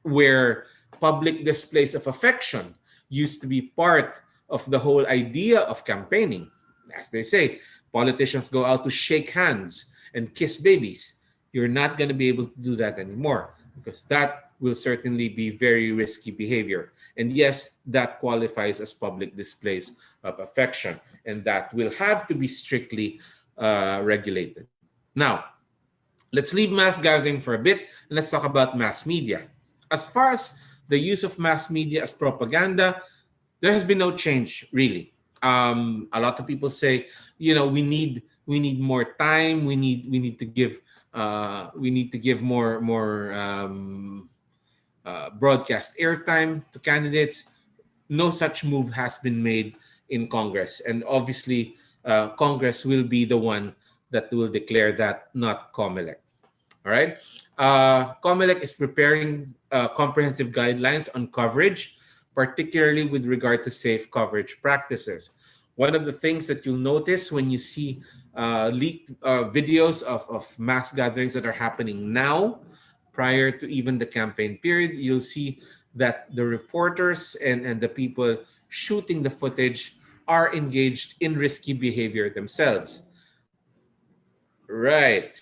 Where public displays of affection used to be part of the whole idea of campaigning. As they say, politicians go out to shake hands and kiss babies. You're not going to be able to do that anymore, because that will certainly be very risky behavior. And yes, that qualifies as public displays of affection, and that will have to be strictly regulated. Now, let's leave mass gathering for a bit, and let's talk about mass media. As far as the use of mass media as propaganda, there has been no change, really. A lot of people say, we need more time. We need to give more broadcast airtime to candidates. No such move has been made in Congress, and obviously, Congress will be the one that will declare that, not COMELEC. All right. COMELEC is preparing comprehensive guidelines on coverage, particularly with regard to safe coverage practices. One of the things that you'll notice when you see leaked videos of mass gatherings that are happening now, prior to even the campaign period, you'll see that the reporters and the people shooting the footage are engaged in risky behavior themselves. Right.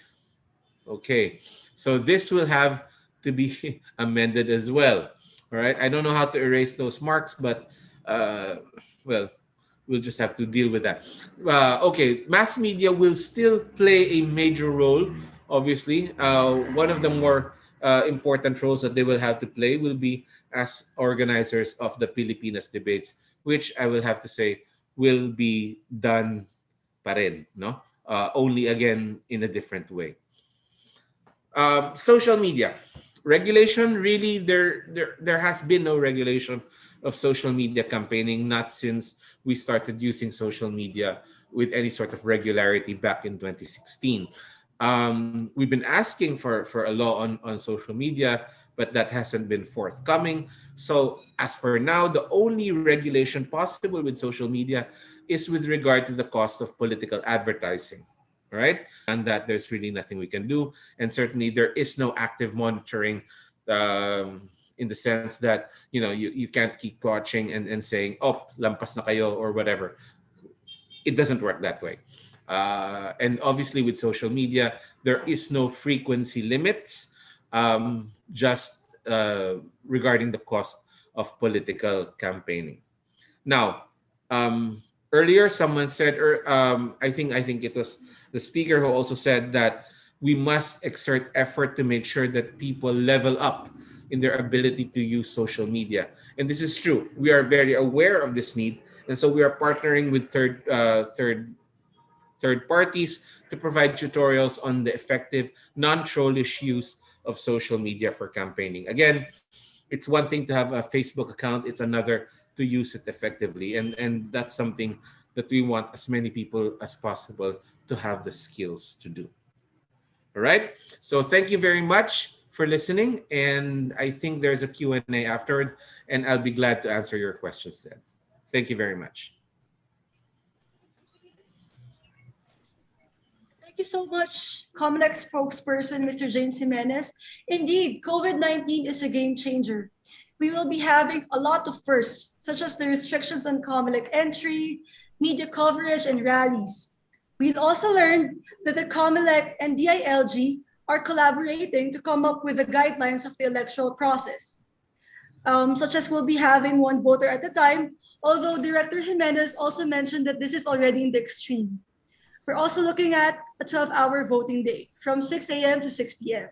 Okay. So this will have to be amended as well. All right. I don't know how to erase those marks, but well, we'll just have to deal with that. Okay. Mass media will still play a major role, obviously. One of the more important roles that they will have to play will be as organizers of the Pilipinas debates, which I will have to say will be done pa rin, no? Only again in a different way. Social media regulation, really, there has been no regulation of social media campaigning, not since we started using social media with any sort of regularity back in 2016. We've been asking for a law on social media, but that hasn't been forthcoming. So as for now, the only regulation possible with social media is with regard to the cost of political advertising, right? And that there's really nothing we can do. And certainly there is no active monitoring, in the sense that, you can't keep watching and saying, oh, lampas na kayo or whatever. It doesn't work that way. And obviously with social media, there is no frequency limits, just regarding the cost of political campaigning. Now, earlier someone said, I think it was the speaker who also said that we must exert effort to make sure that people level up in their ability to use social media. And this is true. We are very aware of this need, and so we are partnering with third parties to provide tutorials on the effective non-trollish use of social media for campaigning. Again, it's one thing to have a Facebook account, it's another to use it effectively. And that's something that we want as many people as possible to have the skills to do. All right? So thank you very much for listening. And I think there's a Q&A afterward, and I'll be glad to answer your questions then. Thank you very much.
Thank you so much, Comelec spokesperson, Mr. James Jimenez. Indeed, COVID-19 is a game changer. We will be having a lot of firsts, such as the restrictions on Comelec entry, media coverage, and rallies. We'll also learn that the Comelec and DILG are collaborating to come up with the guidelines of the electoral process, such as we'll be having one voter at a time, although Director Jimenez also mentioned that this is already in the extreme. We're also looking at a 12-hour voting day from 6 a.m. to 6 p.m.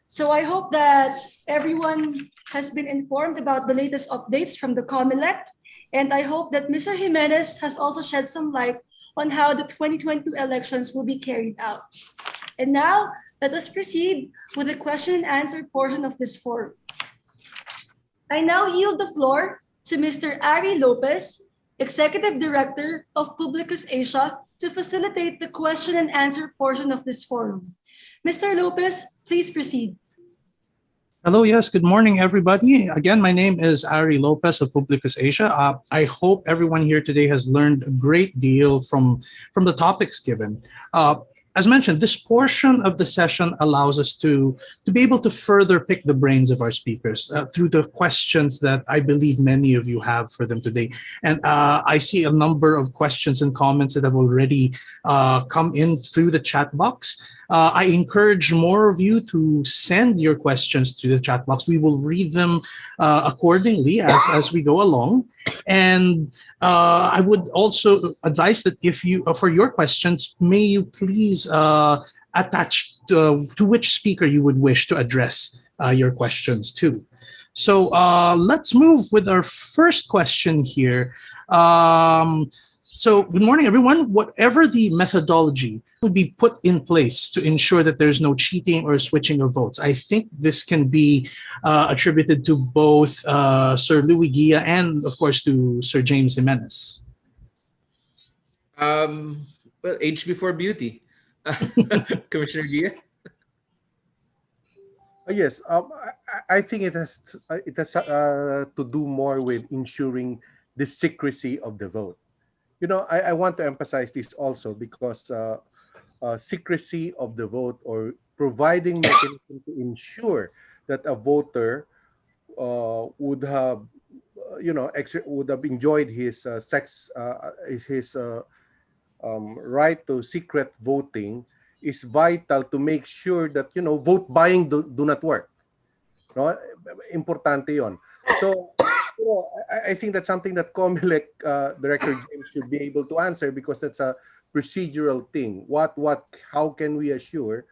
So I hope that everyone has been informed about the latest updates from the Comelec, and I hope that Mr. Jimenez has also shed some light on how the 2022 elections will be carried out. And now, let us proceed with the question and answer portion of this forum. I now yield the floor to Mr. Ari Lopez, Executive Director of Publicus Asia, to facilitate the question and answer portion of this forum. Mr. Lopez, please proceed.
Hello, yes, good morning, everybody. Again, my name is Ari Lopez of Publicus Asia. I hope everyone here today has learned a great deal from the topics given. As mentioned, this portion of the session allows us to be able to further pick the brains of our speakers through the questions that I believe many of you have for them today. And I see a number of questions and comments that have already come in through the chat box. I encourage more of you to send your questions to the chat box. We will read them accordingly as we go along. And I would also advise that if you, for your questions, may you please attach to which speaker you would wish to address your questions to. So let's move with our first question here. So good morning, everyone. Whatever the methodology would be put in place to ensure that there's no cheating or switching of votes. I think this can be attributed to both Sir Louis Gia and, of course, to Sir James Jimenez.
Well, age before beauty. Commissioner Gia?
Yes, I think it has to do more with ensuring the secrecy of the vote. I want to emphasize this also because secrecy of the vote or providing mechanism to ensure that a voter would have would have enjoyed his right to secret voting is vital to make sure that vote buying do not work, no, importante yon. So I think that's something that Comelec Director James should be able to answer, because that's a procedural thing. How can we assure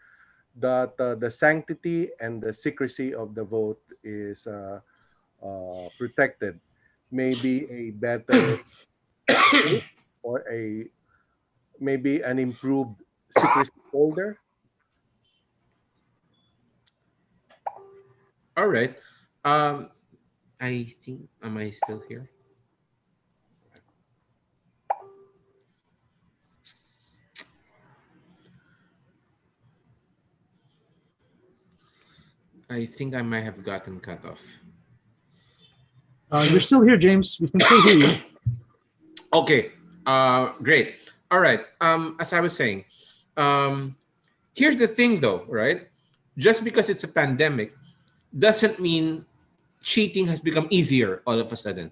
that the sanctity and the secrecy of the vote is protected? Maybe a better tool, or maybe an improved secrecy folder.
All right. Um, I think, am I still here? I think I might have gotten cut off.
You're still here, James. We can still hear you.
Okay. Great. All right. As I was saying, um, here's the thing, though, right? Just because it's a pandemic doesn't mean cheating has become easier all of a sudden.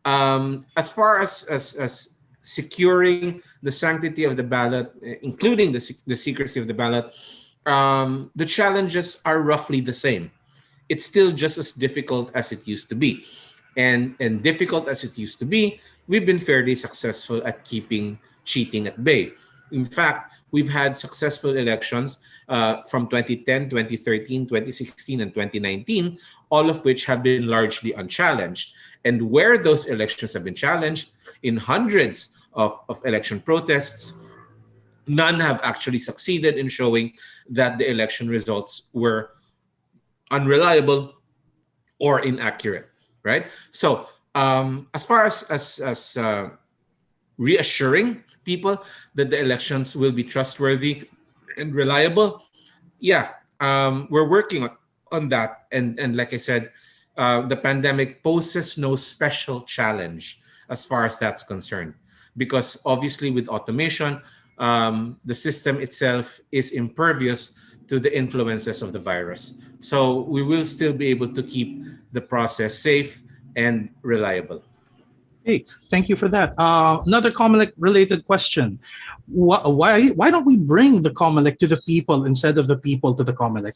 As far as securing the sanctity of the ballot, including the secrecy of the ballot, the challenges are roughly the same. It's still just as difficult as it used to be. And difficult as it used to be, we've been fairly successful at keeping cheating at bay. In fact, we've had successful elections from 2010, 2013, 2016, and 2019, all of which have been largely unchallenged. And where those elections have been challenged, in hundreds of election protests, none have actually succeeded in showing that the election results were unreliable or inaccurate, right? So as far as reassuring people that the elections will be trustworthy and reliable, yeah, we're working on that. And like I said, the pandemic poses no special challenge as far as that's concerned, because obviously with automation, the system itself is impervious to the influences of the virus. So we will still be able to keep the process safe and reliable.
Hey, thank you for that. Another Comelec related question. Why don't we bring the Comelec to the people instead of the people to the Comelec?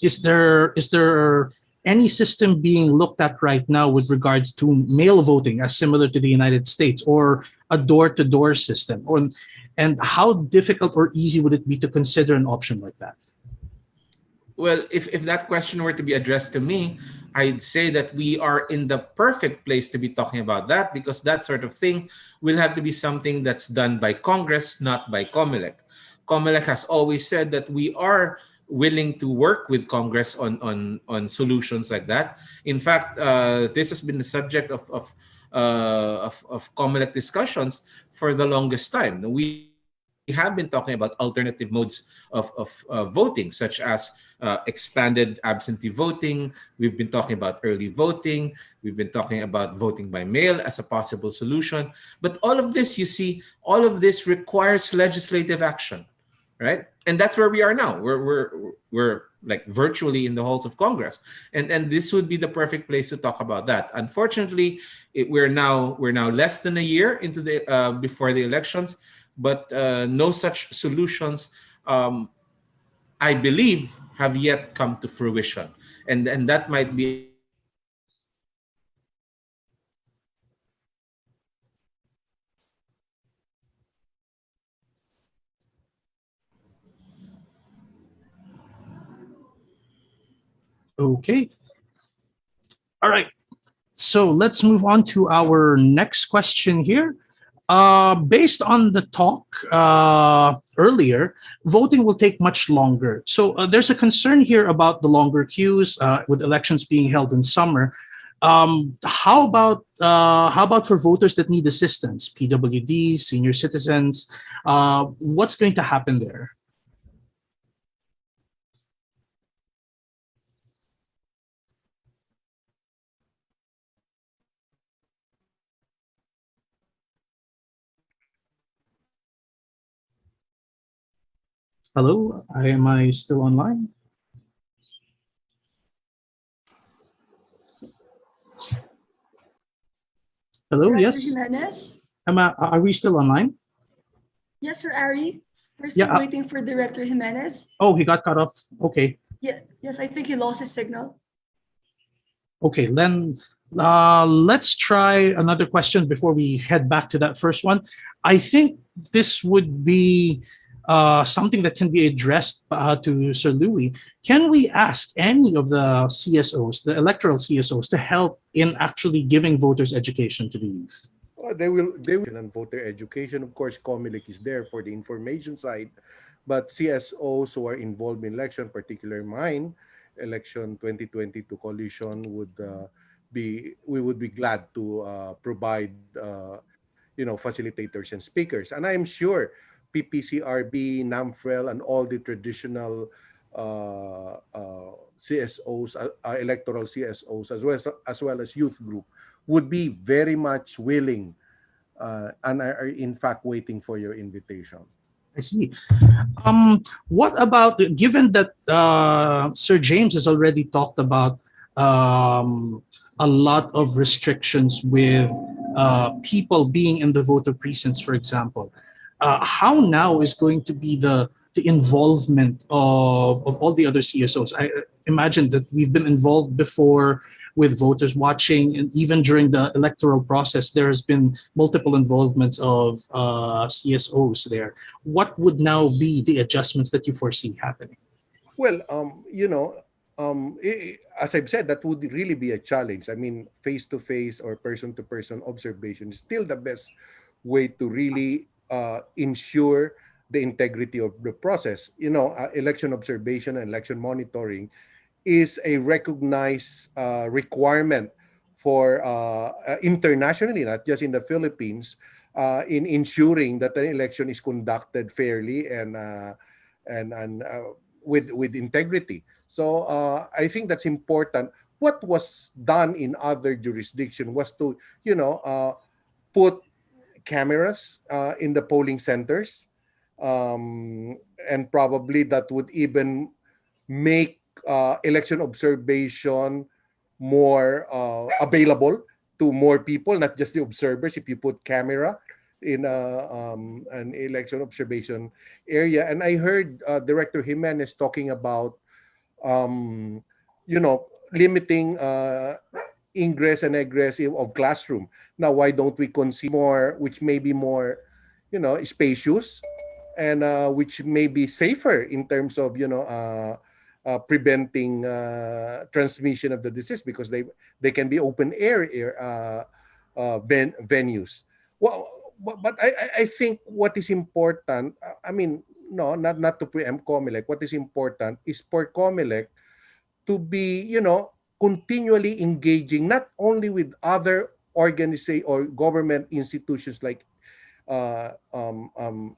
Is there any system being looked at right now with regards to mail voting, as similar to the United States, or a door-to-door system? And how difficult or easy would it be to consider an option like that?
Well, if that question were to be addressed to me, I'd say that we are in the perfect place to be talking about that, because that sort of thing will have to be something that's done by Congress, not by COMELEC. COMELEC has always said that we are willing to work with Congress on solutions like that. In fact, this has been the subject of COMELEC discussions for the longest time. We have been talking about alternative modes of voting, such as expanded absentee voting. We've been talking about early voting. We've been talking about voting by mail as a possible solution. But all of this, you see, all of this requires legislative action, right? And that's where we are now. We're like virtually in the halls of Congress, and this would be the perfect place to talk about that. Unfortunately, we're now less than a year into the before the elections, but no such solutions, I believe, have yet come to fruition, and that might be a reason why we are still talking about it.
Okay. All right. So let's move on to our next question here. Based on the talk earlier, voting will take much longer. So there's a concern here about the longer queues with elections being held in summer. How about for voters that need assistance, PWDs, senior citizens? What's going to happen there? Hello, am I still online? Hello,
Director
yes.
Jimenez?
Are we still online?
Yes, Sir Ari. We're
Yeah.
still waiting for Director Jimenez.
Oh, he got cut off. Okay.
Yeah, yes, I think he lost his signal.
Okay, then let's try another question before we head back to that first one. I think this would be something that can be addressed to Sir Louis. Can we ask any of the CSOs, the electoral CSOs, to help in actually giving voters education to the youth?
They will and voter education. Of course, COMELEC is there for the information side, but CSOs who are involved in election, particularly mine, election 2022 coalition we would be glad to provide facilitators and speakers. And I'm sure PPCRB, NAMFREL, and all the traditional CSOs, electoral CSOs, as well as youth group, would be very much willing and are in fact waiting for your invitation.
I see. What about, given that Sir James has already talked about a lot of restrictions with people being in the voter precincts, for example, how now is going to be the involvement of all the other CSOs? I imagine that we've been involved before with voters watching, and even during the electoral process, there has been multiple involvements of CSOs there. What would now be the adjustments that you foresee happening?
Well, as I've said, that would really be a challenge. I mean, face-to-face or person-to-person observation is still the best way to really ensure the integrity of the process. Election observation and election monitoring is a recognized requirement for internationally, not just in the Philippines, in ensuring that an election is conducted fairly and with integrity. So I think that's important. What was done in other jurisdictions was to, put cameras in the polling centers, and probably that would even make election observation more available to more people, not just the observers. If you put camera in an election observation area, and I heard Director Jimenez talking about, limiting ingress and egress of classroom. Now, why don't we conceive more, which may be more, spacious, and which may be safer in terms of, preventing transmission of the disease, because they can be open air venues. Well, but I think what is important, no, not to preempt COMELEC. What is important is for COMELEC to be, continually engaging not only with other organization or government institutions like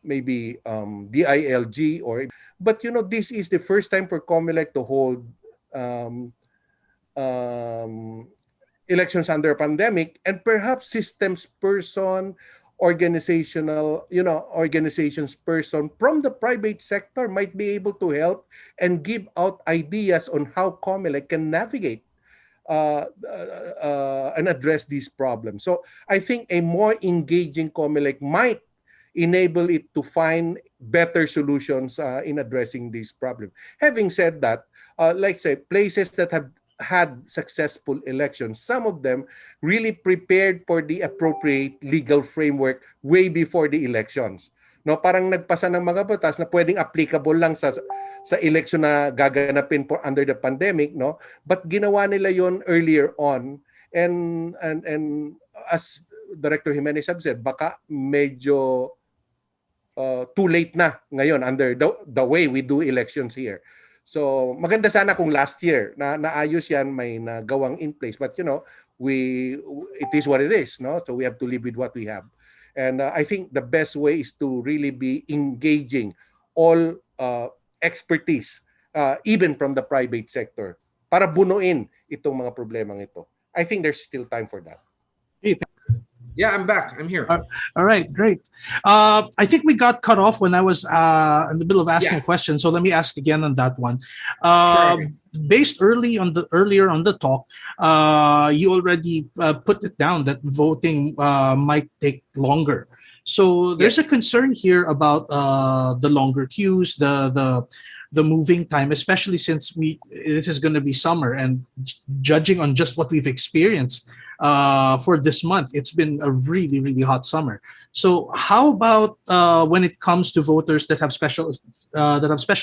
maybe DILG, but this is the first time for COMELEC to hold elections under a pandemic, and perhaps systems person, organizations person from the private sector might be able to help and give out ideas on how COMELEC can navigate and address these problems. So I think a more engaging COMELEC might enable it to find better solutions in addressing these problems. Having said that, like say places that have had successful elections, some of them really prepared for the appropriate legal framework way before the elections. No, parang nagpasa ng mga batas na pwedeng applicable lang sa election na gaganapin for under the pandemic, no? But ginawa nila yon earlier on, and as Director Jimenez said, baka medyo too late na ngayon under the way we do elections here. So maganda sana kung last year na naayos yan, may nagawang in place, but it is what it is, no? So we have to live with what we have. And I think the best way is to really be engaging all expertise, even from the private sector, para bunuin itong mga problemang ito. I think there's still time for that.
Yeah, I'm back. I'm here.
All right, great. I think we got cut off when I was in the middle of asking
Yeah.
a question, so let me ask again on that one.
Sure.
Based earlier on the talk, you already put it down that voting might take longer. So there's
Yes.
a concern here about the longer queues, the moving time, especially since this is going to be summer, and judging on just what we've experienced for this month, it's been a really hot summer. So how about when it comes to voters that have special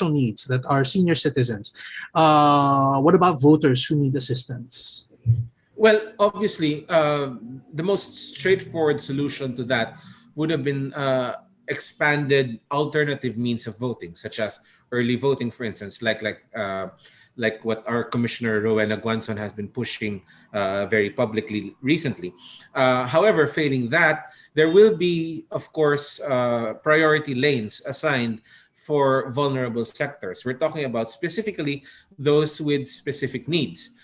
needs, that are senior citizens? What about voters who need assistance?
Well, obviously, the most straightforward solution to that would have been expanded alternative means of voting, such as early voting, for instance, like what our Commissioner Rowena Guanzon has been pushing very publicly recently. However, failing that, there will be, of course, priority lanes assigned for vulnerable sectors. We're talking about specifically those with specific needs.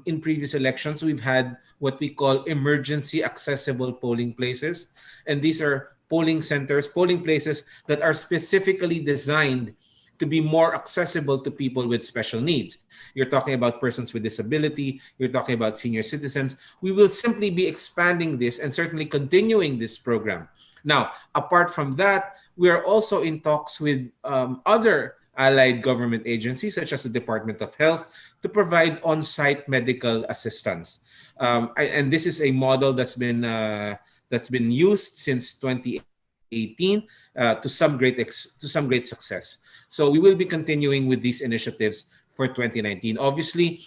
In previous elections, we've had what we call emergency accessible polling places. And these are polling centers, polling places that are specifically designed to be more accessible to people with special needs. You're talking about persons with disability, you're talking about senior citizens. We will simply be expanding this and certainly continuing this program. Now, apart from that, we are also in talks with other allied government agencies, such as the Department of Health, to provide on-site medical assistance. And this is a model that's been used since 2018 to some great success. So we will be continuing with these initiatives for 2019. Obviously,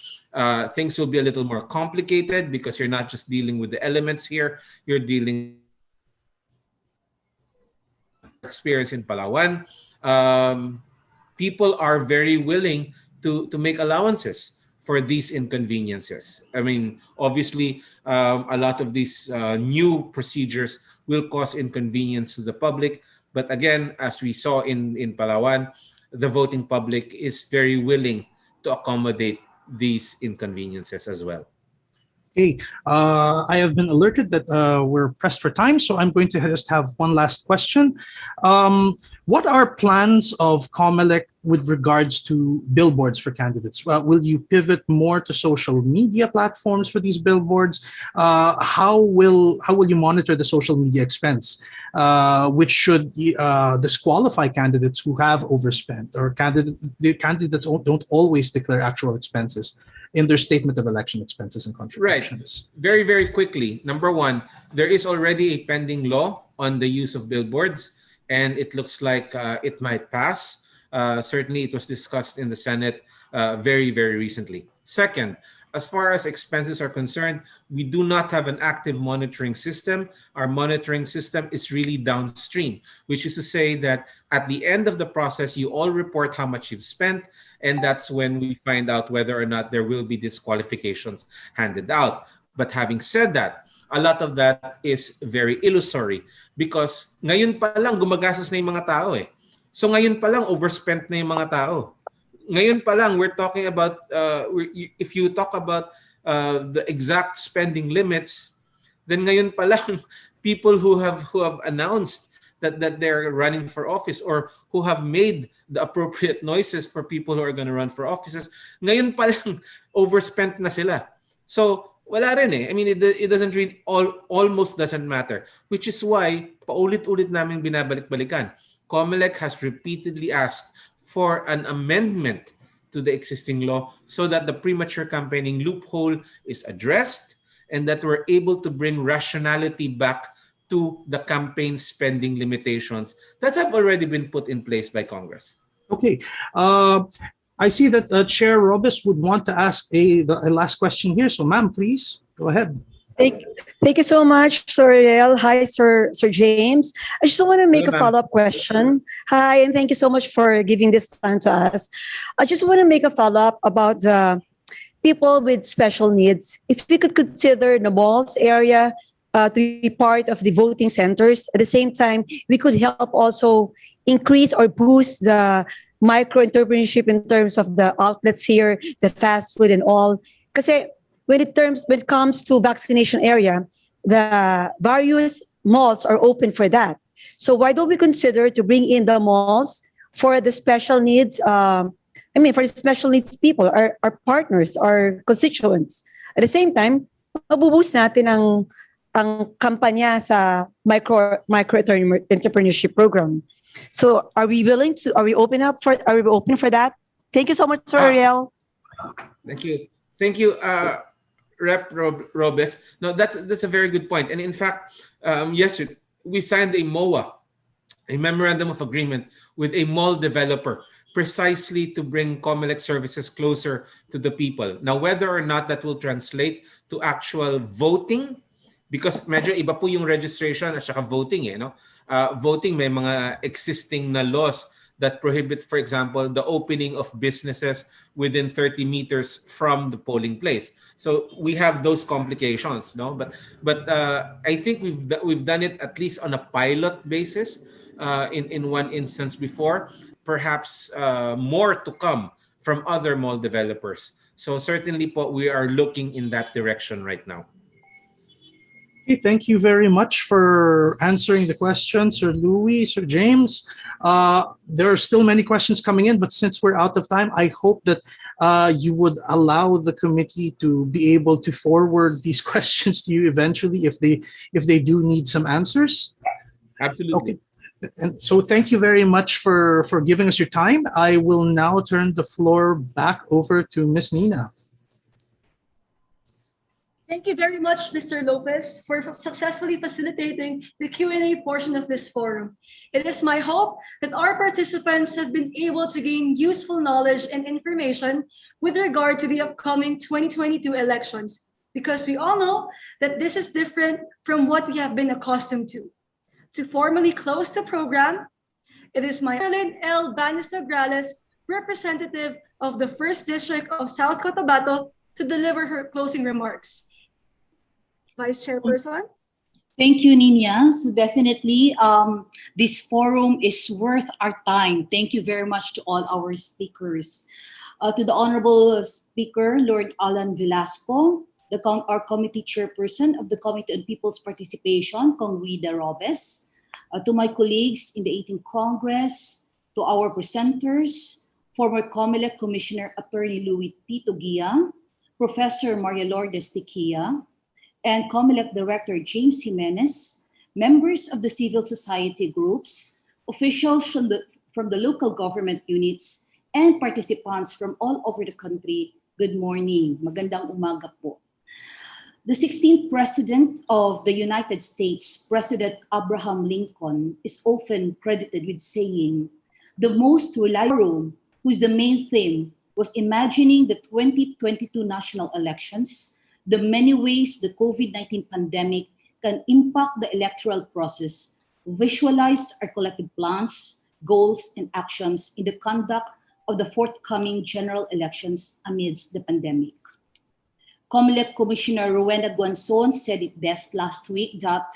things will be a little more complicated because you're not just dealing with the elements here, you're dealing experience in Palawan. People are very willing to make allowances for these inconveniences. I mean, obviously, a lot of these new procedures will cause inconvenience to the public. But again, as we saw in Palawan, the voting public is very willing to accommodate these inconveniences as well.
Okay, I have been alerted that we're pressed for time, so I'm going to just have one last question. What are plans of COMELEC with regards to billboards for candidates? Will you pivot more to social media platforms for these billboards? How will you monitor the social media expense, which should disqualify candidates who have overspent, or the candidates don't always declare actual expenses in their statement of election expenses and contributions?
Right. Very, very quickly. Number one, there is already a pending law on the use of billboards, and it looks like it might pass. Certainly, it was discussed in the Senate very, very recently. Second, as far as expenses are concerned, we do not have an active monitoring system. Our monitoring system is really downstream, which is to say that at the end of the process, you all report how much you've spent, and that's when we find out whether or not there will be disqualifications handed out. But having said that, a lot of that is very illusory because ngayon pa lang gumagastos na yung mga tao eh. So ngayon pa lang overspent na yung mga tao. Ngayon pa lang we're talking about if you talk about the exact spending limits, then ngayon pa lang people who have announced that they're running for office or who have made the appropriate noises for people who are going to run for offices, ngayon pa lang overspent na sila. So wala rin eh. I mean, it doesn't really, almost doesn't matter. Which is why, paulit-ulit namin binabalik-balikan. COMELEC has repeatedly asked for an amendment to the existing law so that the premature campaigning loophole is addressed and that we're able to bring rationality back to the campaign spending limitations that have already been put in place by Congress.
Okay. I see that Chair Robes would want to ask a last question here. So, ma'am, please go ahead.
Thank you so much, Sir Riel. Hi, Sir James. I just want to make
Hello,
a
ma'am.
follow-up question. Hi, and thank you so much for giving this time to us. I just want to make a follow-up about the people with special needs. If we could consider the malls area to be part of the voting centers, at the same time, we could help also increase or boost the micro-entrepreneurship in terms of the outlets here, the fast food and all. Because when it comes to vaccination area, the various malls are open for that. So why don't we consider to bring in the malls for the special needs, for the special needs people, our partners, our constituents. At the same time, mabubus natin ang kampanya sa micro entrepreneurship program. So are we open for that? Thank you so much, Sir Ariel.
Thank you. Thank you, Rep. Robes. No, that's a very good point. And in fact, yesterday, we signed a MOA, a Memorandum of Agreement with a mall developer, precisely to bring COMELEC services closer to the people. Now, whether or not that will translate to actual voting, because medyo iba po yung registration at saka voting no? Voting, may mga existing na laws that prohibit, for example, the opening of businesses within 30 meters from the polling place. So we have those complications, no? But I think we've done it at least on a pilot basis in one instance before. Perhaps more to come from other mall developers. So certainly po, we are looking in that direction right now.
Okay, thank you very much for answering the question, Sir Louis, Sir James. There are still many questions coming in, but since we're out of time, I hope that you would allow the committee to be able to forward these questions to you eventually if they do need some answers.
Absolutely.
Okay. And so thank you very much for giving us your time. I will now turn the floor back over to Ms. Nina.
Thank you very much, Mr. Lopez, for successfully facilitating the Q&A portion of this forum. It is my hope that our participants have been able to gain useful knowledge and information with regard to the upcoming 2022 elections, because we all know that this is different from what we have been accustomed to. To formally close the program, it is my Caroline L. Banista-Grales, representative of the 1st District of South Cotabato, to deliver her closing remarks. Vice Chairperson.
Thank you, Nina. So definitely, this forum is worth our time. Thank you very much to all our speakers. To the Honorable Speaker, Lord Alan Velasco, our committee chairperson of the Committee on People's Participation, Kong Rida Robes, to my colleagues in the 18th Congress, to our presenters, former COMELEC Commissioner Attorney Louis Tito Guia, Professor Maria Lourdes Tiquia, and COMELEC Director James Jimenez, members of the civil society groups, officials from the local government units, and participants from all over the country. Good morning. Magandang umaga po. The 16th President of the United States, President Abraham Lincoln, is often credited with saying, the most reliable, whose the main theme was imagining the 2022 national elections, the many ways the COVID-19 pandemic can impact the electoral process, visualize our collective plans, goals, and actions in the conduct of the forthcoming general elections amidst the pandemic. COMELEC Commissioner Rowena Guanzon said it best last week that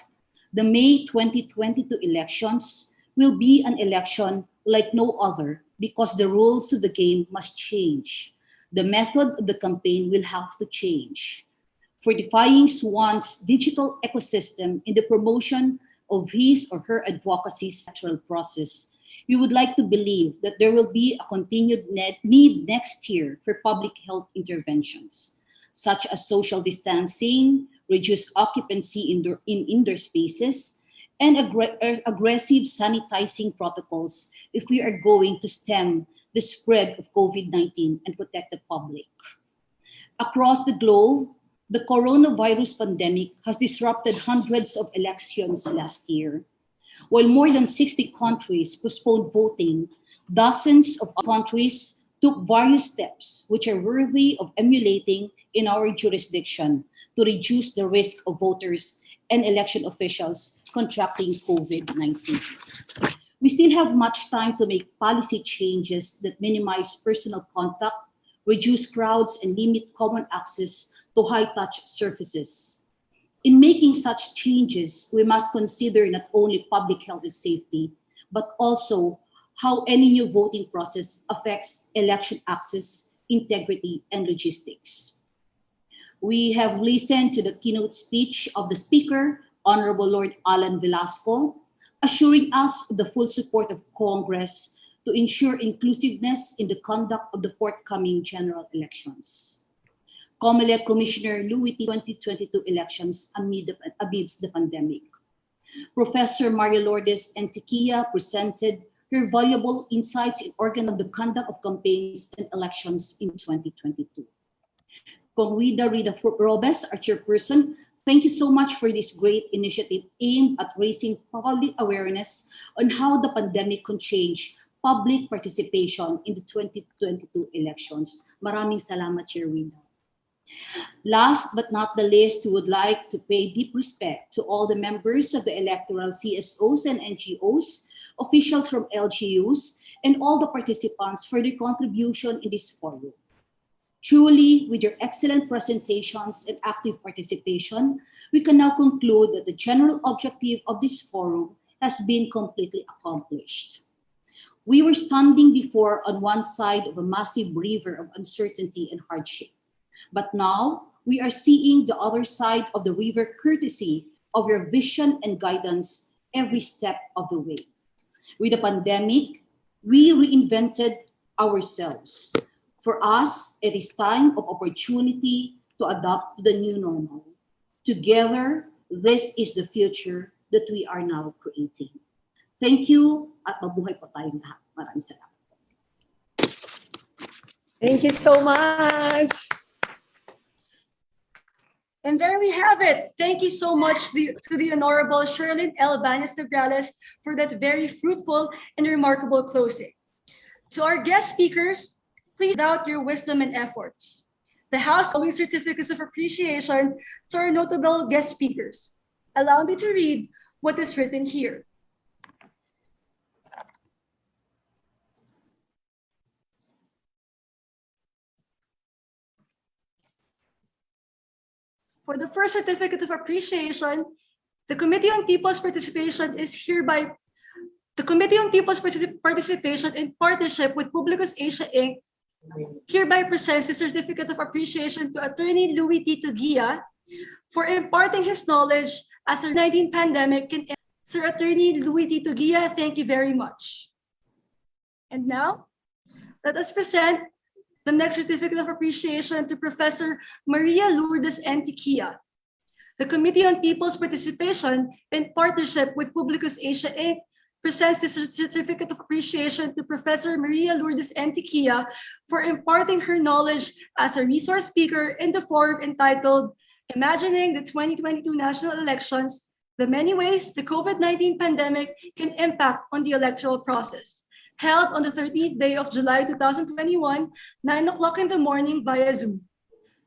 the May 2022 elections will be an election like no other because the rules of the game must change. The method of the campaign will have to change. Fortifying Swan's digital ecosystem in the promotion of his or her advocacy's electoral process, we would like to believe that there will be a continued need next year for public health interventions, such as social distancing, reduced occupancy in indoor spaces, and aggressive sanitizing protocols if we are going to stem the spread of COVID-19 and protect the public. Across the globe, the coronavirus pandemic has disrupted hundreds of elections last year. While more than 60 countries postponed voting, dozens of countries took various steps which are worthy of emulating in our jurisdiction to reduce the risk of voters and election officials contracting COVID-19. We still have much time to make policy changes that minimize personal contact, reduce crowds, and limit common access to high-touch surfaces. In making such changes, we must consider not only public health and safety, but also how any new voting process affects election access, integrity, and logistics. We have listened to the keynote speech of the speaker, Honorable Lord Alan Velasco, assuring us of the full support of Congress to ensure inclusiveness in the conduct of the forthcoming general elections. COMELEC Commissioner Louis 2022 elections amidst the pandemic. Professor Maria Lourdes Antiquia presented her valuable insights in organizing the conduct of campaigns and elections in 2022. Kong Rida Robes, our chairperson, thank you so much for this great initiative aimed at raising public awareness on how the pandemic can change public participation in the 2022 elections. Maraming salamat, Chair Rida. Last but not the least, we would like to pay deep respect to all the members of the electoral CSOs and NGOs, officials from LGUs, and all the participants for their contribution in this forum. Truly, with your excellent presentations and active participation, we can now conclude that the general objective of this forum has been completely accomplished. We were standing before on one side of a massive river of uncertainty and hardship. But now we are seeing the other side of the river courtesy of your vision and guidance every step of the way. With the pandemic, we reinvented ourselves. For us, it is time of opportunity to adapt to the new normal. Together, this is the future that we are now creating. Thank you at mabuhay po tayong lahat. Maraming salamat.
Thank you so much.
And there we have it. Thank you so much to the Honorable Sherlyn L. Bañez-Nograles for that very fruitful and remarkable closing. To our guest speakers, please doubt your wisdom and efforts. The House owing certificates of appreciation to our notable guest speakers. Allow me to read what is written here. For the first certificate of appreciation, the Committee on People's Participation is hereby, the Committee on People's Participation in partnership with Publicus Asia Inc. hereby presents the certificate of appreciation to Attorney Louis Tito Guia for imparting his knowledge as the COVID-19 pandemic can. Sir Attorney Louis Tito Guia, thank you very much. And now, let us present the next certificate of appreciation to Professor Maria Lourdes Antiquia. The Committee on People's Participation in partnership with Publicus Asia Inc. presents this certificate of appreciation to Professor Maria Lourdes Antiquia for imparting her knowledge as a resource speaker in the forum entitled Imagining the 2022 National Elections, the Many Ways the COVID-19 Pandemic Can Impact on the Electoral Process, held on the 13th day of July 2021, 9 o'clock in the morning via Zoom.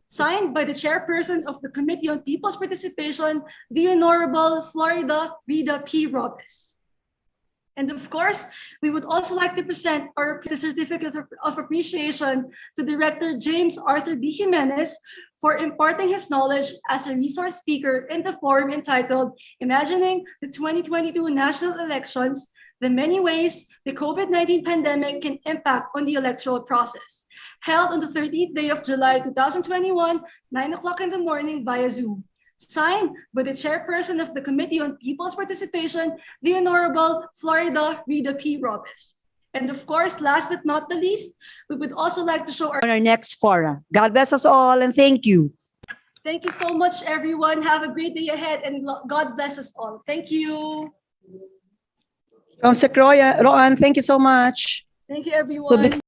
Signed by the chairperson of the Committee on People's Participation, the Honorable Florida Rida P. Robes. And of course, we would also like to present our certificate of appreciation to Director James Arthur B. Jimenez for imparting his knowledge as a resource speaker in the forum entitled Imagining the 2022 National Elections, the Many Ways the COVID-19 Pandemic Can Impact on the Electoral Process, held on the 13th day of July 2021, 9 o'clock in the morning via Zoom. Signed by the chairperson of the Committee on People's Participation, the Honorable Florida Rida P. Robes. And of course, last but not the least, we would also like to show
On our next fora. God bless us all and thank you.
Thank you so much, everyone. Have a great day ahead and God bless us all. Thank you.
Roan, thank you so much.
Thank you, everyone.